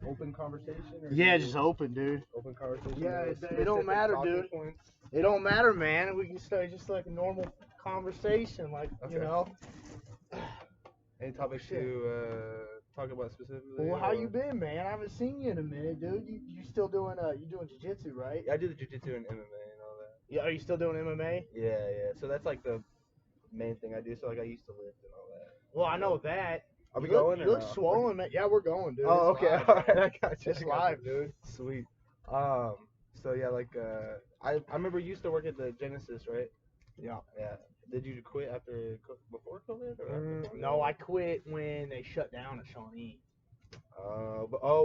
open conversation? Or Yeah, just open, dude. Open conversation. Yeah, no it don't specific matter, talking dude. Points? It don't matter, man. We can start just like a normal conversation, like you Okay. know. Any topics shit. to talk about specifically? Well, how you been, man? I haven't seen you in a minute, dude. You still doing you doing jiu-jitsu, right? Yeah, I do the jiu-jitsu and MMA and all that. Yeah, are you still doing MMA? Yeah, yeah. So that's like the main thing I do. So like I used to lift and all that. Well, I know that. Are we You look, going? you Or look no? swollen, man. Yeah, we're going, dude. Oh, It's okay. live, All bro. right, I got you. It's I got live, you. dude. Sweet. So yeah, like I remember you used to work at the Genesis, right? Yeah. Yeah. Did you quit before COVID or after COVID? No, I quit when they shut down at Shawnee.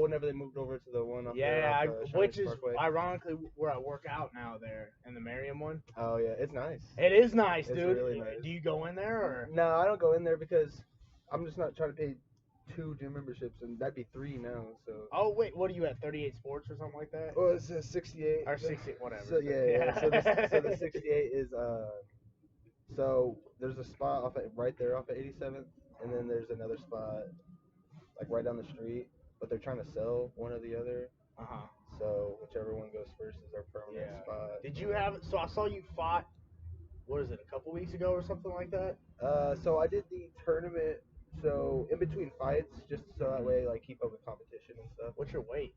Whenever they moved over to the one up there Yeah, off which Shawnee is Parkway. ironically where I work out now there in the Merriam one. Oh yeah, it's nice. It is nice, It's dude. really nice. Do you go in there or? No, I don't go in there because I'm just not trying to pay 2 gym memberships, and that'd be 3 now. So. Oh wait, what are you at? 38 Sports or something like that? Well, it's 68 or 60, whatever. So yeah. So the 68 is So there's a spot right there off of 87th, and then there's another spot like right down the street, but they're trying to sell one or the other. So whichever one goes first is our permanent spot. Did you have? So I saw you fought. What is it? A couple weeks ago or something like that? So I did the tournament. So in between fights, just so that way like keep up with competition and stuff. What's your weight?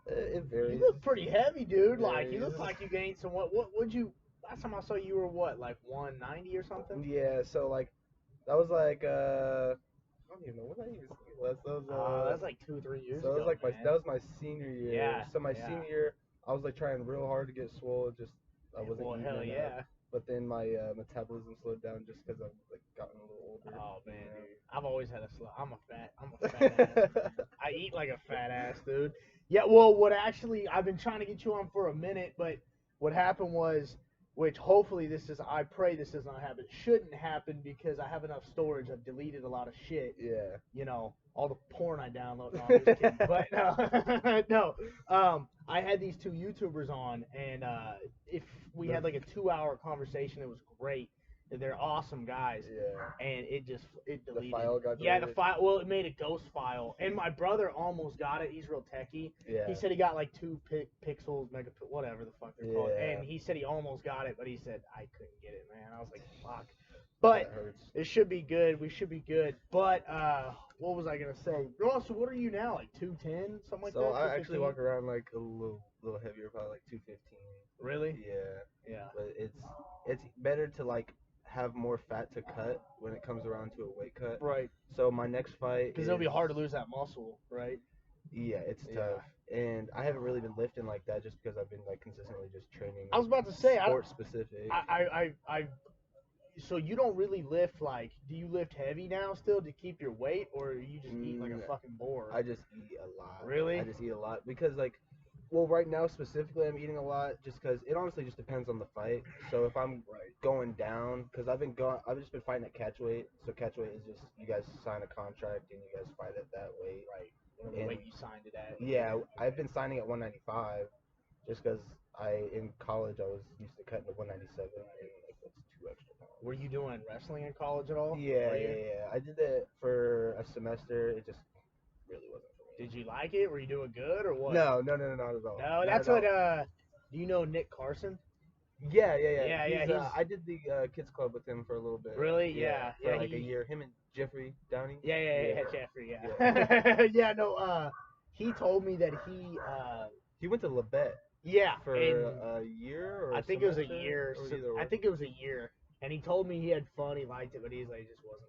It varies. You look pretty heavy, dude. It Like you look varies. like you gained some. What would you? Last time I saw you were what, like 190 or something? Yeah. So like that was like I don't even know what I even was. That's like 2-3 years So ago. it was like man. that was my senior year. Yeah, So my yeah. senior year, I was like trying real hard to get swole. I wasn't Well, eating hell enough. yeah. But then my metabolism slowed down just because I've like gotten a little older. Oh man, dude. I've always had a slow. I'm a fat ass, man. I eat like a fat ass, dude. Yeah. Well, I've been trying to get you on for a minute, but what happened was, which hopefully I pray this does not happen. It shouldn't happen because I have enough storage. I've deleted a lot of shit. Yeah. You know, all the porn I download. No, I'm just kidding. But no, I had these two YouTubers on, and if we had like a 2-hour conversation, it was great. They're awesome guys. Yeah. And it deleted. The file got deleted? Yeah, the file. Well, it made a ghost file, and my brother almost got it. He's real techie. Yeah. He said he got like 2 pixels, whatever the fuck they're called. Yeah. And he said he almost got it, but he said I couldn't get it, man. I was like, fuck. But That hurts. it should be good. We should be good. But what was I gonna say? Oh, so what are you now? Like 210, something like that? So I actually walk around like a little heavier, probably like 215. Really? Yeah. Yeah. But it's better to like have more fat to cut when it comes around to a weight cut. Right. So my next fight. Because it'll be hard to lose that muscle, right? Yeah, it's tough. And I haven't really been lifting like that just because I've been like consistently just training. I was about to say, sport specific. So you don't really lift like? Do you lift heavy now still to keep your weight, or you just eat like a fucking boar? I just eat a lot. Really? I just eat a lot because like, well, right now specifically, I'm eating a lot just because it honestly just depends on the fight. So if I'm going down, because I've just been fighting at catch weight. So catch weight is just you guys sign a contract and you guys fight at that weight. Right. The weight you signed it at. Yeah, I've been signing at 195, just because in college I was used to cutting to 197 and like that's 2 extra pounds. Were you doing wrestling in college at all? Yeah. I did that for a semester. It just really wasn't for me. Did you like it? Were you doing good or what? No, not at all. No, that's what. Do you know Nick Carson? Yeah. I did the kids club with him for a little bit. Really? Yeah. For like a year. Him and Jeffrey Downey. Yeah, Jeffrey. Yeah. Yeah. No. He told me that he went to Labette. Yeah. For a year or I think it was a year. I think it was a year. And he told me he had fun, he liked it, but he's like, it just wasn't,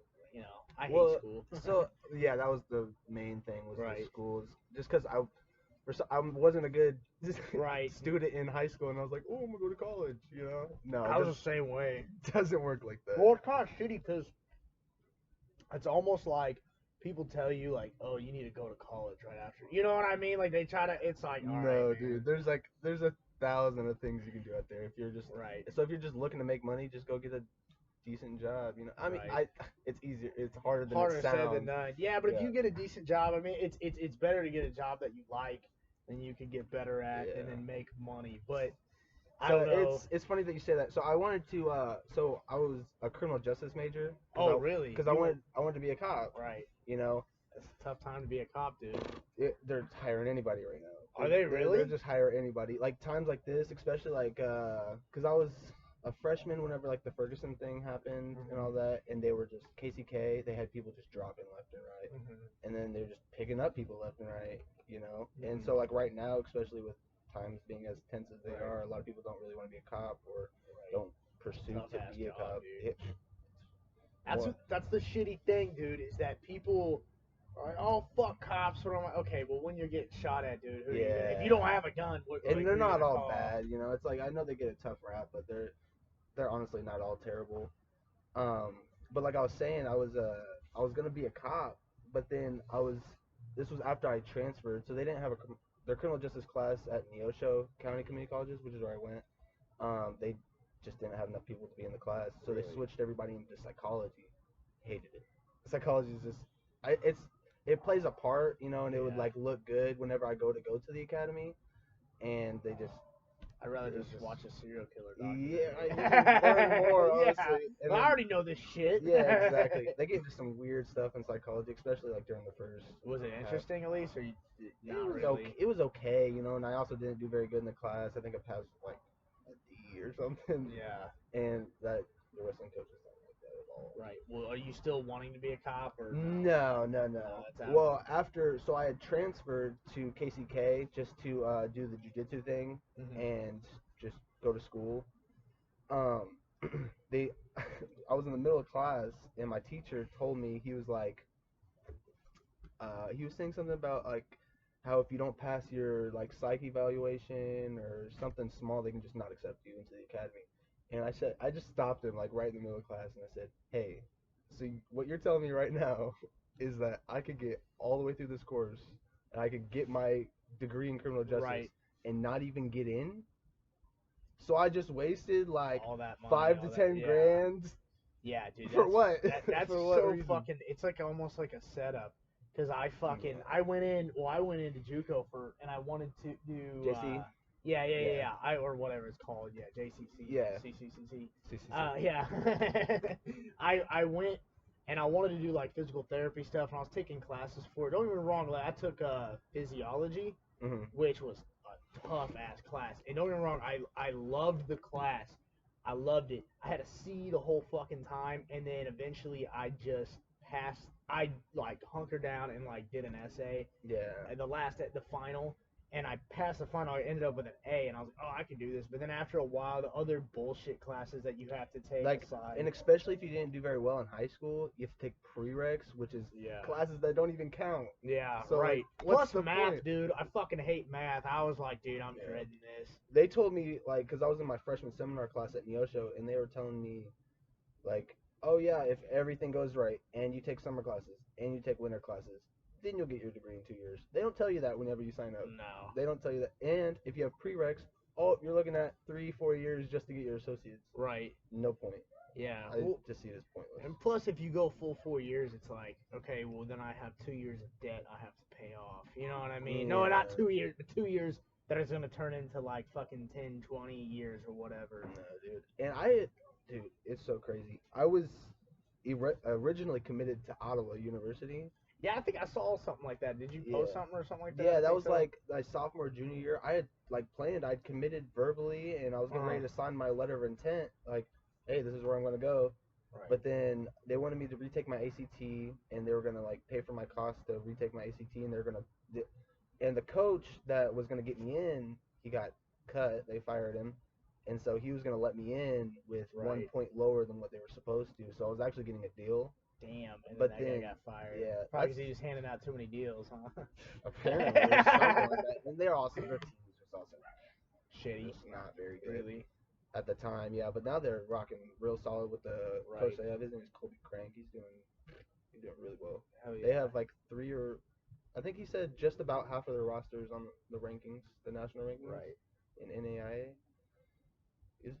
I hate school. So, yeah, that was the main thing was right. the schools. Just because I wasn't a good student in high school, and I was like, oh, I'm going to go to college, No, I was the same way. It doesn't work like that. Well, it's kind of shitty because it's almost like people tell you, like, oh, you need to go to college right after. You know what I mean? Like, they try to, it's like, all right, man. Dude, there's 1,000 of things you can do out there if you're just So if you're just looking to make money, just go get a decent job. I mean, it's easier. It's harder than it sounds. Said than done. Yeah, but if you get a decent job, I mean, it's better to get a job that you like than you can get better at and then make money. But I don't know. It's funny that you say that. So I wanted to. So I was a criminal justice major. Oh, really? Because I wanted to be a cop. Right. It's a tough time to be a cop, dude. They're hiring anybody right now. Are they really? They're just hiring anybody. Like times like this, especially like, cause I was a freshman whenever like the Ferguson thing happened and all that, and they were just KCK. They had people just dropping left and right, and then they're just picking up people left and right, you know. And so like right now, especially with times being as tense as they are, a lot of people don't really want to be a cop or don't pursue to be a cop. That's the shitty thing, dude. Is that people are like, oh fuck cops, but I'm like, okay, well when you're getting shot at, dude, who are you gonna, if you don't have a gun, and like, they're who you not gonna all call? bad, you know. It's like I know they get a tough rap, but they're honestly not all terrible. But like I was saying, I was gonna be a cop, but then this was after I transferred, so they didn't have their criminal justice class at Neosho County Community Colleges, which is where I went. They just didn't have enough people to be in the class, so they switched everybody into psychology. Hated it. Psychology is just, it plays a part, you know, and it would like look good whenever I go to the academy, and they just. I'd rather just watch a serial killer Yeah, learn more, honestly. Yeah. I already know this shit. Yeah, exactly. They get into some weird stuff in psychology, especially like during the first. Was it interesting at least, or you, not really? Okay. It was okay, you know, and I also didn't do very good in the class. I think I passed like a D or something. Yeah. And that the wrestling coach was not like that at all. Right. Well, are you still wanting to be a cop or no? No. Well, so I had transferred to KCK just to do the jiu-jitsu thing and just go to school. They, I was in the middle of class and my teacher told me, he was like, he was saying something about like how if you don't pass your like psych evaluation or something small, they can just not accept you into the academy. And I just stopped him like right in the middle of class and I said, hey, so what you're telling me right now is that I could get all the way through this course and I could get my degree in criminal justice and not even get in? So I just wasted like all that money, 5 to 10 grand. Yeah, dude. For what? That's For what so reason? fucking. It's like almost like a setup. Cause I went into JUCO and I wanted to do JC. Yeah. Or whatever it's called. Yeah, JCC. Yeah. CCCC. CCC. Yeah. I went and I wanted to do like physical therapy stuff, and I was taking classes for it. Don't get me wrong, like, I took physiology, which was a tough ass class. And don't get me wrong, I loved the class. I loved it. I had a C the whole fucking time, and then eventually I just passed. I like hunkered down and like did an essay. Yeah. The final, and I passed the final. I ended up with an A, and I was like, oh, I can do this. But then after a while, the other bullshit classes that you have to take like, aside, and especially if you didn't do very well in high school, you have to take prereqs, which is classes that don't even count. Yeah, so, right. Like, what's Plus the math, point? dude. I fucking hate math. I was like, dude, I'm dreading this. They told me, like, because I was in my freshman seminar class at Neosho, and they were telling me, like, oh yeah, if everything goes right, and you take summer classes, and you take winter classes, then you'll get your degree in 2 years. They don't tell you that whenever you sign up. No. They don't tell you that. And if you have prereqs, oh, you're looking at 3-4 years just to get your associates. Right. No point. Yeah. I just see it as pointless. And plus, if you go full 4 years, it's like, okay, well, then I have 2 years of debt I have to pay off. You know what I mean? Yeah. No, not 2 years, but 2 years that is going to turn into like fucking 10, 20 years or whatever. No, dude. And dude, it's so crazy. I was originally committed to Ottawa University. Yeah, I think I saw something like that. Did you post something or something like that? Yeah, that was like my sophomore, junior year. I had like planned, I'd committed verbally, and I was getting ready to sign my letter of intent. Like, hey, this is where I'm going to go. Right. But then they wanted me to retake my ACT, and they were going to like pay for my cost to retake my ACT, and they're going to, and the coach that was going to get me in, he got cut. They fired him. And so he was going to let me in with 1 point lower than what they were supposed to. So I was actually getting a deal. Damn, and but then that guy got fired. Yeah. Probably because he was handing out too many deals, huh? Apparently. There's something like that. And they're awesome. Their team was just also shitty. Just not very good. Really? At the time, yeah. But now they're rocking real solid with the coach they have. His name is Kobe Crank. He's doing really well. Hell yeah. They have like I think he said just about half of their rosters on the rankings, the national rankings. Right. In NAIA. He's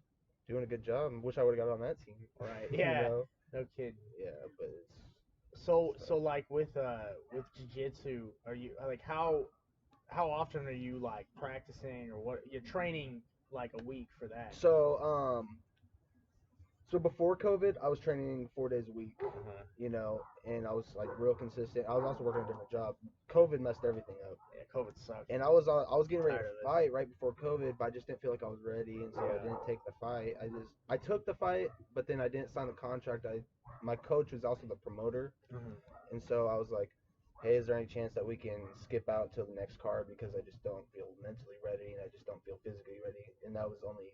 doing a good job. Wish I would have got on that team. Right. Yeah. You know? No kidding. Yeah, but it's so like with jiu-jitsu, are you like how often are you like practicing, or what you're training like a week for that? So So before COVID, I was training 4 days a week, you know, and I was like real consistent. I was also working a different job. COVID messed everything up. Yeah, COVID sucked. And I was getting ready Tired to of it. fight right before COVID, but I just didn't feel like I was ready, and so I Yeah. didn't take the fight. I took the fight, but then I didn't sign the contract. My coach was also the promoter, and so I was like, hey, is there any chance that we can skip out till the next card because I just don't feel mentally ready and I just don't feel physically ready. And that was only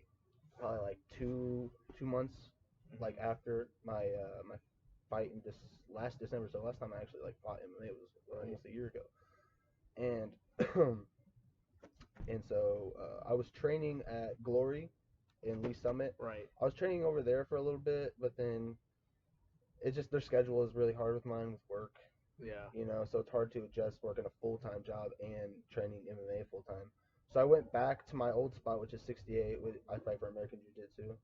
probably like two months like after my fight in this last December. So last time I actually like fought MMA was almost a year ago, and and so I was training at Glory in Lee Summit. Right. I was training over there for a little bit, but then it just their schedule is really hard with mine with work. Yeah. You know, so it's hard to adjust working a full-time job and training MMA full-time. So I went back to my old spot, which is 68. I fight for American Jiu-Jitsu,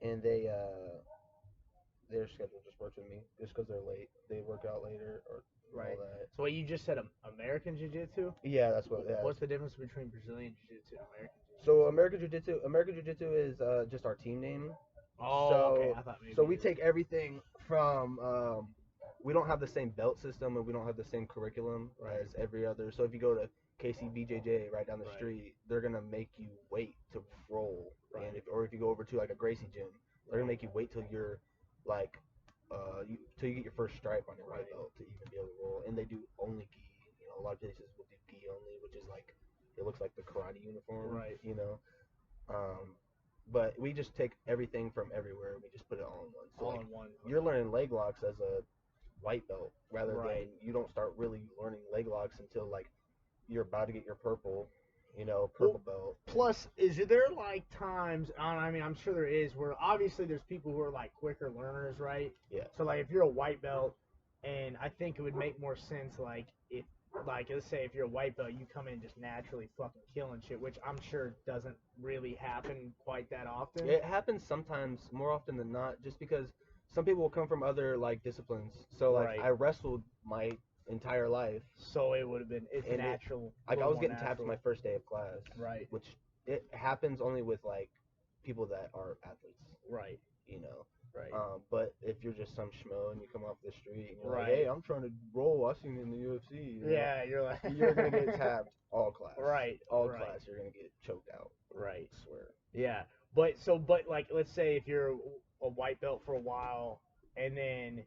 and their schedule just works with me just because they're late. They work out later or Right. all that. So what you just said, American Jiu-Jitsu? Yeah, that's what. Yeah. What's the difference between Brazilian Jiu-Jitsu and American Jiu-Jitsu? So American Jiu-Jitsu is just our team name. Oh, so, okay. I thought maybe. So we take everything from. We don't have the same belt system and we don't have the same curriculum as every other. So if you go to KCBJJ right down the street, they're gonna make you wait to roll. Right. And or if you go over to like a Gracie gym, they're gonna make you wait till you're like till you get your first stripe on your white belt to even be able to roll. And they do only gi. You know, a lot of places will do gi only, which is like it looks like the karate uniform. Right. You know. But we just take everything from everywhere and we just put it all in one. So all like, in one. you're learning leg locks as a white belt rather Right. than you don't start really learning leg locks until like you're about to get your purple, you know, purple belt. Plus, is there like times? I mean, I'm sure there is where obviously there's people who are like quicker learners, right? Yeah. So like if you're a white belt, and I think it would make more sense like if like let's say if you're a white belt, you come in just naturally fucking killing shit, which I'm sure doesn't really happen quite that often. It happens sometimes, more often than not, just because some people will come from other like disciplines. So like I wrestled my entire life, so it would have been natural. Like I was getting tapped my first day of class, right? Which it happens only with like people that are athletes, right? You know, right. But if you're just some schmo and you come off the street and you're like, hey, I'm trying to roll, I seen it in the UFC. You know? You're like you're gonna get tapped all class, all right. class. You're gonna get choked out, right? I swear. Yeah, but like let's say if you're a white belt for a while and then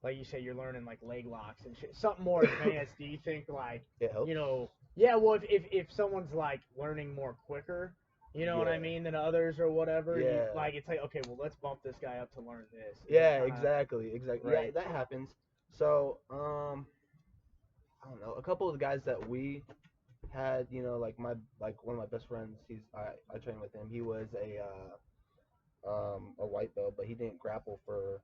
like you say you're learning like leg locks and shit, something more advanced. Do you think like it helps? You know, yeah. Well, if someone's like learning more quicker, you know what I mean, than others or whatever. Yeah. Like it's like okay, well let's bump this guy up to learn this. Yeah, exactly. Right. Yeah, that happens. So I don't know. A couple of the guys that we had, you know, like one of my best friends. I trained with him. He was a white belt, but he didn't grapple for.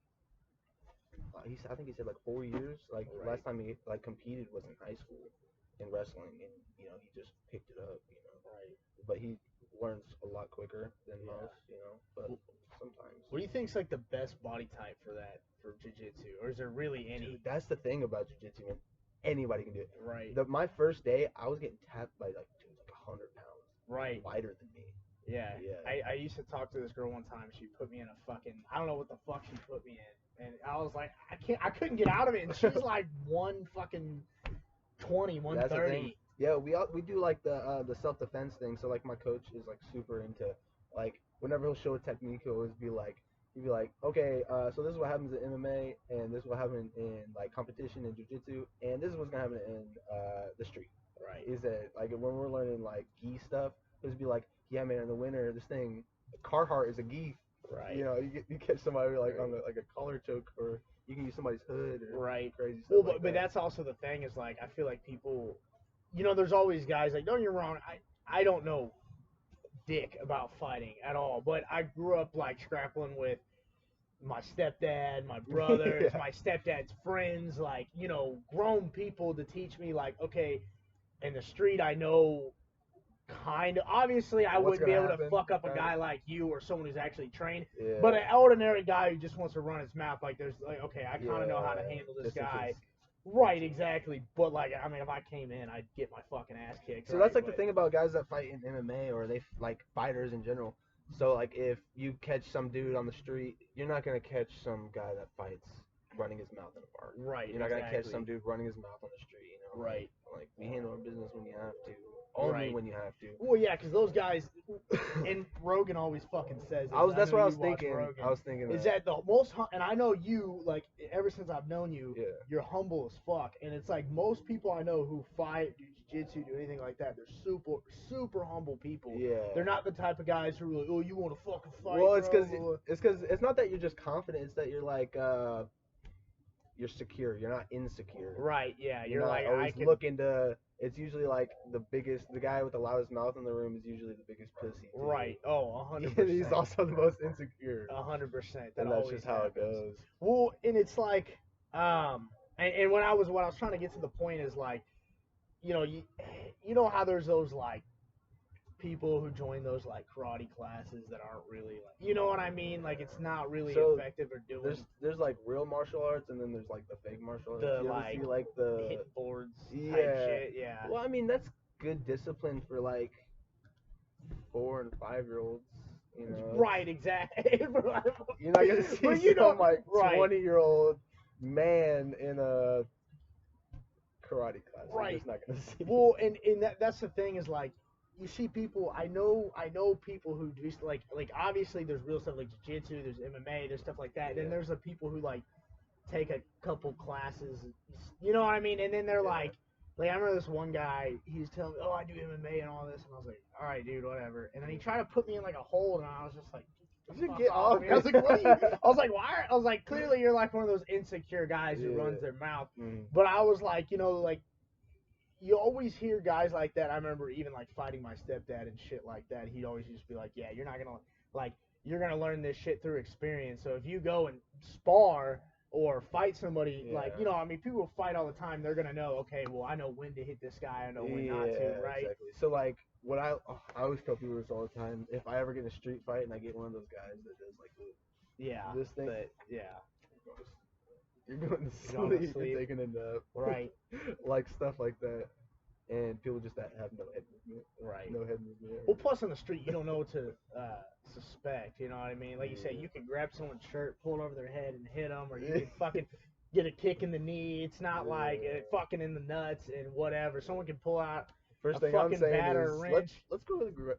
I think he said like 4 years. Like last time he like competed was in high school in wrestling, and you know he just picked it up. You know, but he learns a lot quicker than most. You know, but sometimes. What do you think's like the best body type for jiu-jitsu, or is there really any? Dude, that's the thing about jiu-jitsu, man. Anybody can do it. Right. My first day, I was getting tapped by like dudes like 100 pounds. Right. Lighter than me. Yeah. I used to talk to this girl one time. She put me in a fucking I don't know what the fuck she put me in, and I was like I couldn't get out of it, and she's like 120, 130. Yeah, we do like the self-defense thing. So like my coach is like super into like whenever he'll show a technique, he'll always be like. He'd be like, okay, so this is what happens in MMA, and this is what happens in like competition and jiu-jitsu, and this is what's gonna happen in the street. Right. Is that like when we're learning like gi stuff, it'll be like, yeah, man, in the winter, this thing, Carhartt is a gi. Right. You know, you catch somebody like on like a collar choke, or you can use somebody's hood, or crazy stuff. Well, but that's also the thing is like I feel like people, you know, there's always guys like, don't get me wrong, I don't know dick about fighting at all, but I grew up like grappling with my stepdad, my brothers, my stepdad's friends, like, you know, grown people to teach me like, okay, in the street I know kind of obviously I wouldn't be able to fuck up a guy like you or someone who's actually trained, but an ordinary guy who just wants to run his mouth, like there's like, okay, I kind of know how to handle this guy. Right, exactly. But like, I mean, if I came in, I'd get my fucking ass kicked. So that's like the thing about guys that fight in MMA or they like fighters in general. So like if you catch some dude on the street, you're not gonna catch some guy that fights running his mouth in a park. Right. You're not gonna catch exactly. some dude running his mouth on the street. Right. Like we handle our business when you have to, only Right. when you have to. Well, yeah, because those guys, and Rogan always fucking says it. That's know what I was you watch thinking. Rogan, I was thinking is that. that the most, and I know you, like, ever since I've known you, Yeah. you're humble as fuck. And it's like most people I know who fight, do jiu-jitsu, do anything like that, they're super, super humble people. Yeah. They're not the type of guys who are like, oh, you want to fucking fight, Well, it's bro? because it's not that you're just confident. It's that you're like you're secure. You're not insecure. Right, yeah. You're You're not like, always looking to. It's usually like the guy with the loudest mouth in the room is usually the biggest pussy. Too. Right. Oh, 100%. He's also the most insecure. 100%. That And that's always just how happens. it goes. Well, and it's like, and what I was trying to get to the point is like, you know how there's those like people who join those like karate classes that aren't really like, you know what I mean? Like it's not really effective or doing. There's like real martial arts and then there's like the fake martial arts. The You ever see like the hit boards type shit, yeah. Well, I mean that's good discipline for like 4 and 5-year-olds. Right, exactly. You're not gonna see some like 20-year-old man in a karate class. Right. You're just not gonna see. Well, and that's the thing is like you see people. I know people who do like obviously there's real stuff like jiu-jitsu, there's MMA, there's stuff like that. And then there's the people who like take a couple classes, you know what I mean? And then they're like I remember this one guy, he was telling me, oh, I do MMA and all this, and I was like, all right, dude, whatever. And then he tried to put me in like a hold, and I was just like, get off. I was like, what are you? I was like, why? I was like, clearly you're like one of those insecure guys who runs their mouth. But I was like, like you always hear guys like that. I remember even like fighting my stepdad and shit like that. He'd always just be like, yeah, you're not gonna like you're gonna learn this shit through experience. So if you go and spar or fight somebody, like I mean, people fight all the time. They're gonna know, okay, well, I know when to hit this guy. I know when not to, right? Exactly. So like, what I always tell people this all the time. If I ever get in a street fight and I get one of those guys that does like this thing, you're going to sleep. You're taking a nap, right? Like stuff like that. And people just that have no head movement. Right. No head movement. Well, plus on the street, you don't know what to suspect. You know what I mean? Like you say, you can grab someone's shirt, pull it over their head, and hit them, or you can fucking get a kick in the knee. It's not like fucking in the nuts and whatever. Someone can pull out First a thing I'm fucking saying bat or a is wrench. let's go to the grass.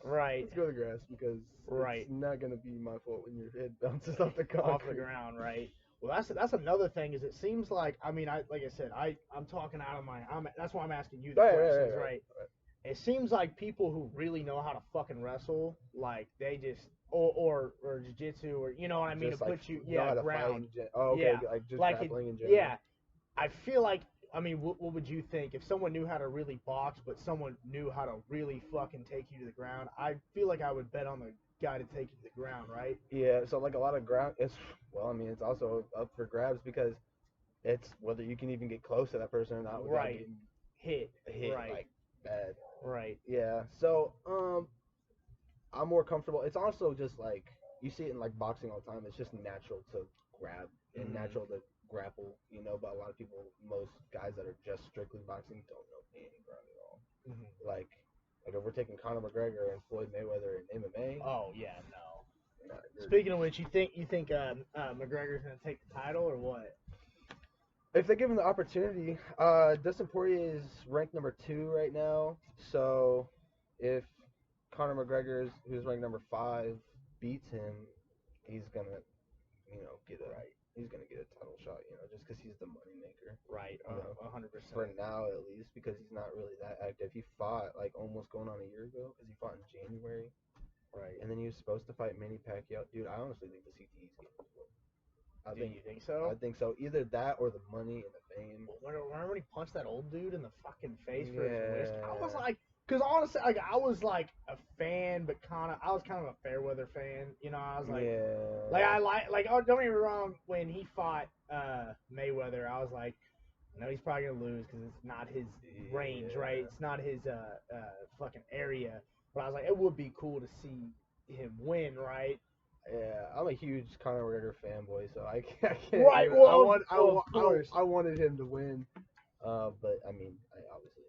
Right. Let's go to the grass because it's not gonna be my fault when your head bounces off the concrete. Off the ground, right? Well, that's another thing. Is it seems like like I said, I'm talking out of my. That's why I'm asking you the questions, right? It seems like people who really know how to fucking wrestle, like they just or jiu-jitsu or you know what I mean, just to like put you ground. Like just grappling in general. Yeah, I feel like. I mean, what would you think if someone knew how to really box, but someone knew how to really fucking take you to the ground? I feel like I would bet on the guy to take you to the ground, right? Yeah, so like a lot of ground, it's also up for grabs because it's whether you can even get close to that person or not without getting hit like bad. Right. Yeah. So I'm more comfortable. It's also just like you see it in like boxing all the time. It's just natural to grab and natural to grapple, but a lot of people, most guys that are just strictly boxing don't know any ground at all. Like if we're taking Conor McGregor and Floyd Mayweather in MMA. Oh yeah, no. Speaking of which, you think McGregor's gonna take the title or what? If they give him the opportunity, Dustin Poirier is ranked number 2 right now. So if Conor McGregor, who's ranked number 5, beats him, he's gonna, he's gonna get a title shot, just because he's the moneymaker. Right. 100%. For now, at least, because he's not really that active. He fought like almost going on a year ago because he fought in January. Right. And then he was supposed to fight Manny Pacquiao. Dude, I honestly think the CTE's gonna win. You think so? I think so. Either that or the money and the fame. Remember when he punched that old dude in the fucking face for his wish? I was like, because honestly, like I was like a fan, but I was kind of a Fairweather fan. I was like, oh, don't get me wrong. When he fought Mayweather, I was like, no, he's probably gonna lose because it's not his range, right? It's not his fucking area. But I was like, it would be cool to see him win, right? Yeah, I'm a huge Conor McGregor fanboy, so I can't. Right. I wanted him to win, but I mean, I obviously.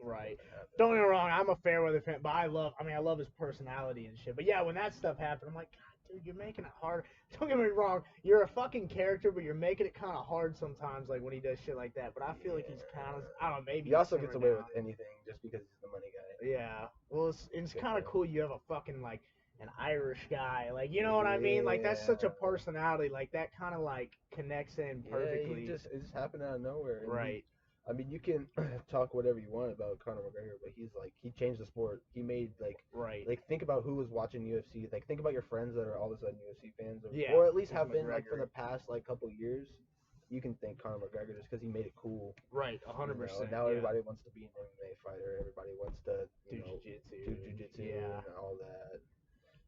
Right. don't get me wrong, I'm a fair weather fan, but I love his personality and shit. But yeah, when that stuff happened, I'm like, God, dude, you're making it hard. Don't get me wrong, you're a fucking character, but you're making it kind of hard sometimes, like when he does shit like that. But I feel like he's kind of, I don't know, maybe He also he's gets simmered away down. with anything just because he's the money guy. Yeah, well, it's Good kind of for him. cool. You have a fucking like an Irish guy, like you know what I mean? Like that's such a Yeah. personality. Like that kind of like connects in Yeah, perfectly. it just happened out of nowhere. And Right. I mean, you can talk whatever you want about Conor McGregor, but he changed the sport. He made Right. think about who was watching UFC. Like think about your friends that are all of a sudden UFC fans, Yeah, or at least it's have been like for McGregor. the past like couple years. You can thank Conor McGregor just because he made it cool. Right, You 100%. know, now everybody wants to be an MMA fighter. Everybody wants to do know jiu-jitsu. do jujitsu Yeah. and all that.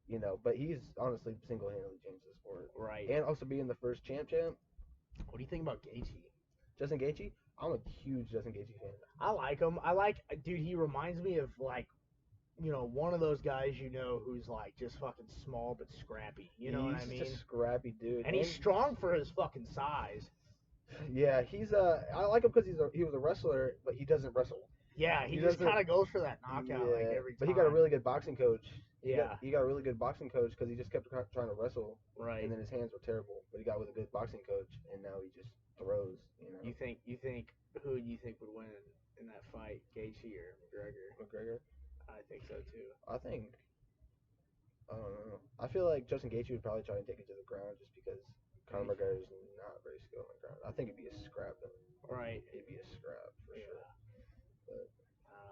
You know, but he's honestly single-handedly changed the sport. Right. And also being the first champ. What do you think about Gaethje? Justin Gaethje, I'm a huge Justin Gaethje fan. I like him. Dude, he reminds me of like, one of those guys who's like just fucking small but scrappy. You know what I He's mean? just a scrappy dude, And he's strong for his fucking size. yeah, I like him because he was a wrestler, but he doesn't wrestle. Yeah, he just doesn't- kind of goes for that knockout like every time. But he got a really good boxing coach. Yeah. He got a really good boxing coach because he just kept trying to wrestle, Right. and then his hands were terrible. But he got with a good boxing coach, and now he just throws. You know. You think who do you think would win in that fight, Gaethje or McGregor? McGregor? I think so too. I don't know. I feel like Justin Gaethje would probably try and take it to the ground just because Conor McGregor is not very skilled on the ground. I think it'd be a scrap though. Right. It'd be a scrap for sure. But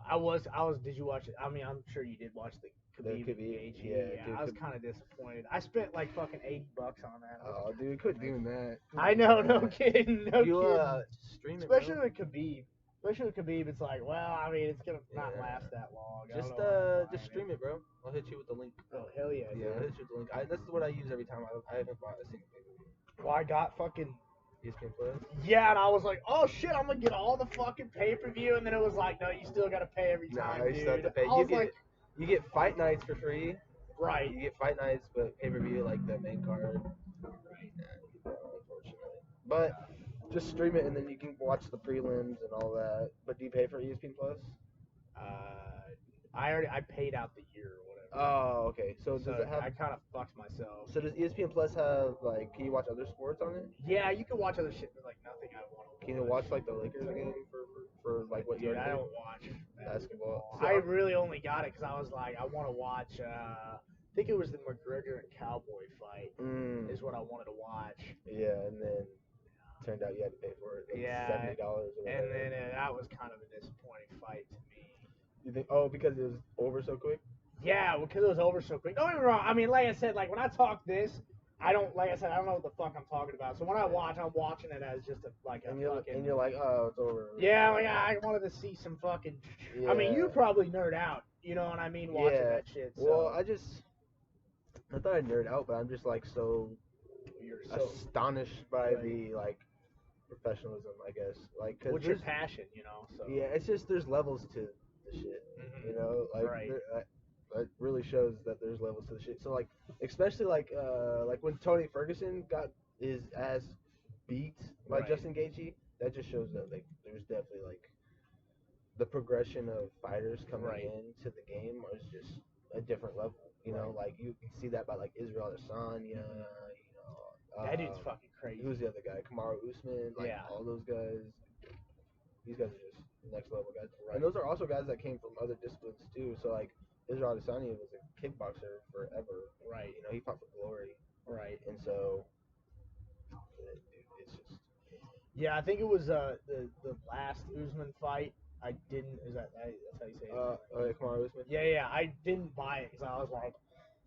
I was. Did you watch it? I mean, I'm sure you did watch the Khabib and Gaethje. yeah, dude, I was kind of disappointed. I spent like fucking $80 on that. oh, dude, quit doing that. I know, no kidding, no You kidding. stream it, Especially bro. with Khabib. Especially with Khabib, it's like, well, I mean, it's gonna not Yeah. last that long. I Just don't know why I'm just buying stream it, bro. I'll hit you with the link. Oh hell yeah, Yeah, I'll dude. hit you with the link. This is what I use every time. I haven't bought a single pay-per-view. Well, I got fucking. ESPN Plus. Yeah, and I was like, oh shit, I'm gonna get all the fucking pay-per-view, and then it was like, no, you still gotta pay every time, you still have to pay. I was like, You get fight nights for free. right. You get fight nights, but pay-per-view like the main card. Right. Unfortunately, but just stream it and then you can watch the prelims and all that. But do you pay for ESPN Plus? I paid out the year or whatever. Oh, okay. So does it have? I kind of fucked myself. So does ESPN Plus have like? Can you watch other sports on it? Yeah, you can watch other shit, but like nothing I want to watch. Can you watch like the Lakers game for like what you Dude, I already don't watch basketball? I really only got it because I was like, I want to watch. I think it was the McGregor and Cowboy fight is what I wanted to watch. Yeah, and then turned out you had to pay for it. Like Yeah, $70. And then that was kind of a disappointing fight to me. You think? Oh, because it was over so quick. Yeah, because it was over so quick. Don't get me wrong. I mean, like I said, like when I talk this, I don't know what the fuck I'm talking about. So when I watch, I'm watching it as just and you're like, oh, it's over. Yeah, like I wanted to see some fucking. Yeah. I mean, you probably nerd out. You know what I mean? Watching that shit. So. Well, I thought I'd nerd out, but I'm just like You're so astonished by the like professionalism, I guess. Like, cause what's your passion, So yeah, it's just there's levels to the shit. Mhm. You know, like Right. That really shows that there's levels to the shit. So like, especially like when Tony Ferguson got his ass beat by Right. Justin Gaethje, that just shows that like there's definitely like the progression of fighters coming into the game is just a different level. You know, like you can see that by like Israel Adesanya, that dude's fucking crazy. Who's the other guy? Kamaru Usman, like all those guys. These guys are just next level guys. Right. And those are also guys that came from other disciplines too. So like Israel Adesanya was a kickboxer forever. Right. You know, he fought for glory. Right. And so it's just. Yeah, I think it was the last Usman fight. I didn't. That's how you say it? Kamaru Usman. Yeah. I didn't buy it because I was like,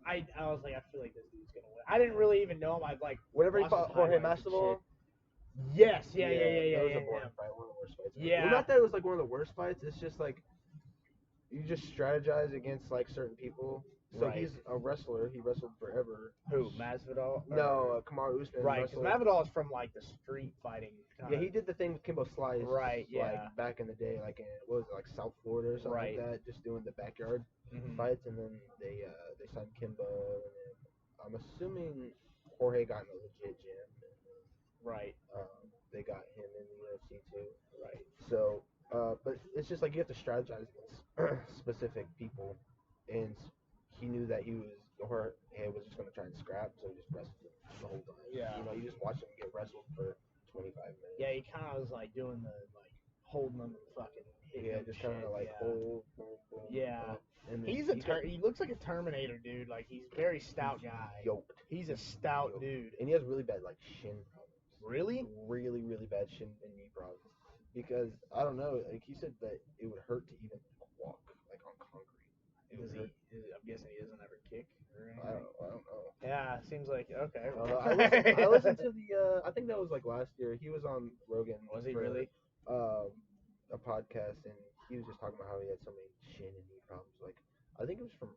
I feel like this dude's gonna win. I didn't really even know him. I'd like. Whenever he fought Jorge Masvidal. Yes. Yeah. That was a boring fight. One of the worst fights. Yeah. Well, not that it was like one of the worst fights. It's just like you just strategize against like certain people. So he's a wrestler. He wrestled forever. Who? Masvidal? No, Kamaru Usman. Right, because Masvidal is from like the street fighting. Yeah, he did the thing with Kimbo Slice. Right. Yeah. Like back in the day, like in what was it, like South Florida or something like that, just doing the backyard fights, and then they signed Kimbo, and then I'm assuming Jorge got in a legit gym. Right. They got him in the UFC too. Right. So But it's just like you have to strategize against specific people, and he knew that he was or he was just gonna try and scrap, so he just wrestled him the whole time. Yeah. You know, you just watch him get wrestled for 25 minutes. Yeah, he kind of was like doing the like holding them and fucking hitting them just and kind of shit. like Yeah. hold, boom, boom. Yeah. And then He's he looks like a Terminator, dude. Like he's a very stout guy. yoked. He's a stout Yoked. dude. And he has really bad like shin problems. Really? Really, really bad shin and knee problems. Because I don't know, like he said that it would hurt to even walk like on concrete. I'm guessing he doesn't ever kick or anything. I don't know. Yeah, seems like okay. I listened to the. I think that was like last year. He was on Rogan. Was he for, really? A podcast, and he was just talking about how he had so many shin and knee problems. Like I think it was from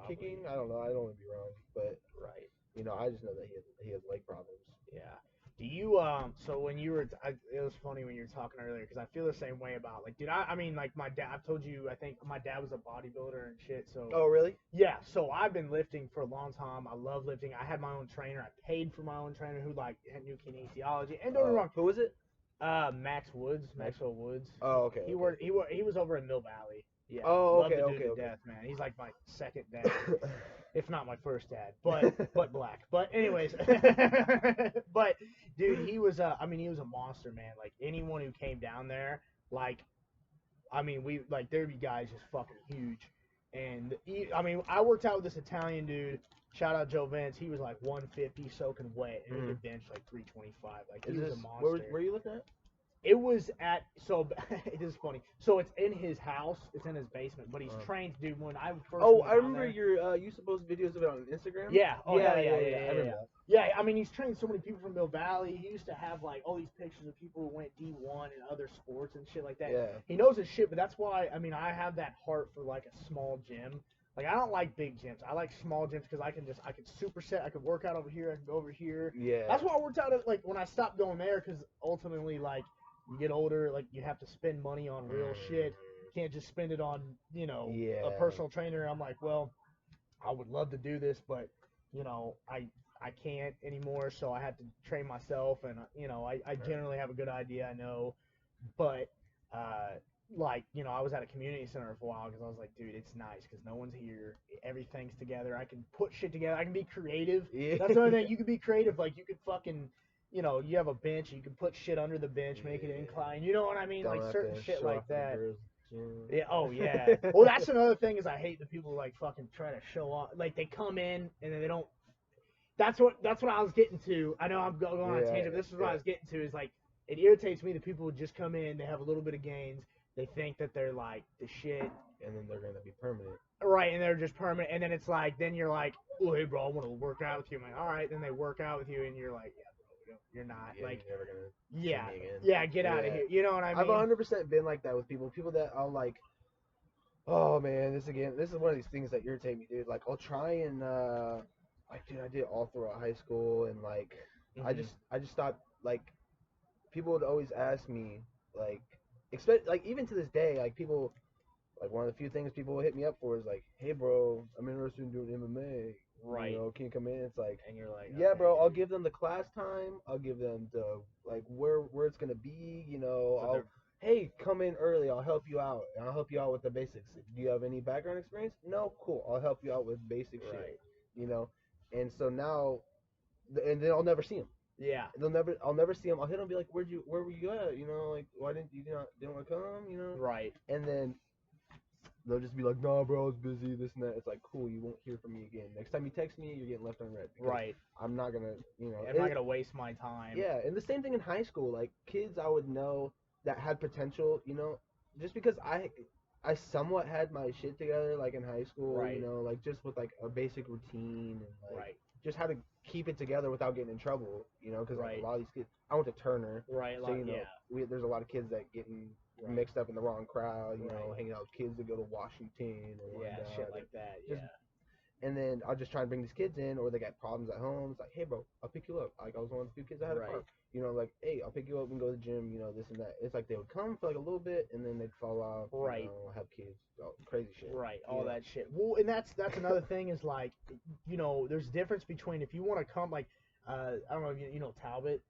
kicking. I don't know. I don't want to be wrong, but Right. you know, I just know that he has leg problems. Yeah. Do you so when you were it was funny when you were talking earlier because I feel the same way about like dude I mean like my dad I've told you I think my dad was a bodybuilder and shit so Oh really? yeah so I've been lifting for a long time. I love lifting. I had my own trainer. I paid for my own trainer who like knew kinesiology and don't get me wrong. Who was it? Maxwell Woods. Oh okay. He was over in Mill Valley. Yeah. Oh love okay. the dude to death, man. He's like my second dad. If not my first dad, but black. But anyways, but dude, he was I mean he was a monster, man. Like anyone who came down there, like I mean we like there'd be guys just fucking huge, and I mean I worked out with this Italian dude. Shout out Joe Vince. He was like 150 soaking wet, and he could bench like 325. Like he was a monster. Where you looking at? It was at so it is funny. So it's in his house. It's in his basement, but he's trained, dude. When I first I remember your you supposed videos of it on Instagram. Yeah. Oh yeah. I remember that. Yeah, I mean he's trained so many people from Mill Valley. He used to have like all these pictures of people who went D1 and other sports and shit like that. Yeah. He knows his shit, but that's why I mean I have that heart for like a small gym. Like I don't like big gyms. I like small gyms because I can superset. I can work out over here. I can go over here. Yeah. That's why I worked out at, like when I stopped going there because ultimately like. You get older, like you have to spend money on real shit. You can't just spend it on, you know, a personal trainer. I'm like, well, I would love to do this, but you know, I can't anymore. So I had to train myself, and you know, I generally have a good idea, I know, but like you know, I was at a community center for a while because I was like, dude, it's nice because no one's here, everything's together. I can put shit together. I can be creative. Yeah. That's the other thing. You can be creative. Like you could fucking. You know, you have a bench, you can put shit under the bench, make it incline. You know what I mean? Don't like certain shit like that. Yeah. Oh yeah. yeah. Well, that's another thing is I hate the people who like fucking try to show off. Like they come in and then they don't. That's what I was getting to. I know I'm going on a tangent. But this is what I was getting to. Is like it irritates me that people who just come in, they have a little bit of gains, they think that they're like the shit, and then they're gonna be permanent. Right, and they're just permanent, and then it's like, then you're like, oh hey bro, I want to work out with you. I'm like, all right, then they work out with you, and you're like, yeah. You're not like you're never gonna get out of here. You know what I mean? I've 100% been like that with people that I'll like. Oh man, this is one of these things that irritate me, dude. Like I'll try and like dude, I did all throughout high school and like I just stopped like people would always ask me like expect like even to this day like people like one of the few things people will hit me up for is like, hey bro, I'm interested in doing MMA. Right. You know, can you come in? It's like, and you're like, yeah, bro. I'll give them the class time. I'll give them the like where it's gonna be. You know, hey, come in early. I'll help you out. And I'll help you out with the basics. Do you have any background experience? No, cool. I'll help you out with basic shit. You know, and so now, and then I'll never see them. Yeah. I'll never see them. I'll hit them and be like, where were you at? You know, like why didn't want to come? You know. Right. And then they'll just be like, nah, bro, I was busy, this and that. It's like, cool, you won't hear from me again. Next time you text me, you're getting left unread. Right. I'm not going to, you know. I'm not going to waste my time. Yeah, and the same thing in high school. Like, kids I would know that had potential, you know, just because I somewhat had my shit together, like, in high school, you know, like, just with, like, a basic routine and, like, just how to keep it together without getting in trouble, you know, because like, a lot of these kids, I went to Turner. Right. So, you know, there's a lot of kids that getting mixed up in the wrong crowd, you know, hanging out with kids that go to Washington or shit like that. And then I'll just try and bring these kids in, or they got problems at home. It's like, hey, bro, I'll pick you up. Like I was one of the few kids that had a car. You know, like, hey, I'll pick you up and go to the gym. You know, this and that. It's like they would come for like a little bit, and then they'd fall off. Right. You know, have kids, crazy shit. Right. All that shit. Well, and that's another thing is like, you know, there's a difference between if you want to come like, I don't know if you know Talbot.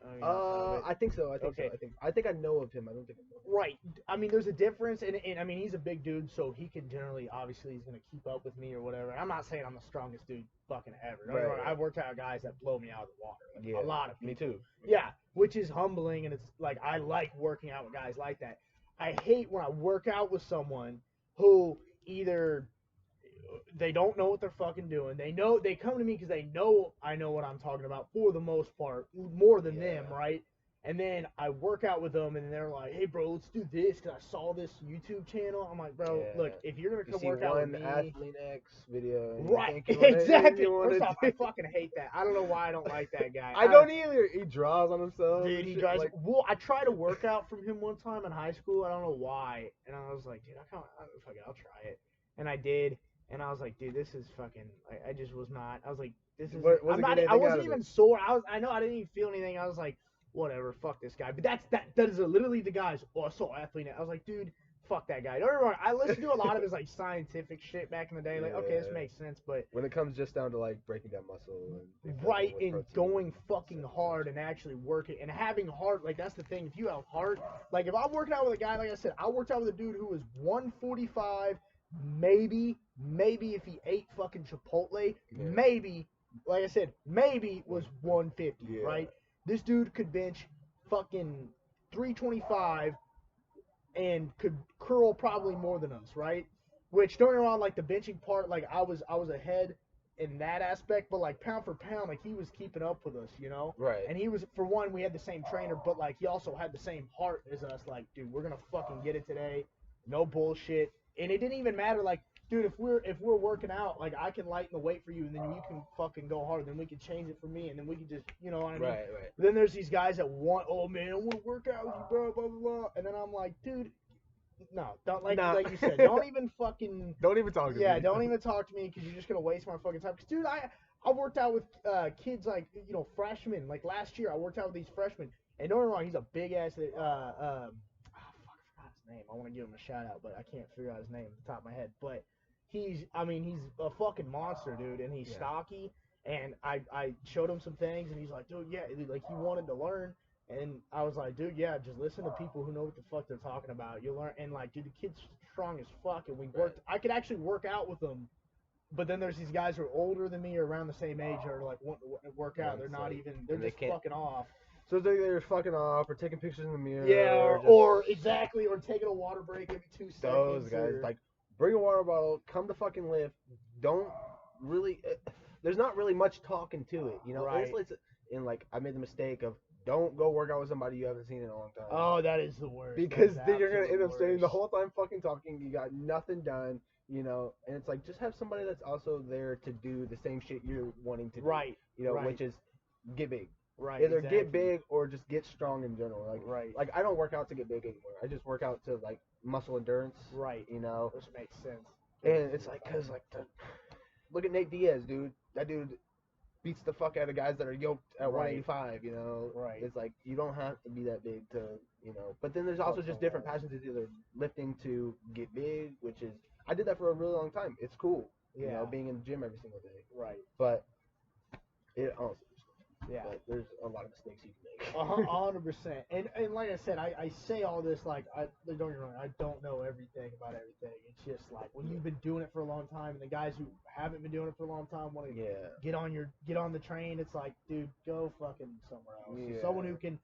I mean, of it. I think so. Okay. I think I know of him. I don't think I know him. Right. I mean, there's a difference, and I mean, he's a big dude, so he can generally, obviously, he's gonna keep up with me or whatever. I'm not saying I'm the strongest dude fucking ever. Don't get me wrong, Right. I've worked out guys that blow me out of the water. Like, Yeah. a lot of people. Me too. Yeah, which is humbling, and it's like I like working out with guys like that. I hate when I work out with someone who either they don't know what they're fucking doing. They come to me because they know I know what I'm talking about for the most part, more than them, right? And then I work out with them, and they're like, "Hey, bro, let's do this because I saw this YouTube channel." I'm like, "Bro, look, if you're gonna You come see work out with one me, Athlete X video, and right? you think you wanna, Exactly. you wanna First off, do- I fucking hate that. I don't know why I don't like that guy. I don't either. He draws on himself. Dude, and he shit, drives. like, Well, I tried a workout from him one time in high school. I don't know why, and I was like, dude, fuck it, I'll try it, and I did, and I was like, dude, this is fucking. I just was not. I was like, this is. Was I'm it not. getting I anything out wasn't of even it? sore. I know I didn't even feel anything. I was like, whatever, fuck this guy. But that is literally the guys. Oh, I saw athlete. I was like, dude, fuck that guy. Don't get me wrong. I listened to a lot of his like scientific shit back in the day. Like, okay, this Yeah. makes sense, but when it comes just down to like breaking down muscle and right, with and protein going and fucking stuff, hard and actually working and having heart. Like, that's the thing. If you have heart, like if I'm working out with a guy, like I said, I worked out with a dude who was 145, maybe if he ate fucking Chipotle, maybe, like I said, maybe was 150, right? This dude could bench fucking 325 and could curl probably more than us, right? Which, don't get me wrong, like the benching part, like I was ahead in that aspect, but like pound for pound, like he was keeping up with us, you know? Right. And he was, for one, we had the same trainer, but like he also had the same heart as us. Like, dude, we're gonna fucking get it today, no bullshit. And it didn't even matter, like, dude, if we're working out, like I can lighten the weight for you, and then you can fucking go hard. Then we can change it for me, and then we can just, you know what I mean? Right. But then there's these guys that want, oh man, I want to work out with you, bro, blah blah blah. And then I'm like, dude, no, don't like you said, don't even fucking Don't even talk to me. yeah, don't even talk to me because you're just gonna waste my fucking time. Cause dude, I worked out with kids like, you know, freshmen. Like last year, I worked out with these freshmen, and don't get me wrong, he's a big ass. Fuck, I forgot his name. I want to give him a shout out, but I can't figure out his name off the top of my head. But he's a fucking monster, dude, and he's stocky. And I showed him some things, and he's like, dude, yeah, like he wanted to learn. And I was like, dude, yeah, just listen to people who know what the fuck they're talking about. You'll learn. And like, dude, the kid's strong as fuck, and we worked. I could actually work out with them. But then there's these guys who are older than me or around the same age or like want to work out. They're not even. They're just fucking off. So they're fucking off or taking pictures in the mirror. Yeah, or exactly, or taking a water break every 2 seconds. Those guys, like, bring a water bottle, come to fucking lift. Don't really. There's not really much talking to it, you know. Right. And like, I made the mistake of don't go work out with somebody you haven't seen in a long time. Oh, that is the worst. Because then you're gonna end up staying the whole time fucking talking. You got nothing done, you know. And it's like, just have somebody that's also there to do the same shit you're wanting to do. Right. You know, right. which is get big. Right. Either exactly. get big or just get strong in general. Like, right. Like, I don't work out to get big anymore. I just work out to like muscle endurance. Right. You know. Which makes sense. And it's like, cause like, look at Nate Diaz, dude. That dude beats the fuck out of guys that are yoked at 185. You know. Right. It's like, you don't have to be that big to, you know. But then there's also just different passions. It's either lifting to get big, which is, I did that for a really long time. It's cool. You know, being in the gym every single day. Right. But it also. Yeah. But there's a lot of mistakes you can make. 100%. And like I said, I say all this like, don't get me wrong, I don't know everything about everything. It's just like when you've been doing it for a long time, and the guys who haven't been doing it for a long time want to get on the train. It's like, dude, go fucking somewhere else. Yeah. Someone who can,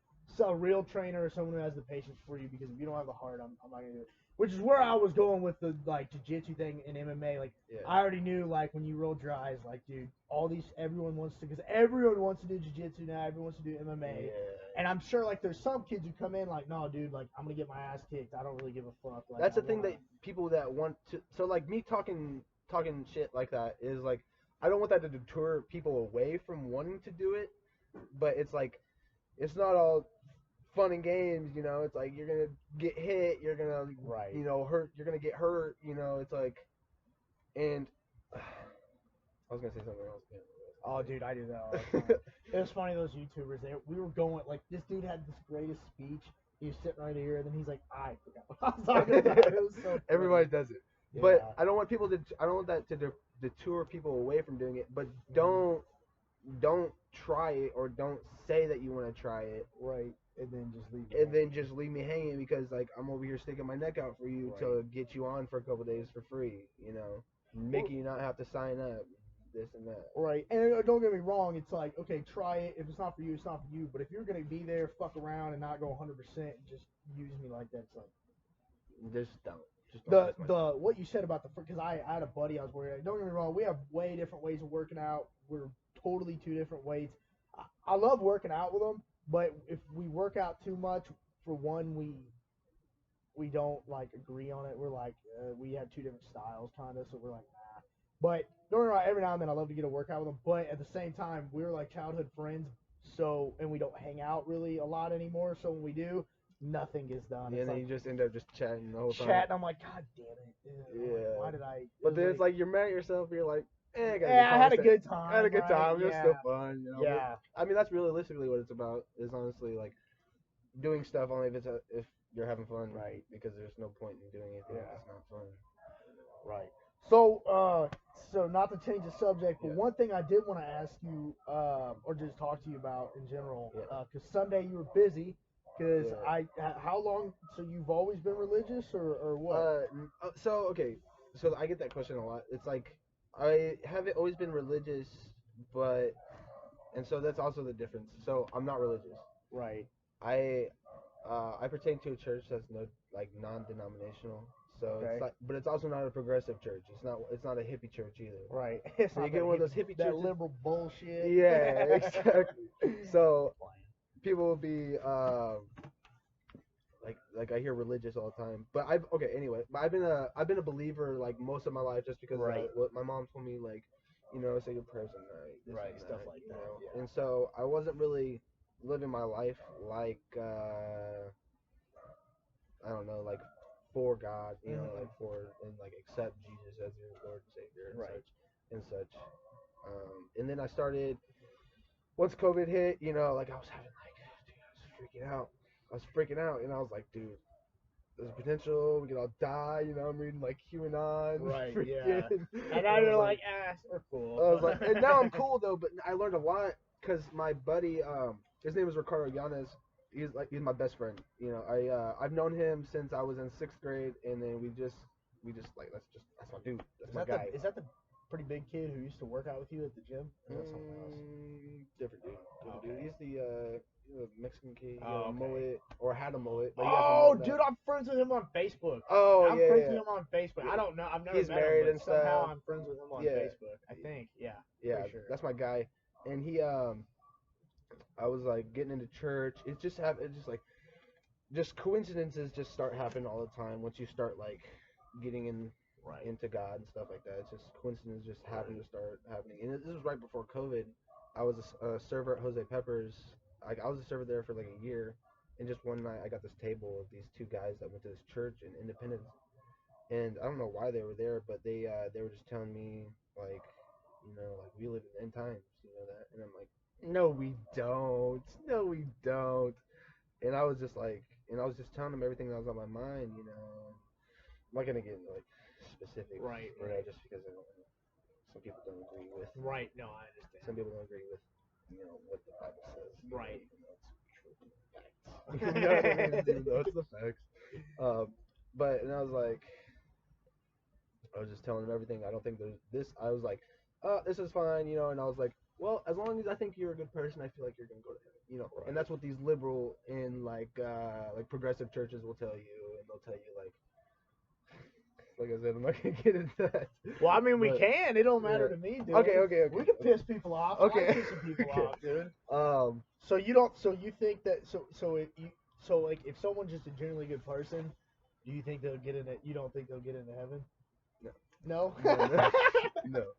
a real trainer or someone who has the patience for you. Because if you don't have the heart, I'm not gonna do it. Which is where I was going with the like jiu-jitsu thing in MMA. Like, I already knew, like, when you rolled your eyes, like, dude, everyone wants to do jiu-jitsu now. Everyone wants to do MMA. Yeah. And I'm sure, like, there's some kids who come in like, no, dude, like, I'm gonna get my ass kicked. I don't really give a fuck. Like, that's the thing that people that want to. So like me talking shit like that is like, I don't want that to deter people away from wanting to do it. But it's like, it's not all fun and games, you know. It's like, you're gonna get hit, you're gonna you know, hurt, you're gonna get hurt, you know. It's like, and I was gonna say something else. Oh, dude, I do that all the time. It was funny, those YouTubers. We were going, like, this dude had this greatest speech. He was sitting right here, and then he's like, I forgot what I was talking about. It was so Everybody does it. Yeah. But I don't want that to deter people away from doing it. But don't don't try it or don't say that you want to try it. Right. And then just leave. And then just leave me hanging because like I'm over here sticking my neck out for you to get you on for a couple days for free, making you not have to sign up, this and that. Right, and don't get me wrong, it's like, okay, try it. If it's not for you, it's not for you. But if you're gonna be there, fuck around and not go 100%, and just use me like that, it's like just don't. The what you said about because I had a buddy I was working. Don't get me wrong, we have way different ways of working out. We're totally two different weights. I love working out with them, but if we work out too much, for one, we don't like agree on it. We're like we have two different styles kind of, so we're like nah. But don't get me wrong, every now and then I love to get a workout with them. But at the same time, we're like childhood friends, so and we don't hang out really a lot anymore. So when we do, nothing gets done. Yeah, and then like, you just end up just chatting the whole time. Chatting, I'm like, God damn it. Yeah. Like, why did I? But then it's like you're mad at yourself. You're like, I had a good time. I had a good time. Yeah. It was still fun. Yeah. But, I mean, that's realistically what it's about. Is honestly like doing stuff only if you're having fun. Right. Because there's no point in doing anything if it's not fun. Right. So, so not to change the subject, but one thing I did want to ask you, or just talk to you about in general, because Sunday you were busy. Because how long? So you've always been religious, or what? So I get that question a lot. It's like I haven't always been religious, and so that's also the difference. So I'm not religious. Right. I pertain to a church that's non-denominational. So it's like, but it's also not a progressive church. It's not a hippie church either. Right. So you get one of those hippie churches. That liberal bullshit. Yeah, exactly. So people will be like I hear religious all the time, but anyway, but I've been a believer like most of my life just because what my mom told me, like, say your prayers at night, stuff like that. Yeah. And so I wasn't really living my life like I don't know, like for God, like for and like accept Jesus as your Lord and Savior and such. And then I started once COVID hit, like I was having dude, I was freaking out, and I was like, dude, there's potential. We could all die. I'm reading like QAnon. Right. Yeah. And now you're like, we're cool. I was like, and now I'm cool though. But I learned a lot because my buddy, his name is Ricardo Yanez. He's my best friend. I've known him since I was in 6th grade, and then we just like that's my dude. That's my guy. Is that the pretty big kid who used to work out with you at the gym? Or is that something else? Different dude. Dude. He's the Mexican kid. Oh, okay. Mullet or had a mullet. But dude, I'm friends with him on Facebook. I'm friends with him on Facebook. I don't know. I've never He's met married him, and but somehow stuff. I'm friends with him on Facebook. I think. Yeah. Yeah, sure. That's my guy. And he I was like getting into church. It's just just coincidences just start happening all the time once you start like getting into God and stuff like that. It's just coincidences just happen to start happening. And this was right before COVID. I was a server at Jose Peppers. I was a server there for like a year, and just one night I got this table of these two guys that went to this church in Independence, and I don't know why they were there, but they were just telling me like, like we live in end times, that, and I'm like, no we don't, and I was just telling them everything that was on my mind, I'm not gonna get into like specifics, right, just because some people don't agree with. Right. No, I understand. Some people don't agree with, what the Bible says. Right. It's facts. You know what I mean? Even though it's the facts. But and I was just telling them everything. I don't think there's this. I was like, this is fine, and I was like, well, as long as I think you're a good person, I feel like you're gonna go to heaven, And that's what these liberal and like progressive churches will tell you, and they'll tell you like I said, I'm not gonna get into that. Well, I mean, we can. It don't matter to me, dude. Okay. We can piss people off. Okay. I like pissing people off, dude. So you think that like if someone's just a genuinely good person, do you think they'll get in it? You don't think they'll get into heaven? No. No.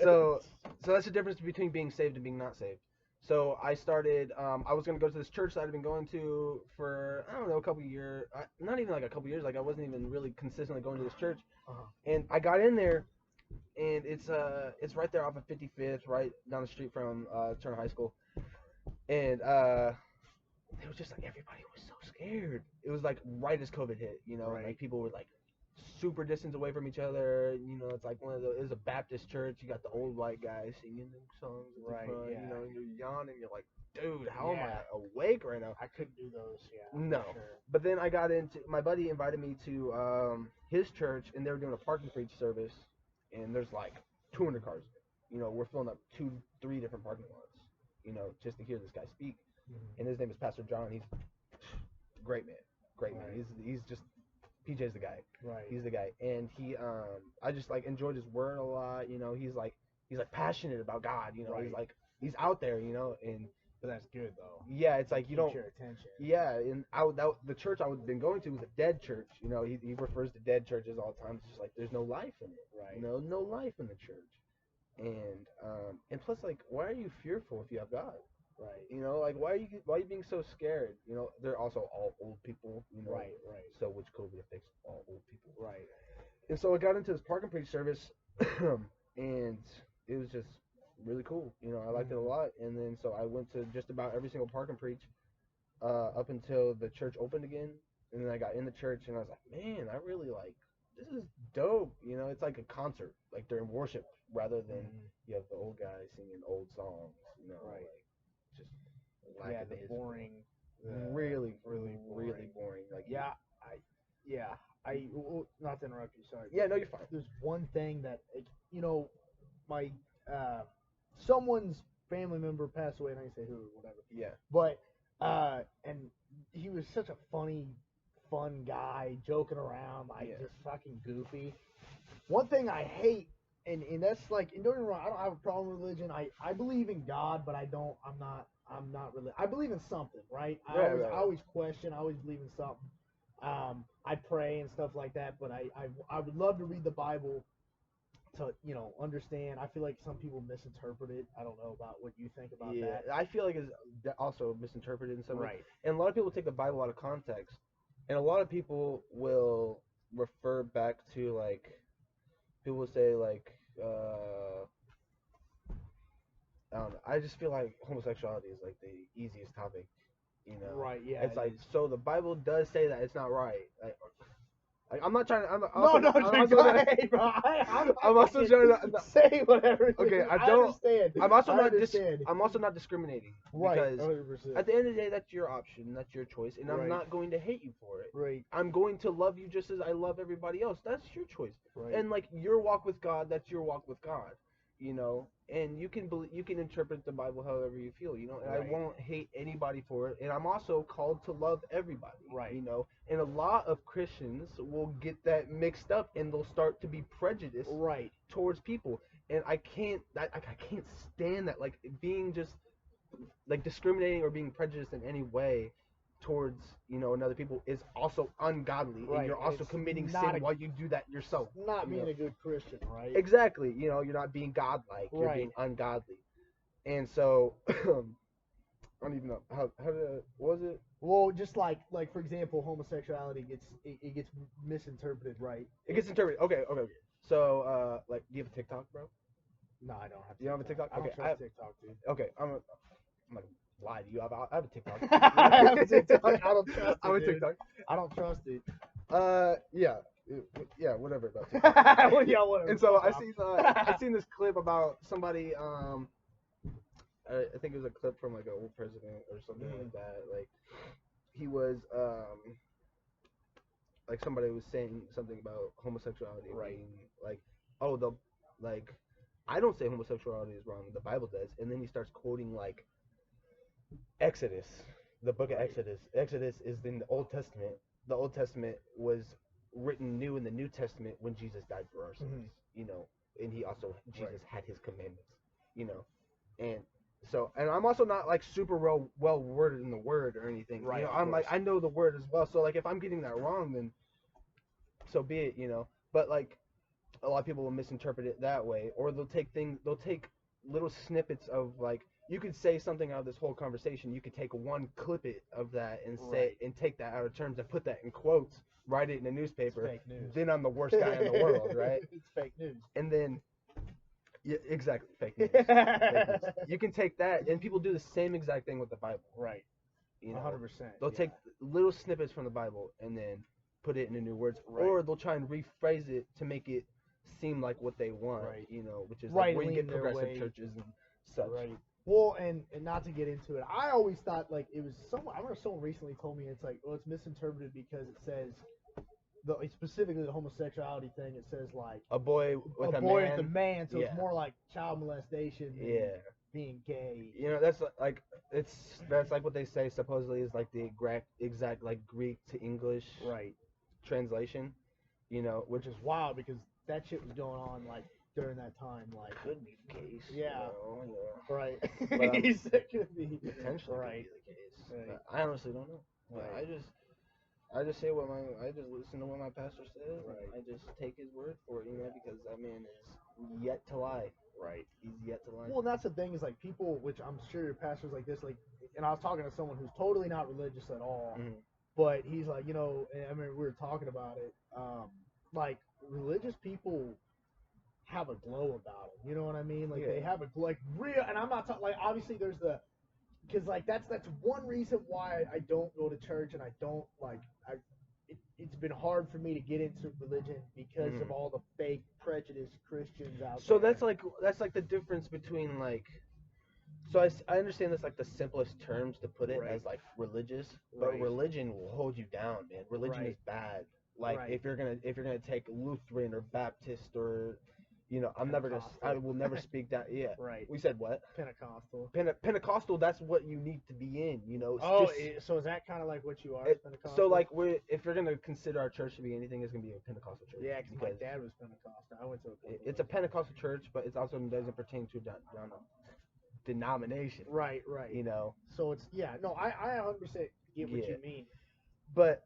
So that's the difference between being saved and being not saved. So I started. I was gonna go to this church that I'd been going to for I don't know a couple years. Not even like a couple years. Like I wasn't even really consistently going to this church. And I got in there, and it's right there off of 55th, right down the street from Turner High School. And it was just like everybody was so scared. It was like right as COVID hit, like people were like super distance away from each other. You know, it's like it was a Baptist church. You got the old white guy singing them songs at the Right, front. yeah. You know, and you're yawning. You're like, dude, how am Yeah. I awake right now? I couldn't do those. Yeah. No. For sure. But then I got into my buddy invited me to his church, and they were doing a parking preach service, and there's like 200 cars. You know, we're filling up 2-3 different parking lots. You know, just to hear this guy speak. Mhm. And his name is Pastor John. He's a great man. Great man. Right. He's just PJ's the guy. Right. He's the guy. And he I just like enjoyed his word a lot. You know, he's like passionate about God, you know. Right. He's out there, you know, and But that's good though. yeah, it's like you Keeps don't your attention. yeah, and the church I would been going to was a dead church. You know, he refers to dead churches all the time. It's just like there's no life in it. Right. You know, no life in the church. And plus, like, why are you fearful if you have God? Right. You know, like why are you being so scared? You know, they're also all old people. You know, Right. Right. so which COVID affects all old people. Right. And so I got into this park and preach service, and it was just really cool. You know, I liked it a lot. And then so I went to just about every single park and preach up until the church opened again. And then I got in the church, and I was like, man, I really like this is dope. You know, it's like a concert, like during worship, rather than you have the old guy singing old songs. You know, Right. like just Yeah, the boring. really boring. boring. Like Not to interrupt you. Sorry. yeah, no, you're fine. There's one thing that you know, my someone's family member passed away, and I can say who or whatever. Yeah. But and he was such a fun guy, joking around, like just fucking goofy. One thing I hate, and that's like, and don't get me wrong, I don't have a problem with religion. I believe in God, but I'm not really. I believe in something, right? I always question. I always believe in something. I pray and stuff like that, but I would love to read the Bible to understand. I feel like some people misinterpret it. I don't know about what you think about that. I feel like it's also misinterpreted in some way. Right. And a lot of people take the Bible out of context, and a lot of people will refer back to like people will say like I don't know. I just feel like homosexuality is like the easiest topic, you know. Right. Yeah. It's like so the Bible does say that it's not right. Like I'm not trying to. I'm also trying to say whatever. Okay, I don't. I'm also not discriminating. Right. Because 100%. at the end of the day, that's your option, that's your choice, and I'm not going to hate you for it. Right. I'm going to love you just as I love everybody else. That's your choice. Right. And like your walk with God, that's your walk with God. You know, and you can interpret the Bible however you feel, you know, and I won't hate anybody for it. And I'm also called to love everybody, right? You know, and a lot of Christians will get that mixed up, and they'll start to be prejudiced, right, towards people. And I can't stand that, like being just like discriminating or being prejudiced in any way towards another people is also ungodly, and you're also committing sin while you do that yourself. Not being a good Christian, right? Exactly. You're not being godlike. You're being ungodly. And so I don't even know how what was it? Well, just like for example, homosexuality gets misinterpreted, right? It gets interpreted. Okay. So like, do you have a TikTok, bro? No, I don't have. You don't have a TikTok? Okay, I have TikTok, dude. Okay, I'm like, lie to you. I have a TikTok. I have a TikTok. I don't trust it. I'm a TikTok. I don't trust it. Yeah, whatever about TikTok. Well, yeah, whatever. And so I seen this clip about somebody. I think it was a clip from like an old president or something like that. Like he was like somebody was saying something about homosexuality, being like, I don't say homosexuality is wrong. The Bible does. And then he starts quoting like Exodus, the book of Exodus. Exodus is in the Old Testament. The Old Testament was written new in the New Testament when Jesus died for our sins, and he also, Jesus had his commandments, and so, and I'm also not like super well worded in the word or anything, I'm like, I know the word as well. So like, if I'm getting that wrong, then so be it, but like, a lot of people will misinterpret it that way, or they'll take little snippets of like, you could say something out of this whole conversation. You could take one clip of that and say and take that out of terms and put that in quotes, write it in a newspaper. It's fake news. Then I'm the worst guy in the world, right? It's fake news. And then, yeah, exactly, fake news. Fake news. You can take that, and people do the same exact thing with the Bible, right? 100%. They'll take little snippets from the Bible and then put it into new words, Right. or they'll try and rephrase it to make it seem like what they want, Right. you know, which is Right, like where you lean get their progressive way. churches and such. Right. Well, and not to get into it, I always thought like it was someone. I remember someone recently told me it's like, well, it's misinterpreted because it says specifically the homosexuality thing. It says like A boy with a boy man. with a man, so yeah. it's more like child molestation than Yeah. being gay. You know, that's like that's like what they say supposedly is like the exact like Greek to English Right. translation. You know, Which is wild because that shit was going on like during that time. Like could be the case. Yeah. You know. Right. But, He said could be potentially right. could be the case. Right. But I honestly don't know. But Right. I just say I just listen to what my pastor says. Right. And I just take his word for it, you know, because that man is yet to lie. Right. He's yet to lie. Well, that's the thing is like people, which I'm sure your pastors like this, like, and I was talking to someone who's totally not religious at all, but he's like, you know, and I mean, we were talking about it, like religious people have a glow about them. You know what I mean? Like they have a like real, and I'm not talking like obviously there's the, because like that's one reason why I don't go to church and I don't like it's been hard for me to get into religion because of all the fake prejudiced Christians out there. So that's like the difference between like, so I understand that's like the simplest terms to put it as like religious, but religion will hold you down, man. Religion is bad. Like if you're gonna take Lutheran or Baptist or, you know, I will never speak that. Yeah. Right. We said what? Pentecostal. Pentecostal. That's what you need to be in. You know. So is that kind of like what you are? Pentecostal. So like if you're gonna consider our church to be anything, it's gonna be a Pentecostal church. Yeah, because my dad was Pentecostal. I went to it's a Pentecostal church, but it also doesn't pertain to denomination. Right. You know. So it's no, I 100% get what you mean. But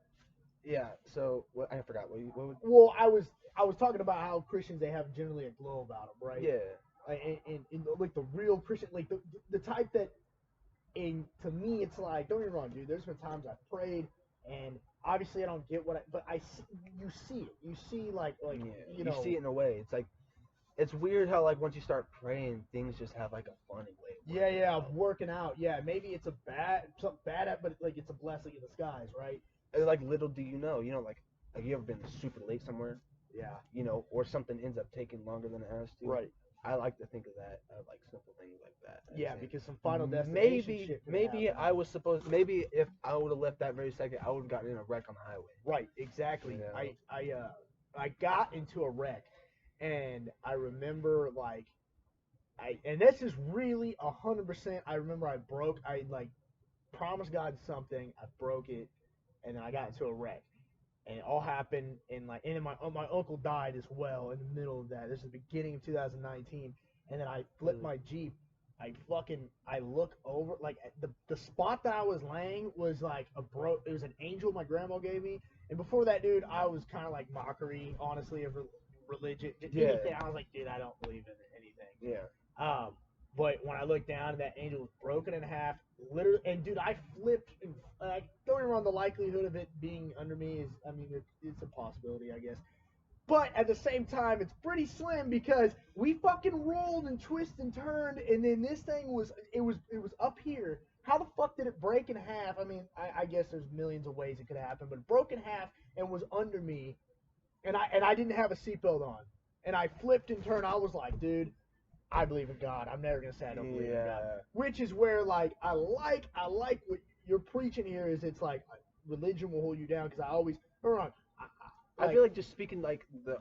yeah, so I forgot what would. Well, I was talking about how Christians, they have generally a glow about them, right? Yeah. And like the real Christian, like the type that, and to me, it's like, don't get me wrong, dude. There's been times I've prayed, and obviously I don't get but you see it. You see like you know. You see it in a way. It's like, it's weird how like once you start praying, things just have like a funny way. Of working out. Yeah, maybe it's something bad at, but like it's a blessing in disguise, right? And like little do you know, like you ever been super late somewhere? Yeah. You know, or something ends up taking longer than it has to. Right. I like to think of that, like simple things like that. Yeah, because some Final Destination shit maybe if I would have left that very second, I would have gotten in a wreck on the highway. Right, exactly. You know? I got into a wreck, and I remember like and this is really 100%. I remember I promised God something, I broke it, and then I got into a wreck. And it all happened and then my uncle died as well in the middle of that. This is the beginning of 2019, and then I flipped my Jeep. I look over, like the spot that I was laying was like it was an angel my grandma gave me. And before that, dude, I was kind of like mockery, honestly, of religion. Anything. I was like, dude, I don't believe in anything. Yeah. But when I looked down, that angel was broken in half, literally. And dude, I flipped. And don't get me wrong, the likelihood of it being under me is, I mean, it's a possibility, I guess. But at the same time, it's pretty slim because we fucking rolled and twisted and turned, and then this thing was up here. How the fuck did it break in half? I mean, I guess there's millions of ways it could happen, but it broke in half and was under me, and I didn't have a seatbelt on, and I flipped and turned. I was like, dude, I believe in God. I'm never gonna say I don't believe in God. Which is where like I like what you're preaching here. Is it's like religion will hold you down, because I always I feel like just speaking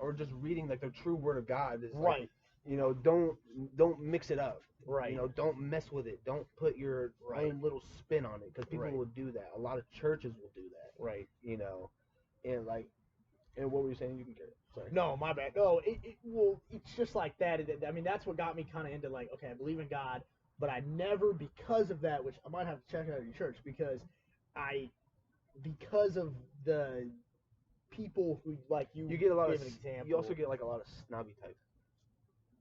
or just reading like the true word of God is right. Like, you know, don't mix it up. Right. You know, don't mess with it. Don't put your own little spin on it, because people will do that. A lot of churches will do that. Right. You know, and what were you saying? You can get it. Sorry. No, my bad. No, it's just like that. I mean, that's what got me kind of into like, okay, I believe in God, but I never, because of that, which I might have to check it out at your church, because of the people who like you get a lot of example. You also get like a lot of snobby types.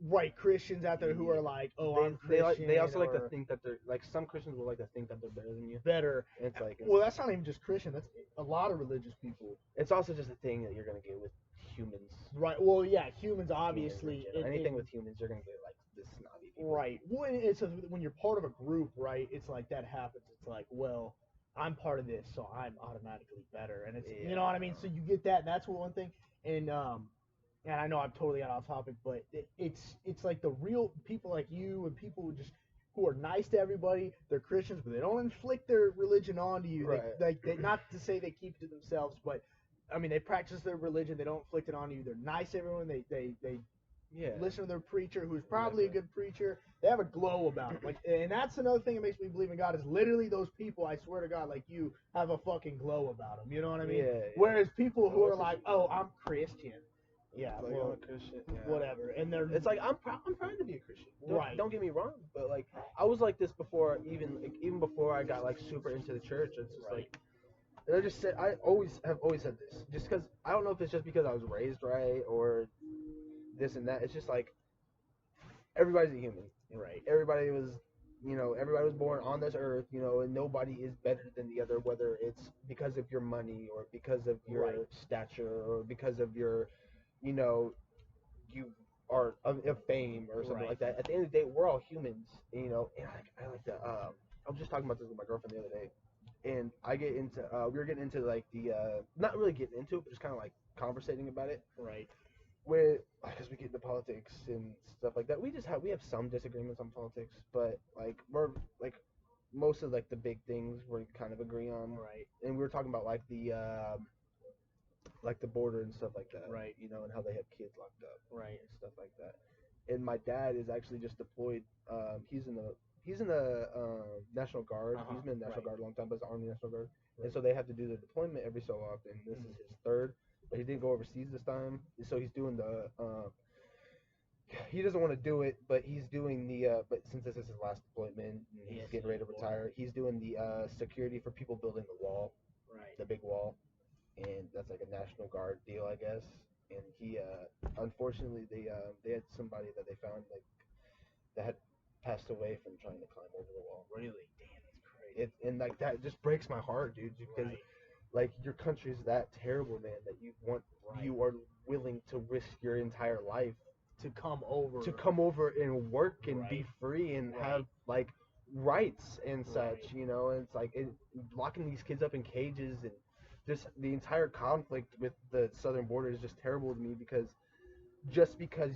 Right, Christians out there who are like, I'm Christian. They also like to think that they're like, some Christians will like to think that they're better than you. It's like, well, that's not even just Christian. That's a lot of religious people. It's also just a thing that you're gonna get with humans. Right. Well, yeah, humans obviously. Anything with humans, you're gonna get like this snobby people. Right. Well, when you're part of a group, right? It's like that happens. It's like, well, I'm part of this, so I'm automatically better, and it's you know Yeah. what I mean. So you get that. And that's one thing, and I know I'm totally got off topic, but it's like the real people like you and people who are nice to everybody. They're Christians, but they don't inflict their religion onto you. Right. They not to say they keep it to themselves, but I mean they practice their religion. They don't inflict it on you. They're nice to everyone. They Yeah. listen to their preacher, who's probably a good preacher. They have a glow about them. Like, and that's another thing that makes me believe in God is literally those people. I swear to God, like you, have a fucking glow about them. You know what I mean? Yeah. Whereas people who I'm a are like, Christian. "Oh, I'm Christian," yeah, Like, well, I'm a Christian. Yeah. whatever, and they're It's like I'm proud to be a Christian. Right. Don't get me wrong, but like I was like this before, even before I got like super into the church. It's just Right. like, and I just said I always said this, just because I don't know if it's just because I was raised right or this and that. It's just like everybody's a human. right. Everybody was born on this earth, and nobody is better than the other, whether it's because of your money or because of your Right. stature or because of your, you know, you are of fame or something Right. like that. At the end of the day, we're all humans, and I like to. I was just talking about this with my girlfriend the other day, and I get into. We were getting into like the not really getting into it, but just kind of like conversating about it. Right. Where because we get into politics and stuff like that, we have some disagreements on politics, but like we're like most of like the big things we kind of agree on. Right. And we were talking about like the border and stuff like that, Right. and how they have kids locked up, Right. and stuff like that. And my dad is actually just deployed. He's in the National Guard. Uh-huh. He's been in the National Right. Guard a long time, but it's the Army National Guard, Right. and so they have to do the deployment every so often. This is his third, but he didn't go overseas this time, so he's doing the. He doesn't want to do it, but he's doing the. But since this is his last deployment, and he's getting ready to retire, he's doing the security for people building the wall, Right. the big wall, and that's like a National Guard deal, I guess. And he, unfortunately, they had somebody that they found like that had passed away from trying to climb over the wall. Really? Damn, that's crazy. And like that just breaks my heart, dude, because Right. like your country's that terrible, man, that Right. you are willing to risk your entire life To come over. and work and be Right. free and Right. have like rights and such, Right. and it's like locking these kids up in cages and just the entire conflict with the southern border is just terrible to me because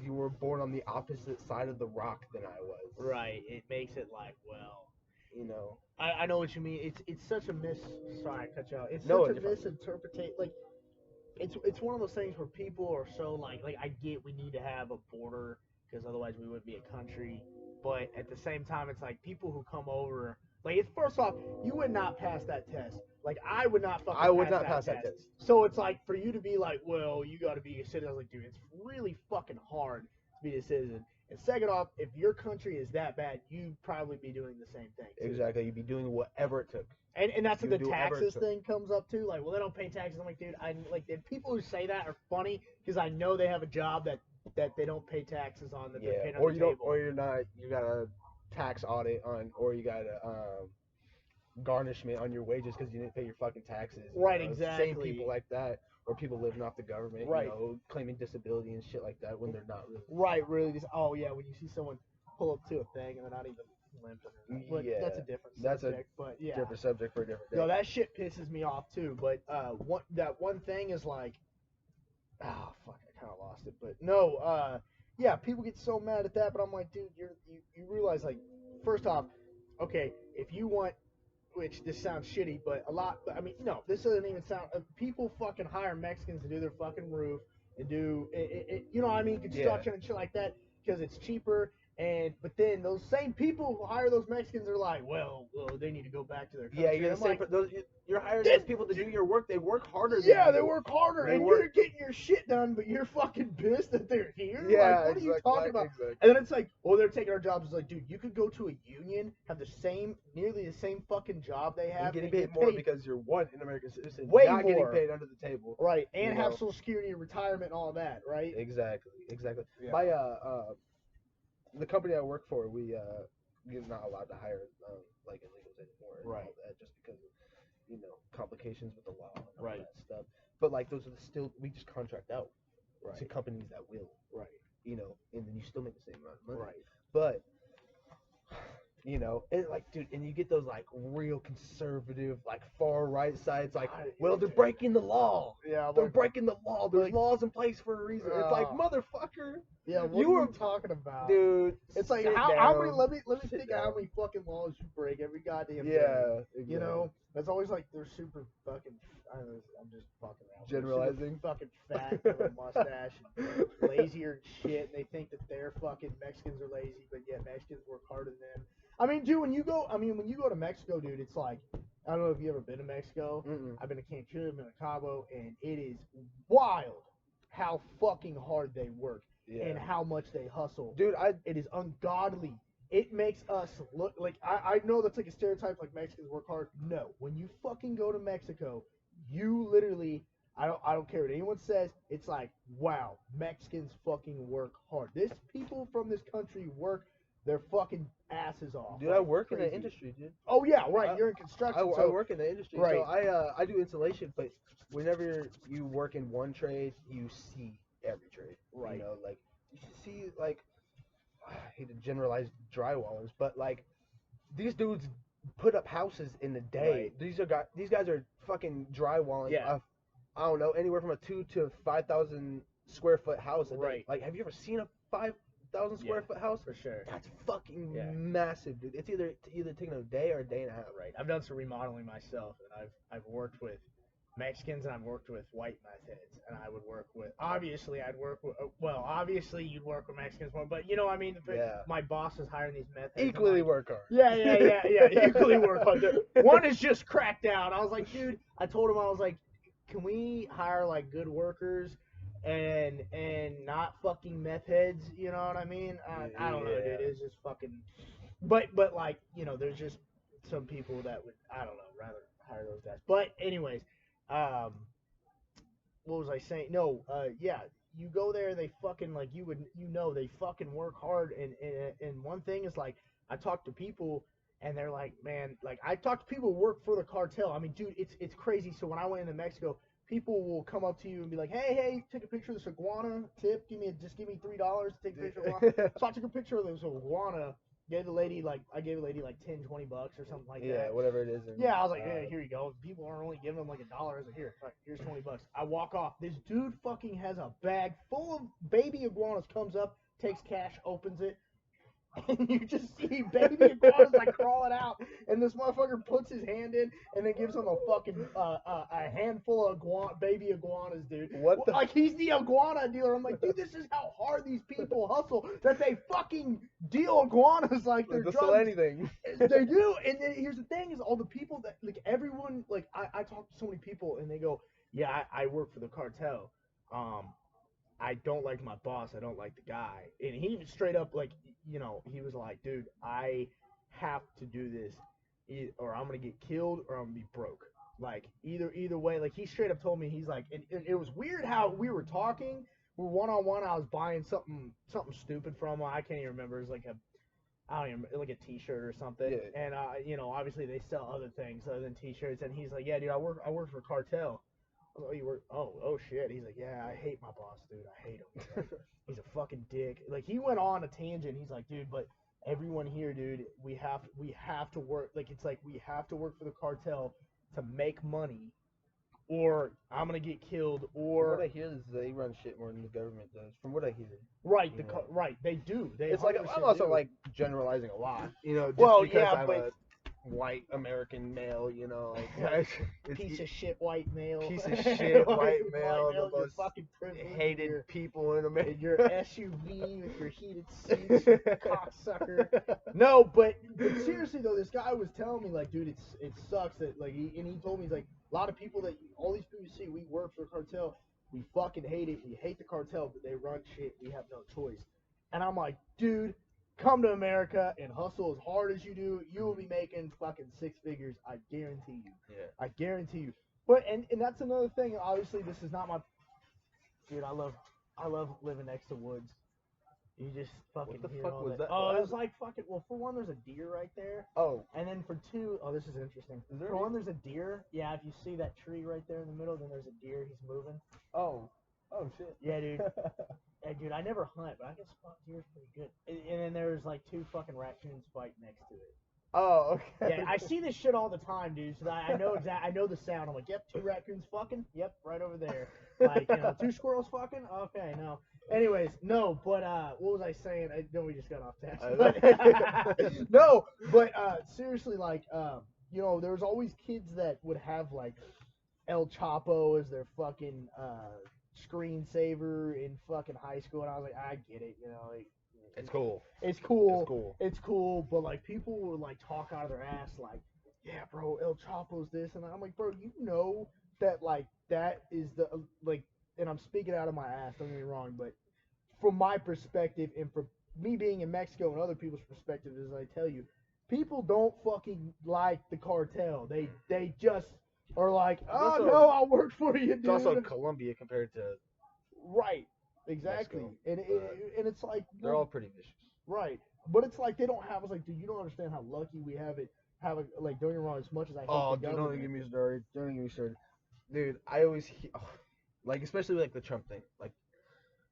you were born on the opposite side of the rock than I was. Right. It makes it like, well, You know. I know what you mean. It's such a sorry, I cut you out. It's No, such a you're fine. misinterpretation. Like it's one of those things where people are so like I get we need to have a border because otherwise we wouldn't be a country, but at the same time it's like people who come over like it's first off you would not pass that test. Like I would not fucking I would pass not pass that test. So it's like for you to be like, well, you got to be a citizen. I was like, dude, it's really fucking hard to be a citizen. And second off, if your country is that bad, you'd probably be doing the same thing. Too. Exactly. You'd be doing whatever it took. And that's You what would the do whatever taxes it took. thing comes up to. Like, well, they don't pay taxes. I'm like, dude, I like the people who say that are funny because I know they have a job that they don't pay taxes on that they're paying on or the you table. don't, or you're not. You got a tax audit on, or you got a garnishment on your wages because you didn't pay your fucking taxes. Right, Same exactly. people like that, or people living off the government, Right. Claiming disability and shit like that when they're not really. Right, really. Just, oh yeah, when you see someone pull up to a thing and they're not even limping. But Yeah, that's a different that's a subject. But yeah, different subject for a different day. no, that shit pisses me off too. But that one thing is like, oh fuck, I kind of lost it. But no, yeah, people get so mad at that. But I'm like, dude, you realize like, first off, okay, if you want, which this sounds shitty, but a lot. I mean, no, this doesn't even sound. People fucking hire Mexicans to do their fucking roof and do you know what I mean, construction and shit like that because it's cheaper. But then those same people who hire those Mexicans are like, well, they need to go back to their country. Yeah, you're the same. You're hiring those people to do your work. They work harder. Yeah, than they you. work harder, and you're getting your shit done, but you're fucking pissed that they're here. Yeah, like, what are you talking about? Exactly. And then it's like, oh, they're taking our jobs. It's like, dude, you could go to a union, have nearly the same fucking job they have, and getting paid more because you're an American citizen, way not more. getting paid under the table, right? And have Social Security and retirement and all that, right? Exactly. Yeah. My the company I work for, we're not allowed to hire like illegals anymore, and all that, just because of complications with the law and all that stuff. But like those are we just contract out to companies that will, and then you still make the same amount of money, But You know, and like, dude, and you get those like real conservative, like far right sides, like, well, they're breaking the law. Yeah, They're breaking the law. There's like- laws in place for a reason. It's like, motherfucker, Yeah, what you are were you talking about? dude. It's like sit how many? down. Let me Sit think of how down. many fucking laws you break every goddamn day. Yeah, exactly. You know, that's always like they're super fucking. I don't know, I'm just fucking around. Generalizing. They're super fucking fat, have a mustache, and lazier and shit. And they think that they're fucking Mexicans are lazy, but yet Mexicans work harder than them. I mean, dude, when you go to Mexico, dude, it's like I don't know if you ever been to Mexico. Mm-mm. I've been to Cancun, I've been to Cabo, and it is wild how fucking hard they work. Yeah. And how much they hustle. Dude, it is ungodly. It makes us look like I know that's like a stereotype, like Mexicans work hard. No, when you fucking go to Mexico, you literally I don't care what anyone says. It's like, wow, Mexicans fucking work hard. This people from this country work their fucking asses off. Dude, like I work crazy. in the industry, dude. Oh yeah, right. You're in construction. I work in the industry, right. so I do insulation. But whenever you work in one trade, you see every trade. Right. You know, like you see, like I hate to generalize drywallers, but like these dudes put up houses in a day. Right. These guys are fucking drywalling. Yeah. I don't know, anywhere from a 2 to 5,000 square foot house a day. Right. Like, have you ever seen a 5,000 square foot house? For sure. That's fucking Yeah. massive, dude. It's either taking a day or a day and a half. Right. I've done some remodeling myself, and I've worked with Mexicans and I've worked with white meth heads, and I would work with. Obviously, you'd work with Mexicans more, but you know, I mean, Yeah. my boss is hiring these meth heads. Equally like, work hard. Yeah. Equally work hard. One is just cracked out. I was like, dude. I told him I was like, can we hire like good workers? And not fucking meth heads, you know what I mean? I don't know, dude. It's just fucking. But like, you know, there's just some people that would, I don't know, rather hire those guys. But anyways, what was I saying? No, yeah, you go there, they fucking like they fucking work hard. And one thing is like, I talk to people and they're like, man, like I talk to people who work for the cartel. I mean, dude, it's crazy. So when I went into Mexico, people will come up to you and be like, hey, take a picture of this iguana. Tip, give me $3 to take a picture of iguana. So I took a picture of this iguana. Gave the lady like $10, $20 or something like that. Yeah, whatever it is. Yeah, I was like, hey, here you go. People aren't only giving them like $1. I was like, here's $20. I walk off. This dude fucking has a bag full of baby iguanas. Comes up, takes cash, opens it, and you just see baby iguanas like crawling out. And this motherfucker puts his hand in and then gives him a fucking a handful of baby iguanas, dude. What the? Like he's the iguana dealer. I'm like, dude, this is how hard these people hustle that they fucking deal iguanas like they're drugs. They'll sell anything. They do. And then here's the thing: is all the people that like everyone like I talk to so many people and they go, yeah, I work for the cartel. I don't like my boss. I don't like the guy. And he even straight up, like, you know, he was like, dude, I have to do this or I'm going to get killed or I'm going to be broke. Like, either way. Like, he straight up told me, he's like, and it was weird how we were talking. We were one-on-one. I was buying something stupid from him. I can't even remember. It was like I don't even, like a T-shirt or something. Yeah. And, you know, obviously they sell other things other than T-shirts. And he's like, yeah, dude, I work for cartel. Oh, you work? Oh shit. He's like, yeah, I hate my boss, dude. I hate him. He's a fucking dick. Like he went on a tangent. He's like, dude, but everyone here, dude, we have to work. Like it's like we have to work for the cartel to make money, or I'm gonna get killed. Or From what I hear is they run shit more than the government does. From what I hear. Right. Right. They do. It's like I'm also like generalizing a lot. You know, just because I'm a white American male, you know, like piece of shit white male, piece of shit white male, the most fucking hated people in America. Your SUV with your heated seats, cocksucker. No, but seriously though, this guy was telling me like, dude, it sucks that like, he told me he's like, a lot of people all these people you see, we work for the cartel, we fucking hate it, we hate the cartel, but they run shit, we have no choice. And I'm like, dude, come to America and hustle as hard as you do. You will be making fucking 6 figures. I guarantee you. Yeah. I guarantee you. But and that's another thing. Obviously, this is not my. Dude, I love living next to woods. You just fucking. What the hear fuck all was that? Oh, it was like fucking. Well, for one, there's a deer right there. Oh. And then for two, this is interesting. For one, there's a deer. Yeah, if you see that tree right there in the middle, then there's a deer. He's moving. Oh. Oh shit. Yeah, dude. Dude, I never hunt, but I can spot deer pretty good. And then there's like 2 fucking raccoons fighting next to it. Oh, okay. Yeah, I see this shit all the time, dude. So I know I know the sound. I'm like, yep, 2 raccoons fucking. Yep, right over there. Like, 2 squirrels fucking. Okay, no. Anyways, no. But what was I saying? No, we just got off task. No, but seriously, like, there was always kids that would have like El Chapo as their fucking screensaver in fucking high school, and I was like, I get it, like. It's cool. It's cool. It's cool. It's cool, but like people would like talk out of their ass like, yeah, bro, El Chapo's this, and I'm like, bro, you know that like that is the like, and I'm speaking out of my ass. Don't get me wrong, but from my perspective and from me being in Mexico and other people's perspective, as I tell you, people don't fucking like the cartel. They just are like, oh also, no, I'll work for you, dude. It's also Colombia compared to right. Exactly, Mexico, and it's like they're all pretty vicious. right, but it's like they don't have. It's like, dude, you don't understand how lucky we have it. Like, don't get me wrong. As much as I hate the Dude, government. don't get me started. Don't get me started. Dude, I always like, especially like the Trump thing. Like,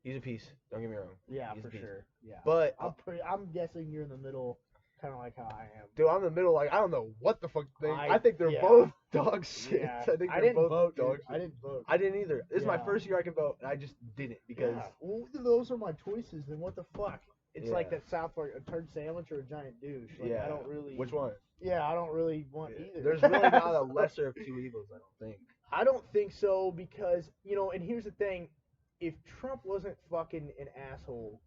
he's a piece. Don't get me wrong. Yeah, he's for sure. Yeah, but I'm guessing you're in the middle, kind of like how I am. Dude, I'm in the middle. Like, I don't know what the fuck thing. I think they're yeah. both dog shit. Yeah. I think I they're didn't both vote, dog dude. shit. I didn't vote. I didn't either. This is my Yeah. first year I can vote, and I just didn't because. Yeah. Well, those are my choices. Then what the fuck? It's Yeah. like that South Park, a turd sandwich or a giant douche. Like, Yeah. I don't really. Which one? Yeah, I don't really want either. There's really not a lesser of two evils, I don't think. I don't think so because, and here's the thing. If Trump wasn't fucking an asshole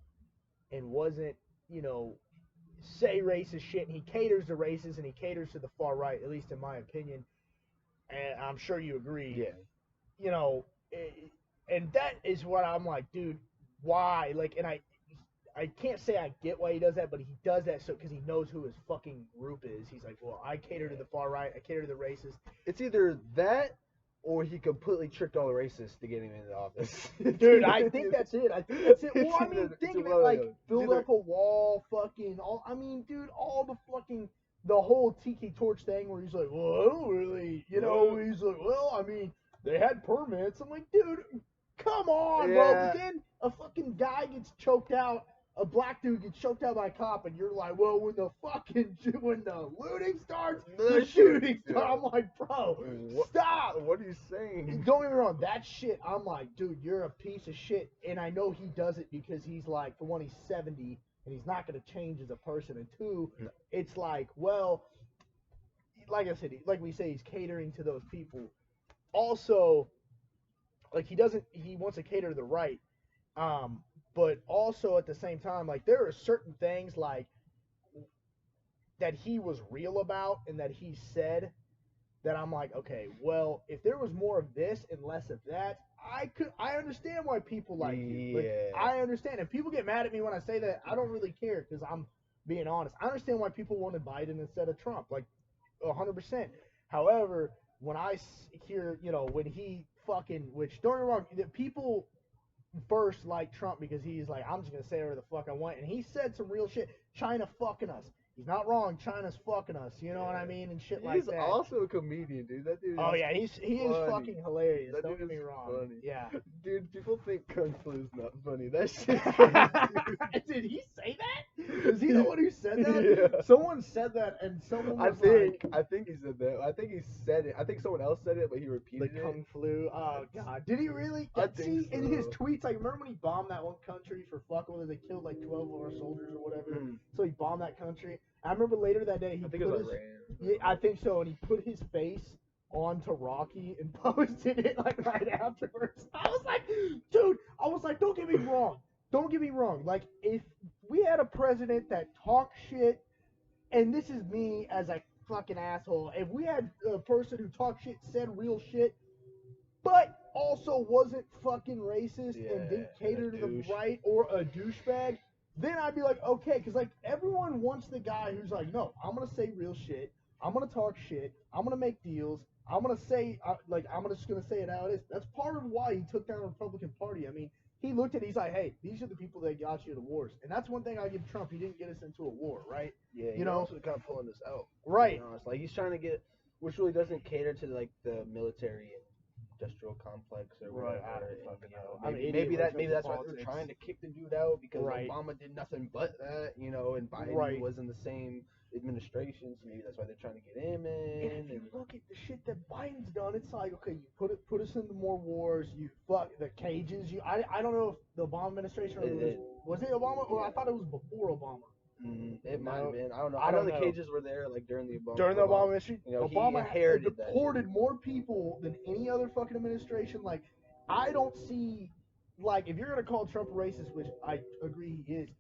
and wasn't, say racist shit, and he caters to racists and he caters to the far right, at least in my opinion, and I'm sure you agree. Yeah. And that is what I'm like, dude, why? Like, and I can't say I get why he does that, but he does that so because he knows who his fucking group is. He's like, well, I cater to the far right, I cater to the racists. It's either that or he completely tricked all the racists to get him into office. Dude, I think that's it. Well, I mean, think of it like build up a wall, fucking all. I mean, dude, all the fucking the whole Tiki Torch thing where he's like, well, I don't really, he's like, well, I mean, they had permits. I'm like, dude, come on, bro. But then a fucking guy gets choked out. A black dude gets choked out by a cop, and you're like, well, when the looting starts, the shooting starts. I'm like, bro, stop. What are you saying? Don't get me wrong, that shit, I'm like, dude, you're a piece of shit. And I know he does it because he's like, for one, he's 70, and he's not going to change as a person. And two, it's like, well, like I said, like we say, he's catering to those people. Also, like, he wants to cater to the right. But also at the same time, like, there are certain things like that he was real about and that he said that I'm like, okay, well, if there was more of this and less of that, I understand why people like you. Like, I understand. If people get mad at me when I say that, I don't really care because I'm being honest. I understand why people wanted Biden instead of Trump, like 100%. However, when I hear, when he fucking, which don't get me wrong, that people first like Trump because he's like, I'm just gonna say whatever the fuck I want, and he said some real shit. China fucking us. He's not wrong. China's fucking us. You know what I mean? And shit like that. He's also a comedian, dude. That dude. Oh yeah, he is fucking hilarious. That Don't dude get me is wrong. funny. Yeah. Dude, people think Kung Fu is not funny. That shit's funny. Did he say that? Is he the one who said that? Yeah. Someone said that, and someone was I think he said that. I think he said it. I think someone else said it, but he repeated the it. Kung Flu. Oh god, did he really? I think in so. his tweets, like remember when he bombed that one country for fucking with it? They killed like 12 of our soldiers or whatever. So he bombed that country. I remember later that day he I think put it was his, Iran. yeah, I think so, and he put his face onto Rocky and posted it like right afterwards. I was like, dude, don't get me wrong. Don't get me wrong. Like, if we had a president that talked shit, and this is me as a fucking asshole, if we had a person who talked shit, said real shit, but also wasn't fucking racist and didn't cater to the right or a douchebag, then I'd be like, okay, because like everyone wants the guy who's like, no, I'm gonna say real shit, I'm gonna talk shit, I'm gonna make deals, I'm gonna say I'm just gonna say it how it is. That's part of why he took down the Republican Party. I mean, he looked at it, he's like, hey, these are the people that got you to wars, and that's one thing I give Trump. He didn't get us into a war, right? Yeah, he's also kind of pulling this out, right? Like, he's trying to get, which really doesn't cater to like the military industrial complex or Right, whatever. I don't and, fucking you know, know. I'm an maybe idiot when it that's comes why to they're politics. trying to kick the dude out because Right. Obama did nothing but that, you know, and Biden Right. was in the same administration, so maybe that's why they're trying to get him in. And if you look at the shit that Biden's done, it's like, okay, you put us into more wars, you fuck the cages. I don't know if the Obama administration was it Obama or I thought it was before Obama. It might have been. I don't know. I know don't the know. cages were there like during the Obama. During the Obama administration, you know, Obama he inherited deported more people than any other fucking administration. Like, I don't see, like, if you're gonna call Trump a racist, which I agree he is, you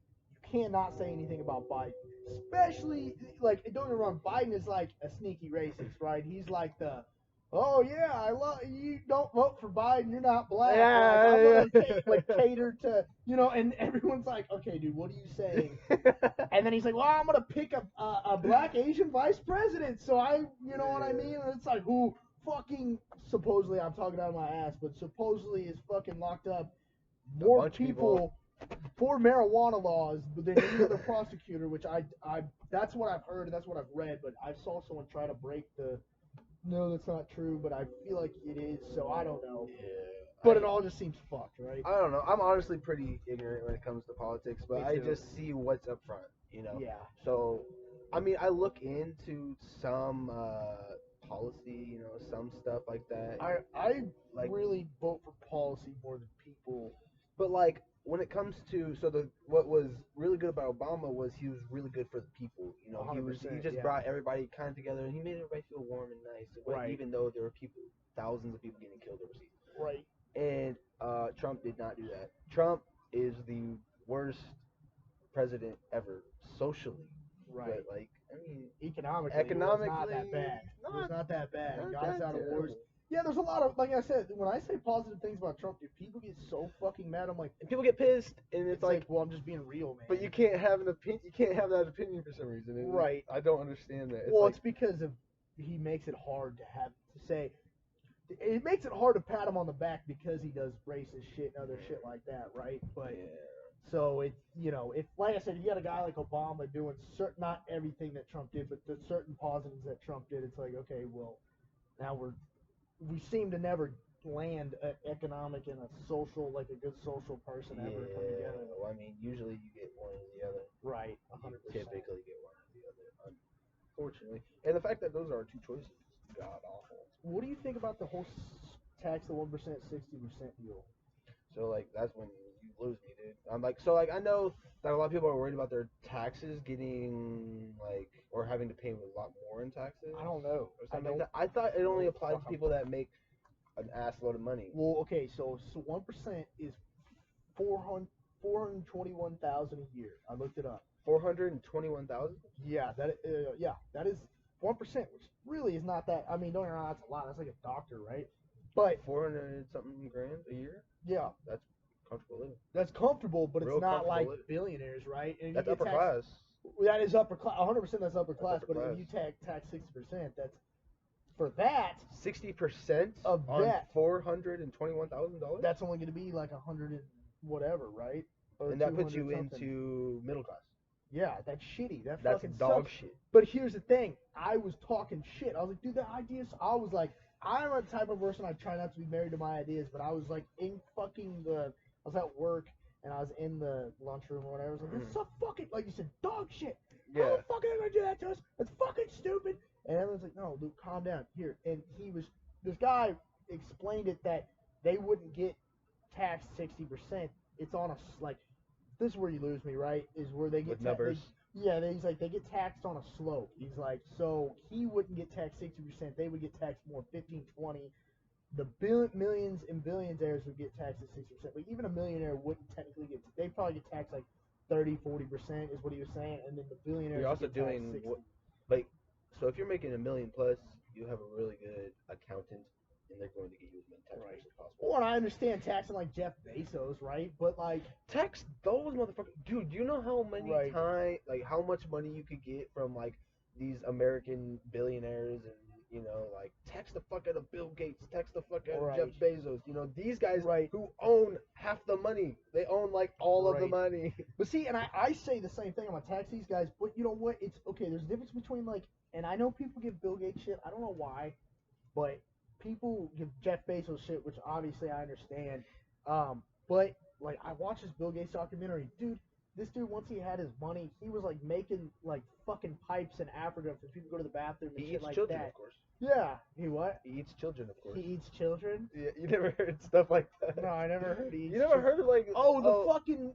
cannot say anything about Biden. Especially, like, don't get me wrong, Biden is like a sneaky racist, right? He's like the, oh yeah, I love you. Don't vote for Biden. You're not black. Yeah, I'm gonna cater to, you know. And everyone's like, okay, dude, what are you saying? And then he's like, well, I'm gonna pick a black Asian vice president. So you know what I mean? And it's like, who fucking supposedly, I'm talking out of my ass, but supposedly is fucking locked up more people for marijuana laws than any other prosecutor, which I that's what I've heard and that's what I've read, but I saw someone try to break the, no, that's not true, but I feel like it is, so I don't know. Yeah. But it all just seems fucked, right? I don't know. I'm honestly pretty ignorant when it comes to politics, but I just see what's up front, you know? Yeah. So, I mean, I look into some policy, you know, some stuff like that. I like, really vote for policy more than people. But like when it comes to what was really good about Obama was he was really good for the people. You know, he just brought everybody kind of together and he made everybody feel warm and nice. Right. Even though there were thousands of people getting killed overseas. Right. And Trump did not do that. Trump is the worst president ever socially. Right. But like, I mean, economically, it was not that bad. It was not that bad. It got us out of wars. Yeah, there's a lot of, like I said, when I say positive things about Trump, dude, people get so fucking mad. I'm like, and people get pissed, and it's like, well, I'm just being real, man. But you can't have an opinion. You can't have that opinion for some reason. Right. I don't understand that. It's because of he makes it hard to say. It makes it hard to pat him on the back because he does racist shit and other shit like that, right? But so it's, you know, if, like I said, if you got a guy like Obama doing not everything that Trump did, but the certain positives that Trump did, it's like, okay, well, now we seem to never land an economic and a social, like a good social person ever come together. Well, I mean, usually you get one or the other. Right, 100%. Typically get one or the other, unfortunately. And the fact that those are our two choices is god awful. What do you think about the whole tax the 1%, 60% deal? So like that's when you lose me, dude. I'm like, so like I know that a lot of people are worried about their taxes getting like or having to pay a lot more in taxes. I don't know. I thought it only applied to people that make an ass load of money. Well, okay, so 1% is 421,000 a year. I looked it up. 421,000? Yeah, that is 1%, which really is not that. I mean, don't get me wrong, that's a lot. That's like a doctor, right? But 400 something grand a year. Yeah, that's comfortable living. That's comfortable, but it's not like billionaires, right? And that's upper class. That is upper class. 100%. That's upper class. But if you tax 60%, that's for that 60% of that $421,000. That's only going to be like 100 and whatever, right? Or and that puts you into middle class. Yeah, that's shitty. That's fucking dog sucks. Shit. But here's the thing. I was talking shit. I was like, dude, the ideas. I was like, I'm a type of person I try not to be married to my ideas, but I was like in fucking I was at work and I was in the lunchroom or whatever. I was like, this is so fucking, like you said, dog shit. Yeah. How the fuck are they gonna do that to us? That's fucking stupid. And everyone's like, no, dude, calm down. Here. And this guy explained it that they wouldn't get taxed 60%. It's on a, like, this is where you lose me, right? Is where they get numbers. He's like, they get taxed on a slope. He's like, so he wouldn't get taxed 60%. They would get taxed more, 15, 20. The millions and billionaires would get taxed at 60%. But even a millionaire wouldn't technically get, they'd probably get taxed like 30, 40% is what he was saying. And then the billionaires You're also get taxed doing, 60. like, so if you're making $1 million plus, you have a really good accountant, and they're going to get you as many tax breaks as possible. Well, and I understand taxing like Jeff Bezos, right? But like, tax those motherfuckers, dude. Do you know how many times, like, how much money you could get from like these American billionaires and like tax the fuck out of Bill Gates, tax the fuck out of Jeff Bezos. You know these guys who own half the money. They own like all of the money. But see, and I say the same thing. I'm gonna tax these guys, but you know what? It's okay. There's a difference between like, and I know people give Bill Gates shit. I don't know why, but people give Jeff Bezos shit, which obviously I understand. But like I watched this Bill Gates documentary, dude. This dude, once he had his money, he was like making like fucking pipes in Africa for people to go to the bathroom and He shit eats like children, that. of course. Yeah, he what? He eats children, of course. He eats children. Yeah, you never heard stuff like that. No, I never heard he eats You never children. heard of like Oh, the fucking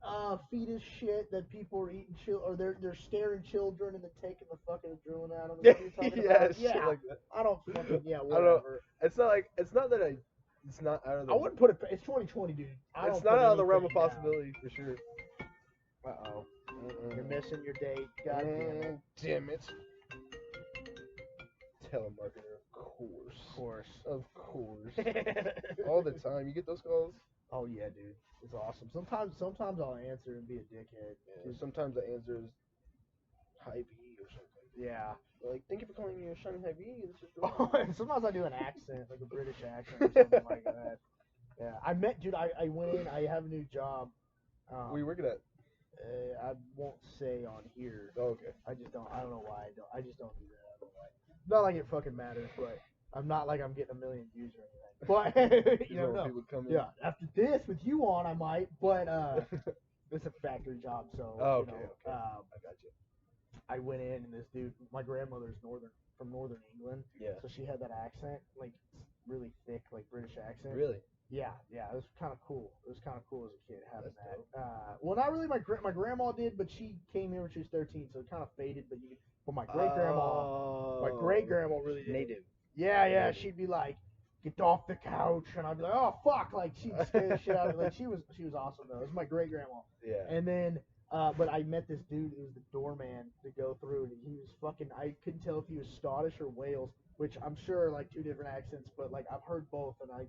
fetus shit that people are eating or they're scaring children and then taking the fucking adrenaline out of them. Is that what you're talking about? shit Yeah, like that. I don't fucking I don't. whatever. It's not like it's not that I. It's not out of the. I wouldn't put it. It's 2020, dude. It's not out of the realm of possibility for sure. Uh oh, you're missing your date. God damn it. Damn it. Telemarketer, of course. Of course. All the time. You get those calls? Oh yeah, dude. It's awesome. Sometimes I'll answer and be a dickhead. Yeah, sometimes the answer is high B or something. Yeah. Like, thank you for calling your Shining High B. This is Sometimes I do an accent, like a British accent or something like that. Yeah. Dude, I went in, I have a new job. Where you working at? I won't say on here. Oh, okay. I don't know why I just don't do that. I don't know why. Not like it fucking matters, but I'm not like I'm getting a million views or anything. But you never know. People come in. Yeah, after this with you on, I might. But it's a factory job, so okay. I got you. I went in and this dude, my grandmother's from northern England. Yeah. So she had that accent, like really thick, like British accent. Really? Yeah, it was kind of cool. It was kind of cool as a kid having That's that. Well, not really. My grandma did, but she came here when she was 13, so it kind of faded. But my great grandma really did. Native. Yeah, Native. she'd be like, "Get off the couch," and I'd be like, "Oh fuck!" Like she'd scare the shit out of me. Like she was awesome though. It was my great grandma. Yeah. And then, but I met this dude who was the doorman to go through, and he was fucking. I couldn't tell if he was Scottish or Wales, which I'm sure are like two different accents, but like I've heard both, and I'm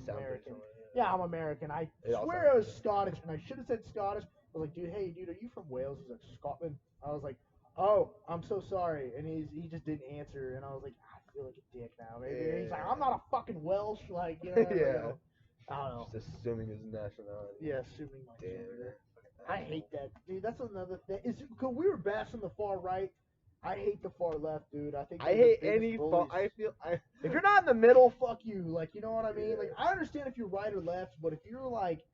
American. Yeah, I'm American. I swear I was Scottish, and I should have said Scottish. I was like, dude, hey, dude, are you from Wales? He's like, Scotland. I was like, oh, I'm so sorry, and he just didn't answer, and I was like, I feel like a dick now, maybe. Yeah. And he's like, I'm not a fucking Welsh, like, you know. Yeah. I don't know. Just assuming his nationality. Yeah, assuming my gender. Damn. I hate that, dude. That's another thing. Because we were bashing the far right. I hate the far left, dude. I think I hate any bullies. If you're not in the middle, fuck you. Like, you know what I mean? Like, I understand if you're right or left, but if you're like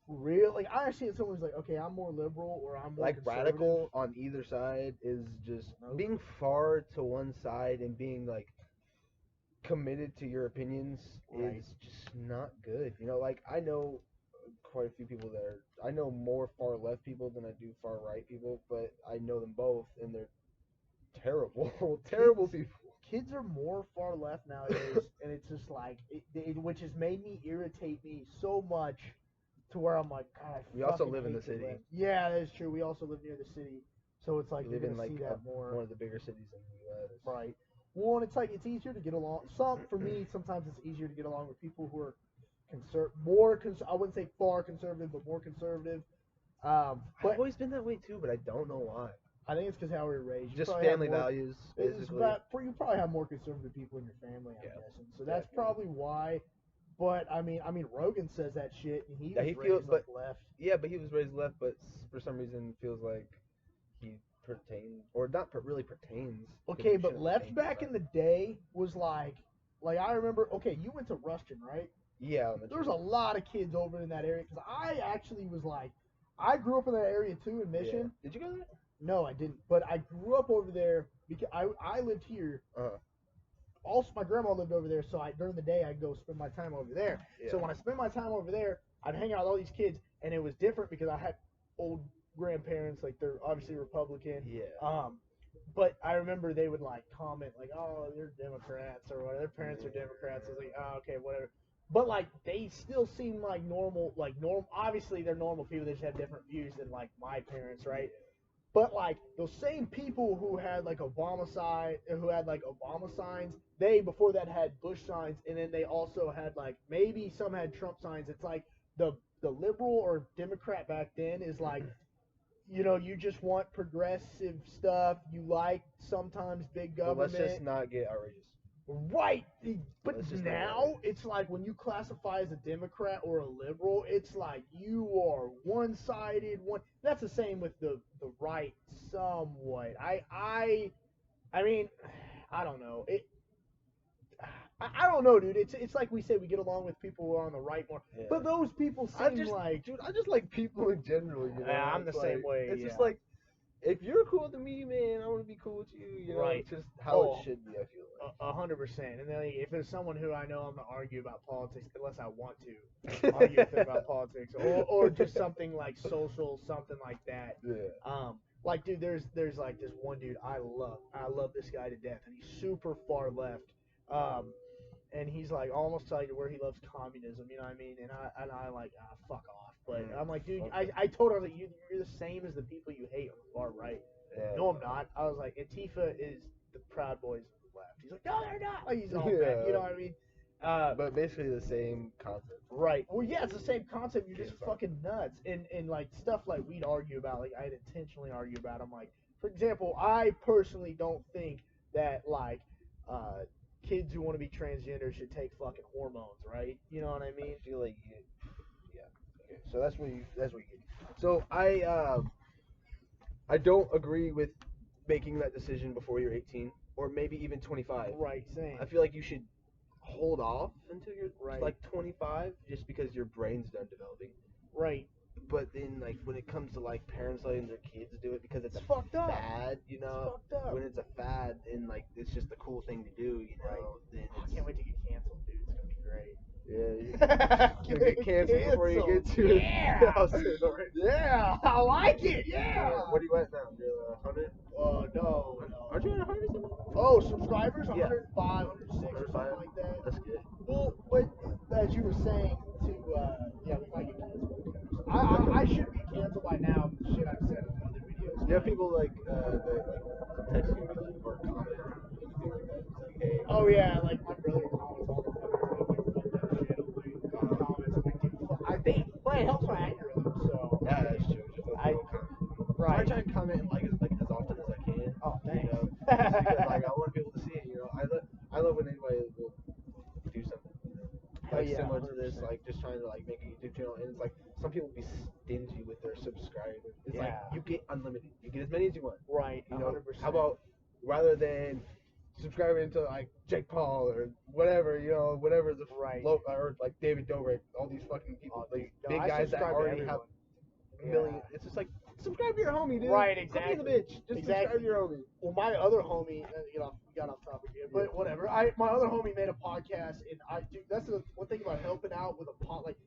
real, like, I understand someone's like, okay, I'm more liberal or I'm more like conservative. radical on either side is just being far to one side and being like committed to your opinions is just not good. You know, like I know quite a few people I know more far left people than I do far right people, but I know them both and they're terrible, terrible people. Kids are more far left nowadays, and it's just like, which has made me irritate me so much to where I'm like, God, we also live in the city. Left. Yeah, that is true. We also live near the city, so it's like we live in like see that more. One of the bigger cities in the U.S. Right. Well, and it's like it's easier to get along. For me, sometimes it's easier to get along with people who are I wouldn't say far conservative, but more conservative. I've always been that way too, but I don't know why. I think it's because how we were raised. Just family values, basically. You probably have more conservative people in your family, I'm guessing. So that's probably why. But I mean, Rogan says that shit, and he was raised left. Yeah, but he was raised left, but for some reason feels like he pertains, or not really pertains. Okay, but left back in the day was like I remember. Okay, you went to Ruston, right? Yeah. There's a lot of kids over in that area because I actually was like, I grew up in that area too in Mission. Yeah. Did you go there? No, I didn't. But I grew up over there because I lived here. Also, my grandma lived over there, so during the day I'd go spend my time over there. Yeah. So when I spent my time over there, I'd hang out with all these kids, and it was different because I had old grandparents, like they're obviously Republican. Yeah. But I remember they would like comment like, "Oh, they're Democrats," or whatever. Their parents are Democrats. I was like, "Oh, okay, whatever." But like they still seem like normal. Obviously they're normal people. They just have different views than like my parents, right? But like those same people who had like Obama signs, they before that had Bush signs, and then they also had like maybe some had Trump signs. It's like the liberal or Democrat back then is like, you know, you just want progressive stuff. You like sometimes big government. Well, let's just not get outrageous. Right, but now it's like when you classify as a Democrat or a liberal, it's like you are one-sided. That's the same with the right, somewhat. I mean, I don't know. I don't know, dude. It's like we said, we get along with people who are on the right more, Yeah. but those people I seem just, like. dude, I just like people in general, you know. I'm the It's same like, way. It's Yeah. just like, if you're cool to me, man, I want to be cool with you. You know, Right. it's just how it should be. I feel like. 100%. And then if there's someone who I know I'm gonna argue about politics, unless I want to argue with them about politics, or just something like social, something like that. Yeah. Like dude, there's like this one dude I love this guy to death, and he's super far left. And he's like almost telling you where he loves communism, you know what I mean? And I like fuck off. But I'm like, dude, I told her I was like, you're the same as the people you hate on the far right. Yeah. No, I'm not. I was like, Antifa is the Proud Boys of the left. He's like, no, they're not. Like he's all bad, you know what I mean? But basically the same concept. Right. Well, yeah, it's the same concept. You're just fucking nuts. And like stuff like we'd argue about, like I'd intentionally argue about. I'm like, for example, I personally don't think that like kids who want to be transgender should take fucking hormones, right? You know what I mean? I feel like yeah. Okay. So that's what you get. So I don't agree with making that decision before you're 18 or maybe even 25. Right. Same. I feel like you should hold off until you're Right. like 25 just because your brain's done developing. Right. But then like when it comes to like parents letting their kids do it because it's a fucked up. fad, you know, It's fucked up. when it's a fad and like it's just the cool thing to do, you know, Right. then I it's, can't wait to get canceled, dude. It's gonna be great. yeah, you get canceled before you get to it. Yeah. I'll say it already. Yeah, I like it. Yeah. What are you at now? You're 100? No. Aren't you at 100 something? Oh, subscribers, Yeah. 105, 106, or something like that. That's good. Well, but as you were saying, yeah, we might get canceled. I should be canceled by now with the shit I've said in other videos. You have people like that text you or comment or anything like that. It's like, hey. Oh yeah, like my brother comments all the fucking time, like fuck that shit. Like comments, I'm like, dude, fuck. I think, but it helps my algorithm. So Yeah, that's true. Right. I try and comment and like as often as I can. Oh, thanks. You know, just because like I want people to see it. You know, I love when anybody will do something. You know? Like yeah, similar to 100%. this, like just trying to like make a YouTube channel, and it's like some people be stingy with their subscribers. It's like you get unlimited. You get as many as you want. Right. You know, 100%. how about rather than subscribing to like Jake Paul or whatever, you know, whatever the or like David Dobrik, all these fucking people, like big guys that already have million. It's just like subscribe to your homie, dude. Right, exactly. Quit being the bitch. Just subscribe to your homie. Well, my other homie, got off topic here, but whatever. My other homie made a podcast, and that's the one thing about helping out with a pod. Like,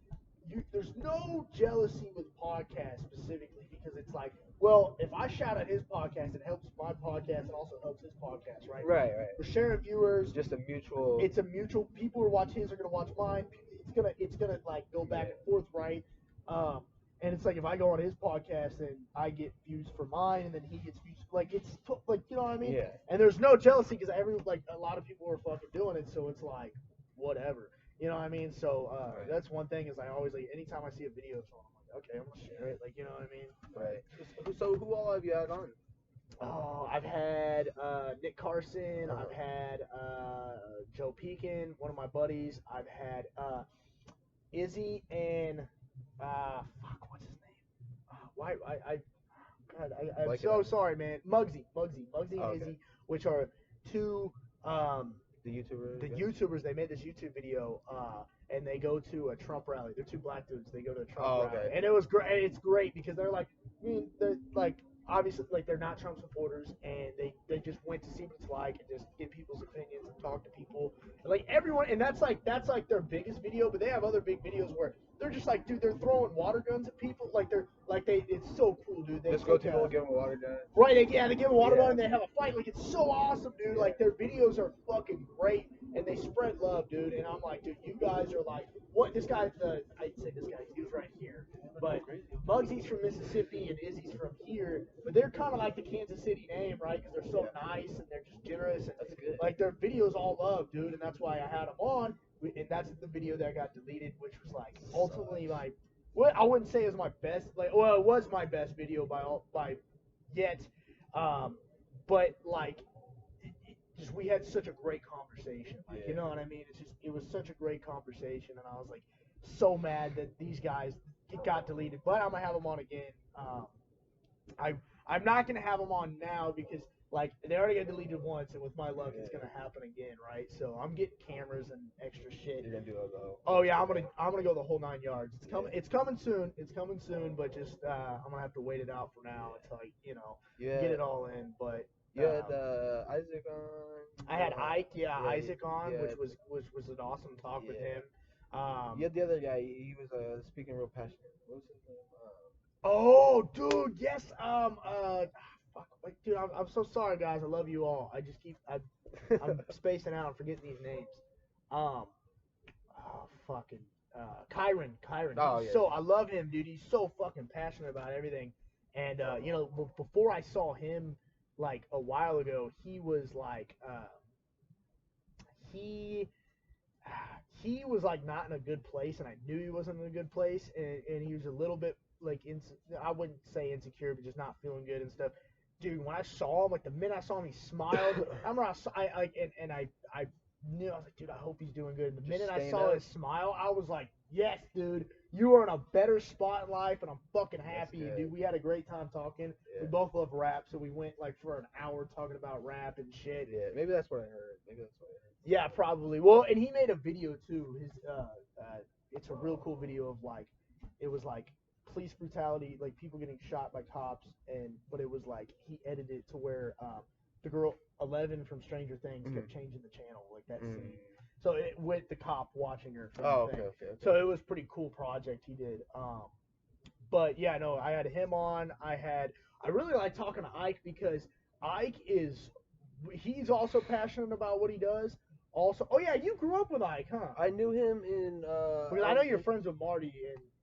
there's no jealousy with podcasts specifically because it's like, well, if I shout out his podcast, it helps my podcast and also helps his podcast, right? Right. We're sharing viewers. Just a mutual. It's a mutual. People who watch his are gonna watch mine. It's gonna like go back and forth, right? And it's like if I go on his podcast, then I get views for mine, and then he gets views. Like it's like you know what I mean? Yeah. And there's no jealousy because a lot of people are fucking doing it, so it's like whatever. You know what I mean? So that's one thing is I always like anytime I see a video, so I'm like, okay, I'm gonna share it. Like you know what I mean? Right. So who all have you had on? Oh, I've had Nick Carson. I've had Joe Pekin, one of my buddies. I've had Izzy and fuck, what's his name? I'm so sorry, man. Muggsy and Izzy, which are two the YouTubers. The YouTubers. They made this YouTube video, and they go to a Trump rally. They're two black dudes. They go to a Trump rally, and it was great. It's great because they're like, they're like. Obviously, like they're not Trump supporters, and they just went to see what it's like and just get people's opinions and talk to people, and like everyone, and that's like their biggest video. But they have other big videos where they're just like, dude, they're throwing water guns at people, it's so cool, dude. They just go to people and give them a water gun. Right? They give a water gun, and they have a fight. Like it's so awesome, dude. Yeah. Like their videos are fucking great, and they spread love, dude. And I'm like, dude, you guys are like, what? This guy's I'd say this guy, he was right here. But Muggsy's from Mississippi and Izzy's from here, but they're kind of like the Kansas City name, right? Because they're so nice and they're just generous. And that's good. Like their videos all love, dude, and that's why I had them on. And that's the video that got deleted, which was like ultimately like, what I wouldn't say is my best. Like, well, it was my best video by yet, but like, just we had such a great conversation. Like, you know what I mean? It was such a great conversation, and I was like so mad that these guys. It got deleted, but I'm gonna have them on again. I'm not gonna have them on now because like they already got deleted once, and with my luck, it's Yeah. gonna happen again, right? So I'm getting cameras and extra shit. You're gonna do it though. Oh yeah, I'm gonna go the whole 9 yards. It's coming. Yeah. It's coming soon. It's coming soon, but just I'm gonna have to wait it out for now until You get had it all in. But you had Isaac on. I had Ike, Isaac on, yeah. which was an awesome talk with Yeah. him. You had the other guy. He was speaking real passionate. What was his name? Oh, dude, yes. Fuck, like, dude, I'm so sorry, guys. I love you all. I just I'm spacing out and forgetting these names. Um, fucking Kyron. Oh He's yeah. so I love him, dude. He's so fucking passionate about everything. And before I saw him like a while ago, he was like he he was like not in a good place, and I knew he wasn't in a good place, and he was a little bit like I wouldn't say insecure, but just not feeling good and stuff. Dude, when I saw him, like the minute I saw him, he smiled. I remember I like and I knew I was like, dude, I hope he's doing good. And the minute I saw his smile, I was like, yes, dude, you are in a better spot in life, and I'm fucking happy, dude. We had a great time talking. Yeah. We both love rap, so we went like for an hour talking about rap and shit. Yeah, maybe that's what I heard. Yeah, probably. Well, and he made a video too. It's a real cool video of like, it was like police brutality, like people getting shot by cops, but it was like he edited it to where the girl 11 from Stranger Things kept changing the channel, like that scene. So it with the cop watching her. From the thing. Okay. So it was pretty cool project he did. But yeah, no, I had him on. I really like talking to Ike because Ike he's also passionate about what he does. Also, oh yeah, you grew up with Ike, huh? I knew him in. Because I know you're friends with Marty.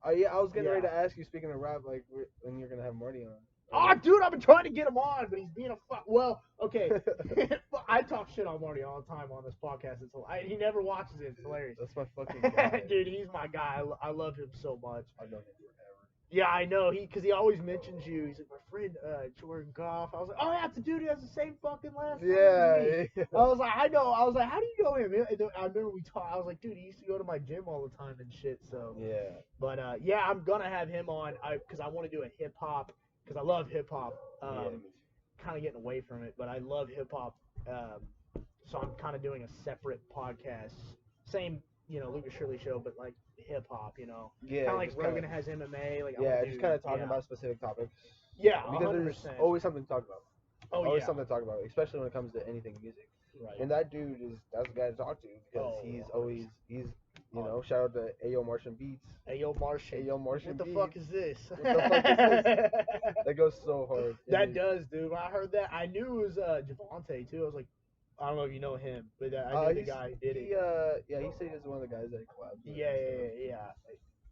And Yeah, I was getting ready to ask you. Speaking of rap, like when you're gonna have Marty on. oh, dude, I've been trying to get him on, but he's being a fuck. Well, okay, I talk shit on Marty all the time on this podcast. He never watches it. It's hilarious. That's my fucking guy. Dude, he's my guy. I love him so much. I've known him forever. Yeah, I know. Because he always mentions you. He's like, my friend Jordan Goff. I was like, oh, yeah, it's a dude who has the same fucking last name as me. I was like, I know. I was like, how do you know him? I remember we talked. I was like, dude, he used to go to my gym all the time and shit. So yeah. But yeah, I'm gonna have him on because I want to do a hip hop because I love hip hop. Kind of getting away from it, but I love hip hop. So I'm kind of doing a separate podcast. Same, Lucas Shirley show, but like hip hop, Yeah. Kind of like Rogan has MMA. Like just kind of talking about specific topics. Yeah, because 100%. there's always something to talk about. Oh, always yeah. something to talk about, especially when it comes to anything music. Right. And that dude that's the guy to talk to because he's shout out to Ayo Martian Beats. Ayo Martian. What the fuck is this? What the fuck is this? That goes so hard. That does, dude. When I heard that, I knew it was Javante too. I was like, I don't know if you know him, but I knew the guy who did it. Yeah, he said he was one of the guys that collabed. Yeah.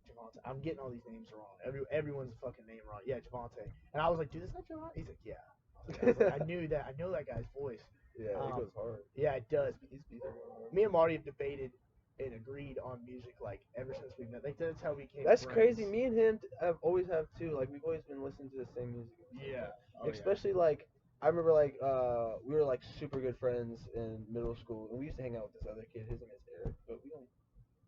Javante. I'm getting all these names wrong. Everyone's fucking name wrong. Yeah, Javante. And I was like, dude, is that Javante? He's like, yeah. I knew that. I know that guy's voice. Yeah, it goes hard. Yeah, it does. Me and Marty have debated and agreed on music like ever since we met. Like that's how we came. That's friends. crazy. Me and him always have too. Like we've always been listening to the same music. Yeah. Especially like I remember like we were like super good friends in middle school, and we used to hang out with this other kid. His name is Eric, but we don't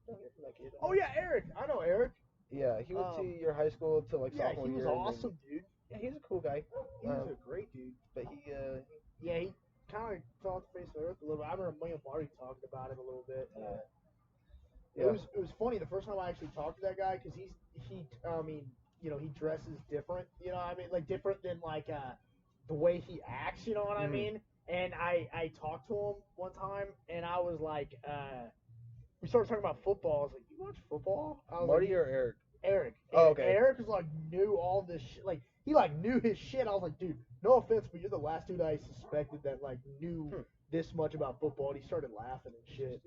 hear from that kid. Oh yeah, Eric. I know Eric. Yeah, he went to your high school till like sophomore year. Yeah, he was awesome, dude. Yeah, he's a cool guy. He was a great dude. But he kind of talked face of the earth a little bit. I remember me and Marty talked about it a little bit. Yeah. It was funny the first time I actually talked to that guy because he he dresses different. You know what I mean? Like different than like the way he acts. You know what I mean? And I talked to him one time and I was like, we started talking about football. I was like, you watch football? Marty or Eric? Eric. Oh, okay. Eric was like knew all this shit. Like he like knew his shit. I was like, dude, no offense, but you're the last dude I suspected that like knew this much about football. And he started laughing and shit.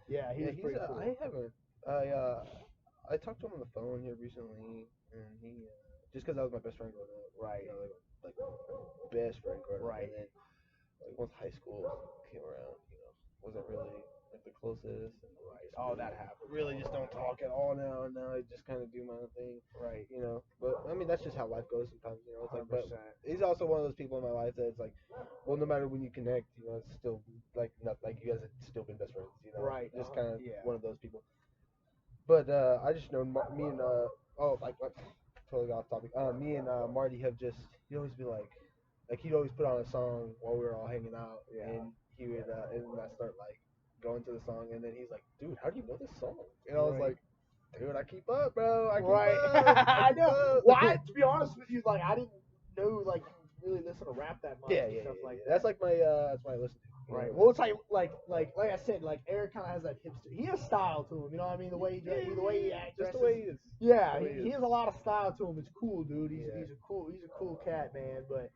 Yeah, he was pretty cool. I haven't. I talked to him on the phone here recently, and he just because that was my best friend growing up. Right. Like best friend growing up. Right. And then like once high school came around, wasn't really like the closest. And Oh, that happened. Really just don't talk at all now. And now I just kind of do my own thing. Right. But I mean that's just how life goes sometimes. It's like, but 100%. he's also one of those people in my life that it's like, well, no matter when you connect, it's still like not like you guys have still been best friends. Right. Just kind of one of those people. But I just know me and totally off topic. Me and Marty have just he always be like like he'd always put on a song while we were all hanging out, Yeah. and he would and then I start like going to the song, and then he's like, dude, how do you know this song? And I was Right. like, dude, I keep up, bro. I keep Right. up. I know. up. Well, to be honest with you, like I didn't know like you really listen to rap that much Yeah, and yeah, stuff yeah. like that. That's like my that's what I listen to. You Right. know? Well, it's like I said, like Eric kind of has that hipster. He has style to him. You know what I mean? The way the way he acts, just the dresses. way he is. Yeah, The way he has a lot of style to him. It's cool, dude. He's Yeah. he's a cool cat, man. But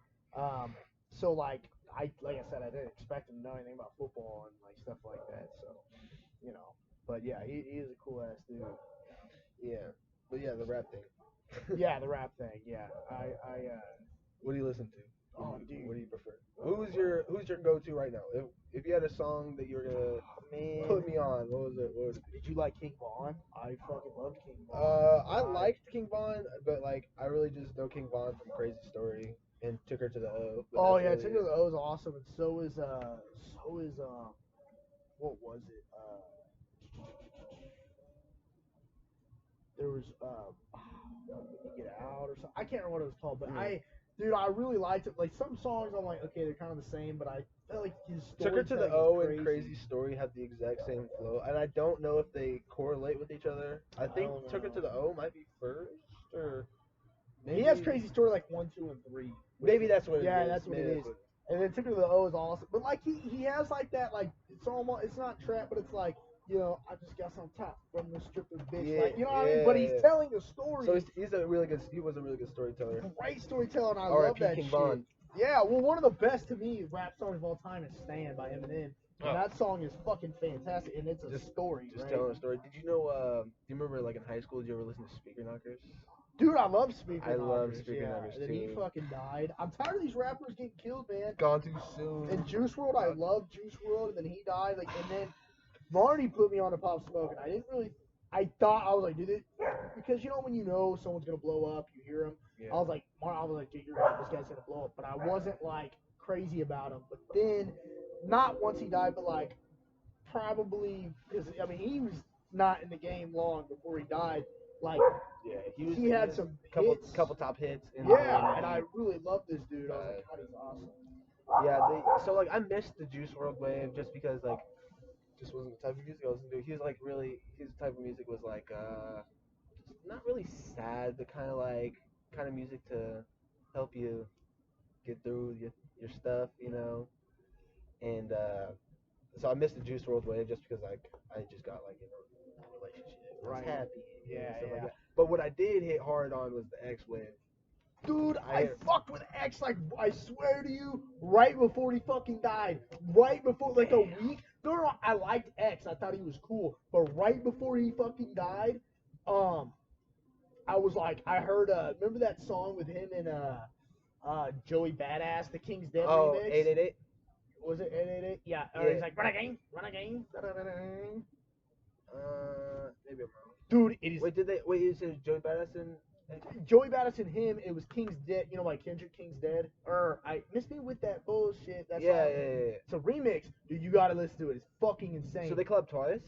so like I said, I didn't expect him to know anything about football and like stuff like that. So you know, but yeah, he is a cool ass dude. Yeah. But yeah, the rap thing. Yeah, the rap thing. Yeah, What do you listen to? Oh, dude. What do you prefer? Who's your go-to right now? If you had a song that you were gonna man. put me on, what was it? What would it be? Did you like King Von? I fucking loved King Von. I liked King Von, but like I really just know King Von from Crazy Story and Took Her to the O. But Oh that's yeah, really Tinder it. the O is awesome, and so is what was it? There was Get Out or something. I can't remember what it was called, but dude, I really liked it. Like some songs, I'm like, okay, they're kind of the same, but I felt like his Took Her to the storytelling O was and Crazy Story have the exact same flow, and I don't know if they correlate with each other. I think don't Took Her know. to the O might be first, or maybe He has Crazy Story like 1, 2, and 3. Maybe that's what it is. Yeah, that's what Maybe it is. And then Tinder the O is awesome, but like he has like that like it's not trap, but it's like I just got some top from the stripper bitch. Yeah, like, you know what I mean? But he's telling a story. So he was a really good storyteller. Great storyteller, and I R.I.P. love that King shit. Von. Yeah, well, one of the best to me rap songs of all time is "Stand" by Eminem. And Oh. that song is fucking fantastic, and it's a story, Just right? telling a story. Did you know? Do you remember like in high school? Did you ever listen to Speaker Knockers? Dude, I love Speaker I Knockers. love Speaker Knockers And then he too. fucking died. I'm tired of these rappers getting killed, man. Gone too soon. And Juice World, I love Juice World, and then he died. Like, and then Marty put me on to Pop Smoke, and I didn't really. I thought I was like, dude, because when you know someone's gonna blow up, you hear him. Yeah. I was like, dude, you're right. This guy's gonna blow up. But I wasn't like crazy about him. But then, not once he died, but like probably because I mean he was not in the game long before he died. Like Yeah, he had some couple top hits. And I really love this dude. I was like, God, he's awesome. Yeah, so like I missed the Juice World wave just because like just wasn't the type of music I was into. He was like really his type of music was like not really sad, but kind of music to help you get through your stuff, And so I missed the Juice World wave just because like I just got like a relationship, I was happy, and stuff like that. But what I did hit hard on was the X wave. Dude, I fucked with X, like, I swear to you, right before he fucking died. Right before, like, a week. No, I liked X. I thought he was cool. But right before he fucking died, I was like, I heard, remember that song with him and, Joey Badass, the King's Dead remix? 888? Was it 888? Yeah. He's like, run again. Maybe I'm wrong. Dude, it is. Wait, is it Joey Badass and Joey Badass and him, it was King's Dead, like Kendrick King's Dead. I missed me with that bullshit. That's yeah. It's a remix. Dude, you gotta listen to it. It's fucking insane. So they collabed twice?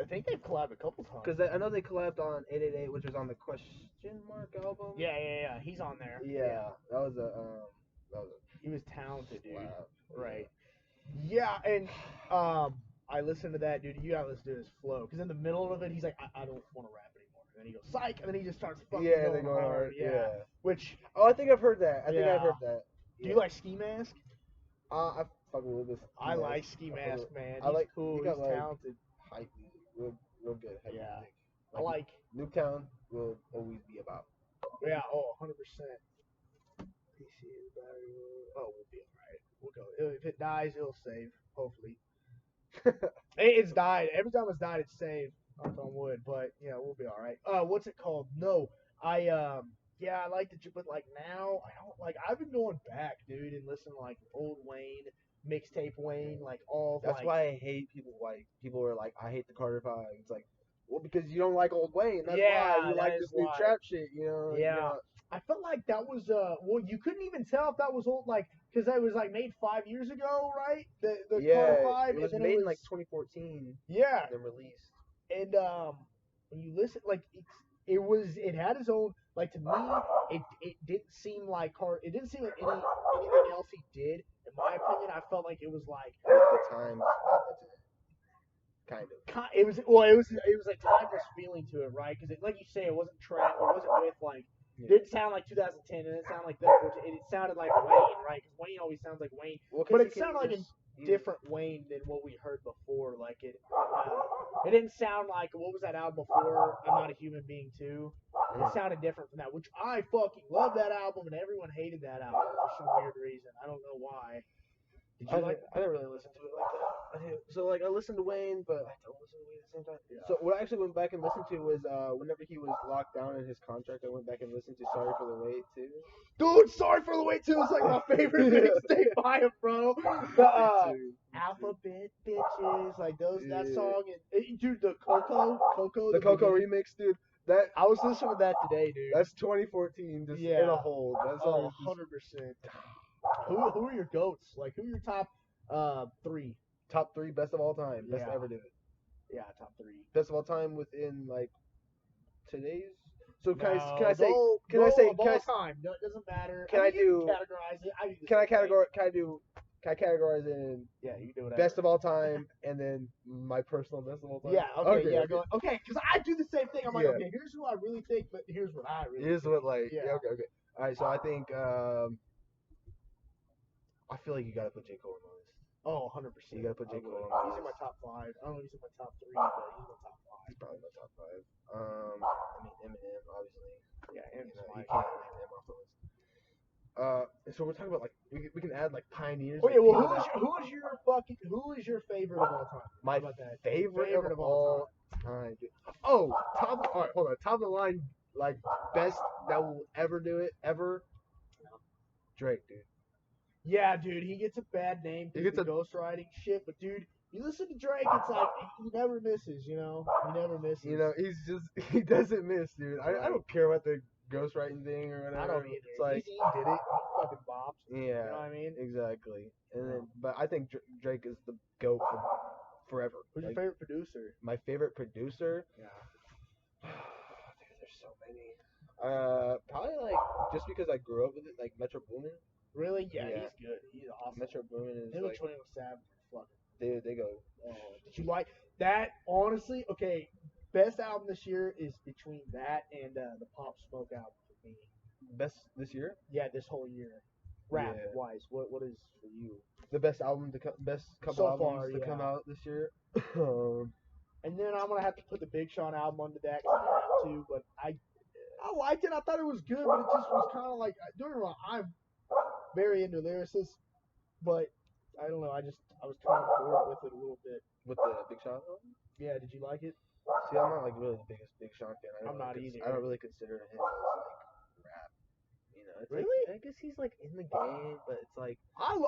I think they've collabed a couple times. Because I know they collabed on 888, which was on the Question Mark album. Yeah. He's on there. Yeah. That was a he was talented, dude. slap. Right. Yeah, and I listened to that, dude. You gotta listen to his flow. Because in the middle of it, he's like, I don't want to rap anymore. And then he goes, psych, and then he just starts fucking going hard. Yeah. Which. Oh, I think I've heard that. I think I've heard that. Do you like Ski Mask? I fucking with this. I like Ski Mask, man. He's cool. He's talented. Hype music. Real good hype music. I like. Nuketown will always be about. Yeah, 100%. PC is battery. Oh, we'll be alright. We'll go. If it dies, it'll save. Hopefully. It's died. Every time it's died, it's saved. Knock on wood. But we'll be alright. What's it called? No, I like the, but like now I don't like. I've been going back, dude, and listening to like old Wayne, mixtape Wayne, like all. That's why I hate people. Like people are like, I hate the Carter Five. It's like, well, because you don't like old Wayne. That's why you like this new trap shit. Yeah. I felt like that was well, you couldn't even tell if that was old, like, because that was like made 5 years ago, right? The Carter 5. It was made in like 2014. Yeah. And then released. And when you listen, like it had its own. Like to me, it didn't seem like hard. It didn't seem like anything else he did. In my opinion, I felt like it was like With the times at the time. Kind of. it was a timeless feeling to it, right? Because like you say, it wasn't trap. It wasn't with like. It didn't sound like 2010. It didn't sound like that. It sounded like Wayne, right? Because Wayne always sounds like Wayne, but it sounded like a different Wayne than what we heard before. Like it didn't sound like what was that album before? I'm Not a Human Being Too. It sounded different from that, which I fucking love that album, and everyone hated that album for some weird reason. I don't know why. Did you like? I didn't really listen to it like that. So like I listened to Wayne, but I don't listen to Wayne at the same time. Yeah. So what I actually went back and listened to was whenever he was locked down in his contract, I went back and listened to Sorry for the Wait too. Dude, Sorry for the Wait too is like my favorite mixtape by him, bro. The Alphabet Bitches, like that song, and dude, the Coco remix, dude. That I was listening to that today, dude. That's 2014, just in a whole. That's 100%. Who are your goats? Like, who are your top three? Top three, best of all time, best to ever do it. Yeah, top three. Best of all time within like today's. So can I say? All time? No, it doesn't matter. Can I do? Categorize it. Can I categorize it in? Yeah, you can do it. Best of all time, and then my personal best of all time. Yeah. Okay. Because I do the same thing. I'm like, okay, here's who I really think, but here's what I really. Here's think. what like. Yeah. Okay. All right. So I think. I feel like you gotta put J. Cole on the list. Oh, 100%. You gotta put J. Cole on the list. He's in my top 5. I don't know if he's in my top 3, but he's in my top 5. He's probably my top 5. I mean, Eminem, obviously. Yeah, you can't leave Eminem off the list. So we're talking about like we can add like pioneers. Okay, well, who is your favorite of all time? My favorite of all time. Oh, top. All right, hold on. Top of the line, like best that will ever do it ever. Drake, dude. Yeah, dude, he gets a bad name because of the ghostwriting shit, but dude, you listen to Drake, it's like he never misses, you know? He never misses. You know, he doesn't miss, dude. I don't care about the ghostwriting thing or whatever. I don't either. It's like he did it. He fucking bombs. Yeah. You know what I mean? Exactly. And then, but I think Drake is the GOAT of forever. Who's your favorite producer? My favorite producer? Yeah. Dude, there's so many. Probably like just because I grew up with it, like Metro Boomin. Really? Yeah, he's good. He's awesome. Metro Boomin is him like. 21 Savage. Fucking. Dude, they go. Did you like that? Honestly, okay. Best album this year is between that and the Pop Smoke album for me. Best this year? Yeah, this whole year. Rap wise, what is for you? The best album, best couple albums to come out this year. And then I'm gonna have to put the Big Sean album under that because I have to. But I liked it. I thought it was good, but it just was kind of like don't get me wrong. I'm very into lyricists, but I don't know. I was kind of bored with it a little bit. With the Big Sean album? Yeah. Did you like it? See, I'm not like really the biggest Big Sean fan. I'm not either. I don't really consider him as like rap. You know, it's really? Like, I guess he's like in the game, but it's like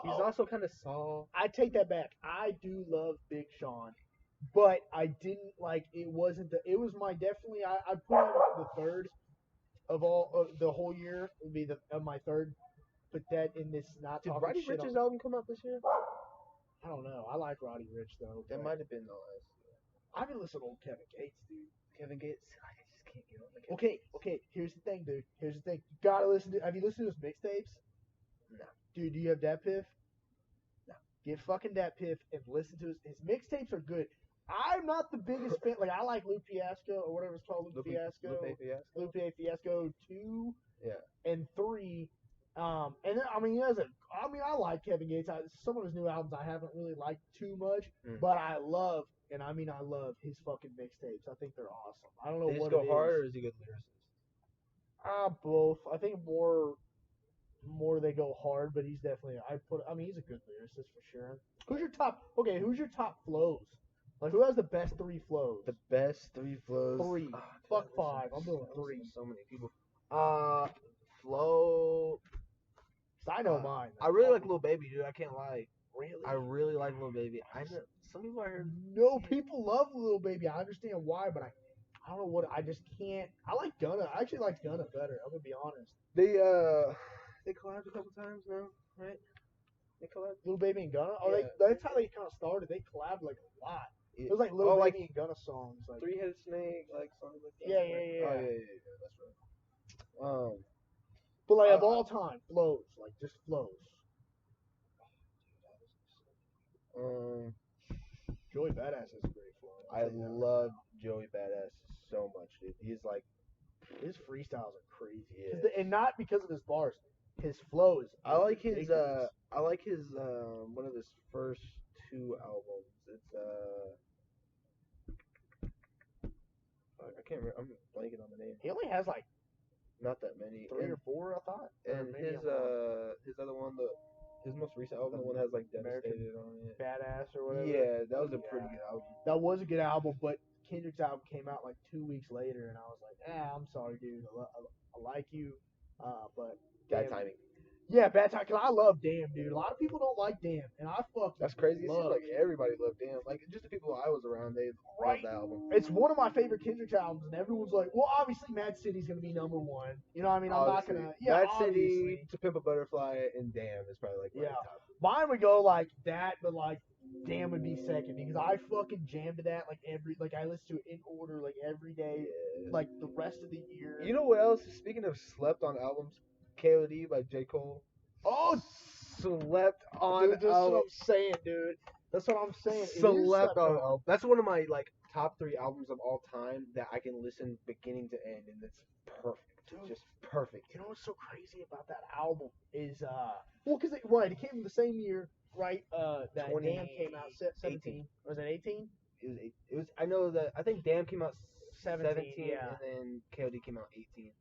he's also kind of soft. I take that back. I do love Big Sean, but I didn't like. It wasn't the. It was my definitely. I put him the third of all the whole year. Would be my third. Put that in this not. Did Roddy Ricch's album come out this year? I don't know. I like Roddy Ricch though. That might have been the last. I've been listening to old Kevin Gates, dude. Kevin Gates. I just can't get on the Okay. Here's the thing, dude. Here's the thing. You gotta listen to. Have you listened to his mixtapes? No. Dude, do you have Dat Piff? No. Get fucking Dat Piff and listen to his mixtapes are good. I'm not the biggest fan. Like I like Lupe Fiasco or whatever it's called, Lupe Fiasco. Lupe Fiasco 2 and 3. And then I like Kevin Gates. Some of his new albums I haven't really liked too much, but I love his fucking mixtapes. I think they're awesome. I don't know what it is. Go hard or is he good lyricist? Both. I think more they go hard, but he's definitely he's a good lyricist for sure. Who's your top flows? Like who has the best 3 flows? The best 3 flows. 3. Fuck 5. I'm doing 3. So many people. Flow. I know mine. I really like Lil Baby, dude. I can't lie. Really? I really like Lil Baby. I know some people I heard. No, people love Lil Baby. I understand why, but I don't know what. I just can't. I like Gunna. I actually like Gunna better. I'm gonna be honest. They collabed a couple times now, right? They collabed. Lil Baby and Gunna. Oh, yeah. That's how they kind of started. They collabed like a lot. It was like Lil Baby and Gunna songs. Like 3-Headed Snake, like songs like that. Yeah. Oh yeah. That's right. But like of all time, flows, like just flows. Joey Badass has a great flow. I love Joey Badass so much, dude. He's like his freestyles are crazy, Yes. and not because of his bars. His flow is. I like his ridiculous. one of his first two albums. It's I can't remember. I'm blanking on the name. He only has like Not that many. 3 or 4, I thought. And his other one, his most recent album, the one that has like Devastated on it. Badass or whatever. Yeah, that was a pretty good album. That was a good album, but Kendrick's album came out like 2 weeks later, and I was like, I'm sorry, dude. I like you, but Bad timing. Yeah, bad time. Cause I love Damn, dude. A lot of people don't like Damn, and I fucking. That's crazy. It seems love like everybody loved Damn. Like just the people I was around, they loved the album. It's one of my favorite Kendrick albums, and everyone's like, well, obviously Mad City's gonna be number one. You know what I mean? I'm not gonna. Yeah, Mad City, To Pimp a Butterfly, and Damn is probably like my top. Mine would go like that, but like Damn would be second because I fucking jammed to that like I listen to it in order like every day, like the rest of the year. You know what else? Speaking of slept on albums, KOD by J. Cole. Oh, slept on. Dude, that's what I'm saying, dude. That's what I'm saying. Slept on album. That's one of my like top 3 albums of all time that I can listen beginning to end, and it's perfect. Dude, just perfect. You know what's so crazy about that album is because it came in the same year, right? That Damn came out 17. Was it 18? It was. I know that. I think Damn came out 17 yeah. and then KOD came out 18.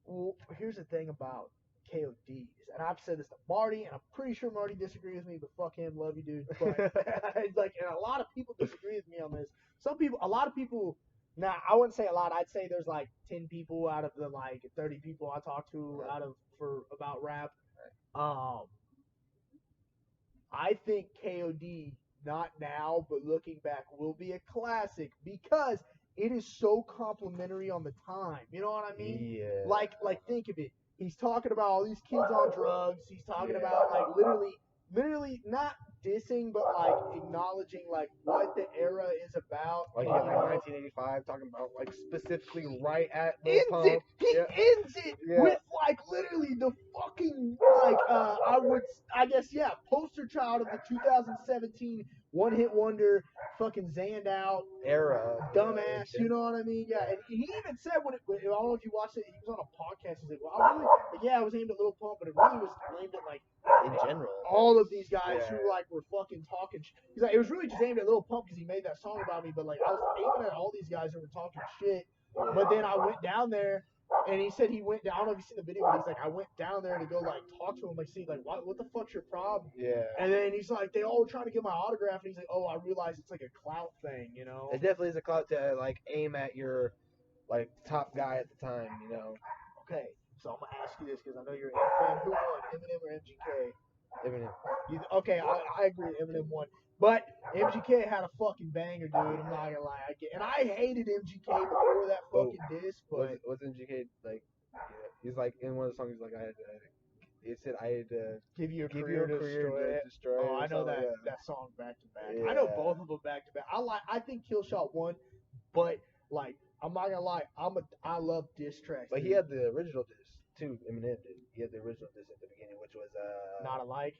Well, here's the thing about KOD, and I've said this to Marty, and I'm pretty sure Marty disagrees with me, but fuck him, love you, dude. But it's like, and a lot of people disagree with me on this. A lot of people. Now, I wouldn't say a lot. I'd say there's like 10 people out of the like 30 people I talk to about rap. I think KOD, not now, but looking back, will be a classic because it is so complimentary on the time. You know what I mean? Yeah. Like think of it. He's talking about all these kids on drugs. He's talking about like literally not dissing, but like acknowledging like what the era is about. Like 1985, talking about like specifically right at Lil ends Pump. it. He ends it with like literally the fucking like poster child of the 2017 one hit wonder, fucking zanned out era, dumbass. You know what I mean? Yeah, and he even said I don't know if you watched it. He was on a podcast. He's like, well, I was aimed at Lil Pump, but it really was aimed at like in general all of these guys who like were fucking talking. He's like, it was really just aimed at Lil Pump because he made that song about me, but like I was aiming at all these guys who were talking shit. But then I went down there. And he said he went down. I don't know if you've seen the video, but he's like, I went down there to go like talk to him, like see like what the fuck's your problem? Yeah. And then he's like, they all were trying to get my autograph, and he's like, oh, I realize it's like a clout thing, you know? It definitely is a clout to like aim at your like top guy at the time, you know. Okay, so I'm gonna ask you this because I know you're a fan. Who won, Eminem or MGK? Eminem. Okay, I agree. Eminem won. But MGK had a fucking banger, dude. I'm not gonna lie. I hated MGK before that fucking diss. But what's MGK like? Yeah, he's like in one of the songs. He's like, he said I had to give you a career to destroy. Oh, I know that song back to back. Yeah. I know both of them back to back. I think Killshot won, but like I'm not gonna lie. I love diss tracks. But dude. He had the original diss too. Eminem did. He had the original diss at the beginning, which was Not Alike.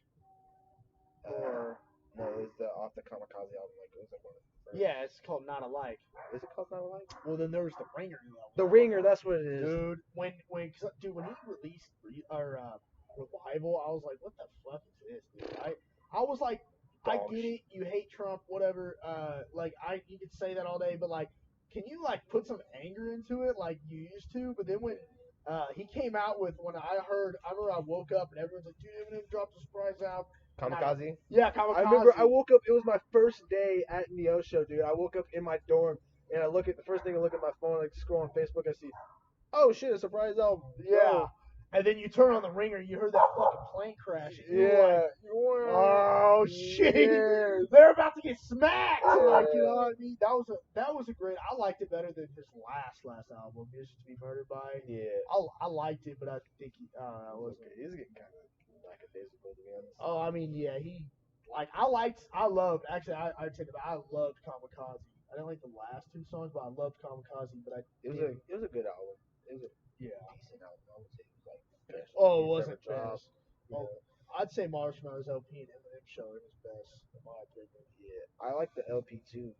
Or no, it was off the Kamikaze album. Like it was like one of the first. Yeah, it's called Not Alike. Is it called Not Alike? Well, then there was the Ringer. The Ringer, that's what it is. Dude, when he released Revival, I was like, what the fuck is this, dude? I was like, I get it, you hate Trump, whatever. You could say that all day, but like, can you like put some anger into it like you used to? But then when he came out with, I remember I woke up and everyone's like, dude, Eminem dropped a surprise album. Kamikaze? Yeah, Kamikaze. I remember I woke up, it was my first day at Neo Show, dude. I woke up in my dorm, and the first thing I look at my phone, like scroll on Facebook, I see, oh shit, a surprise album. Yeah. And then you turn on the Ringer, you heard that fucking plane crash. Yeah. Like, oh shit. Yeah. They're about to get smacked. Like, you know what I mean? That was a great, I liked it better than his last album, Music to Be Murdered By. Yeah. I liked it, but I think he was getting kind of lackadaisical, to be honest. Oh, I mean, yeah, I loved Kamikaze. I didn't like the last 2 songs, but I loved Kamikaze. But it was a good album. Yeah. decent album. I would say it was like best. Oh, it he's wasn't ever dropped. best. You Oh, know? I'd say Marshmallows LP and Eminem Show it was best in my opinion. Yeah, I like the LP too.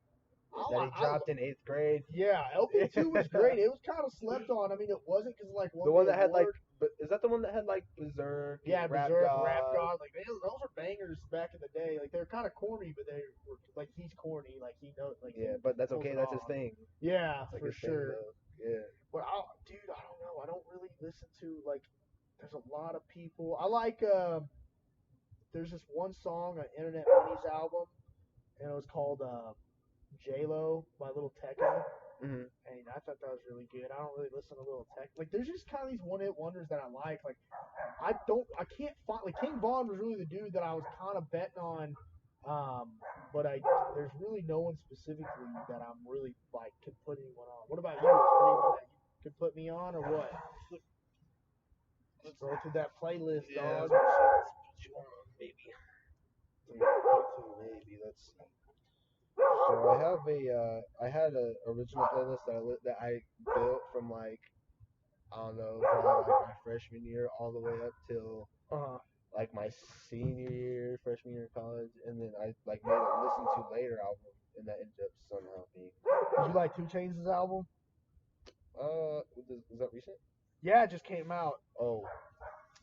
I That li- he I dropped in 8th grade. Yeah, LP2 was great. It was kind of slept on. I mean, it wasn't because like The won one the that had like, award. but is that the one that had like Berserk? Yeah, and Rap Berserk, Rap God? God, like those are bangers back in the day. Like they're kind of corny, but they were like he's corny, like he knows, like Yeah, he but that's pulls okay. it That's his off. thing. Yeah, It's like for his thing, sure. though. Yeah. But dude, I don't know. I don't really listen to like. There's a lot of people. I like. There's this one song on Internet Money's album, and it was called J Lo by Little Tecca. Mhm. And I thought that was really good. I don't really listen to Little Tech. Like, there's just kind of these one-hit wonders that I like. Like, I can't find. Like, King Von was really the dude that I was kind of betting on. But there's really no one specifically that I'm really like could put anyone on. What about you? Is there anyone that you could put me on or what? Let's go through that playlist, dog. Let's put you on, maybe. Maybe. Let's see. So I have I had a original playlist that I built from like, I don't know, probably like my freshman year all the way up till Uh-huh. like my senior year, freshman year of college, and then I like made a listen to later album, and that ended up somehow being. Did you like 2 Chainz' album? Is that recent? Yeah, it just came out. Oh,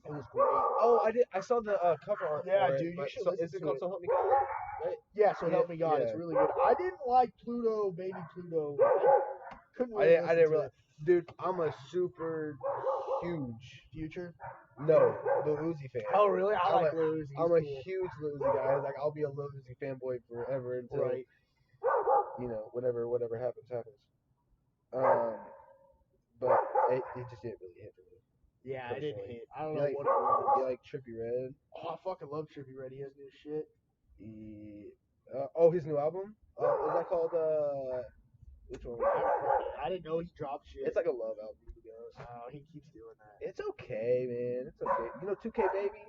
It was great. oh, I did. I saw the cover art Yeah, for it. dude, you But should so listen is it to called it. "So Help Me God"? Right? Yeah, so Yeah, Help Me God. yeah. It's really good. I didn't like Pluto, Baby Pluto. I couldn't really I didn't listen to realize, it. dude. I'm a super huge Future. no Lil Uzi fan. Oh, really? I I'm like a Lil Uzi. He's I'm a cool. huge Lil Uzi guy. Like I'll be a Lil Uzi fanboy forever until Right. whatever happens. Um, but it just didn't really hit for me. Yeah, I didn't Personally. hit. I don't You know like what it was. you like Trippie Redd? Oh, I fucking love Trippie Redd. He has new shit. His new album. Is that called which one? I didn't know he dropped shit. It's like a love album, to be honest. Oh, he keeps doing that. It's okay, man. It's okay. You know 2K Baby?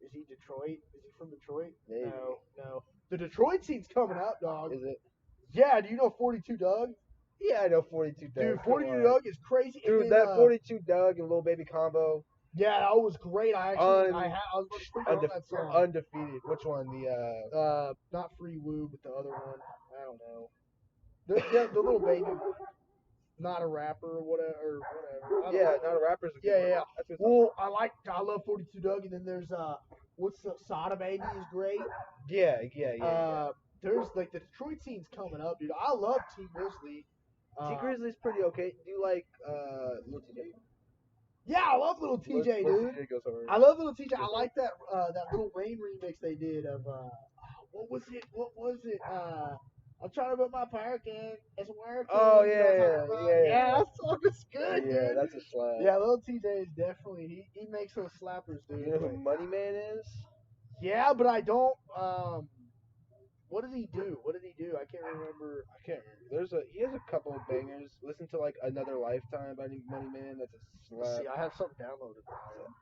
Is he Detroit? Is he from Detroit? Maybe. No. The Detroit scene's coming up, dog. Is it? Yeah, do you know 42 Doug? Yeah, I know 42 Doug. Dude, 42 Doug is crazy. Dude, and then, that 42 Doug and Lil Baby combo. Yeah, that was great. I was on that song. Undefeated. Which one? The Not Free Woo, but the other one. I don't know. The Little Baby one. Not a rapper or whatever. Not a rapper's a good Yeah. one. That's Well, I love 42 Doug, and then there's what's the Sada Baby is great. Yeah. There's like the Detroit scene's coming up, dude. I love T Grizzly. T Grizzly's pretty okay. Do you like Lil TJ? Yeah, I love Little TJ, dude. TJ goes over. I love Little TJ. I like that Little Wayne remix they did of what was it? I'm trying to put my park in. It's working. Oh Yeah, that song is good, yeah, dude. that's a slap. Yeah, Little TJ is definitely he makes those slappers, dude. You know who Money Man is? Yeah, but I don't. What did he do? I can't remember. He has a couple of bangers. Listen to like Another Lifetime by Money Man. That's a slap. See, I have something downloaded.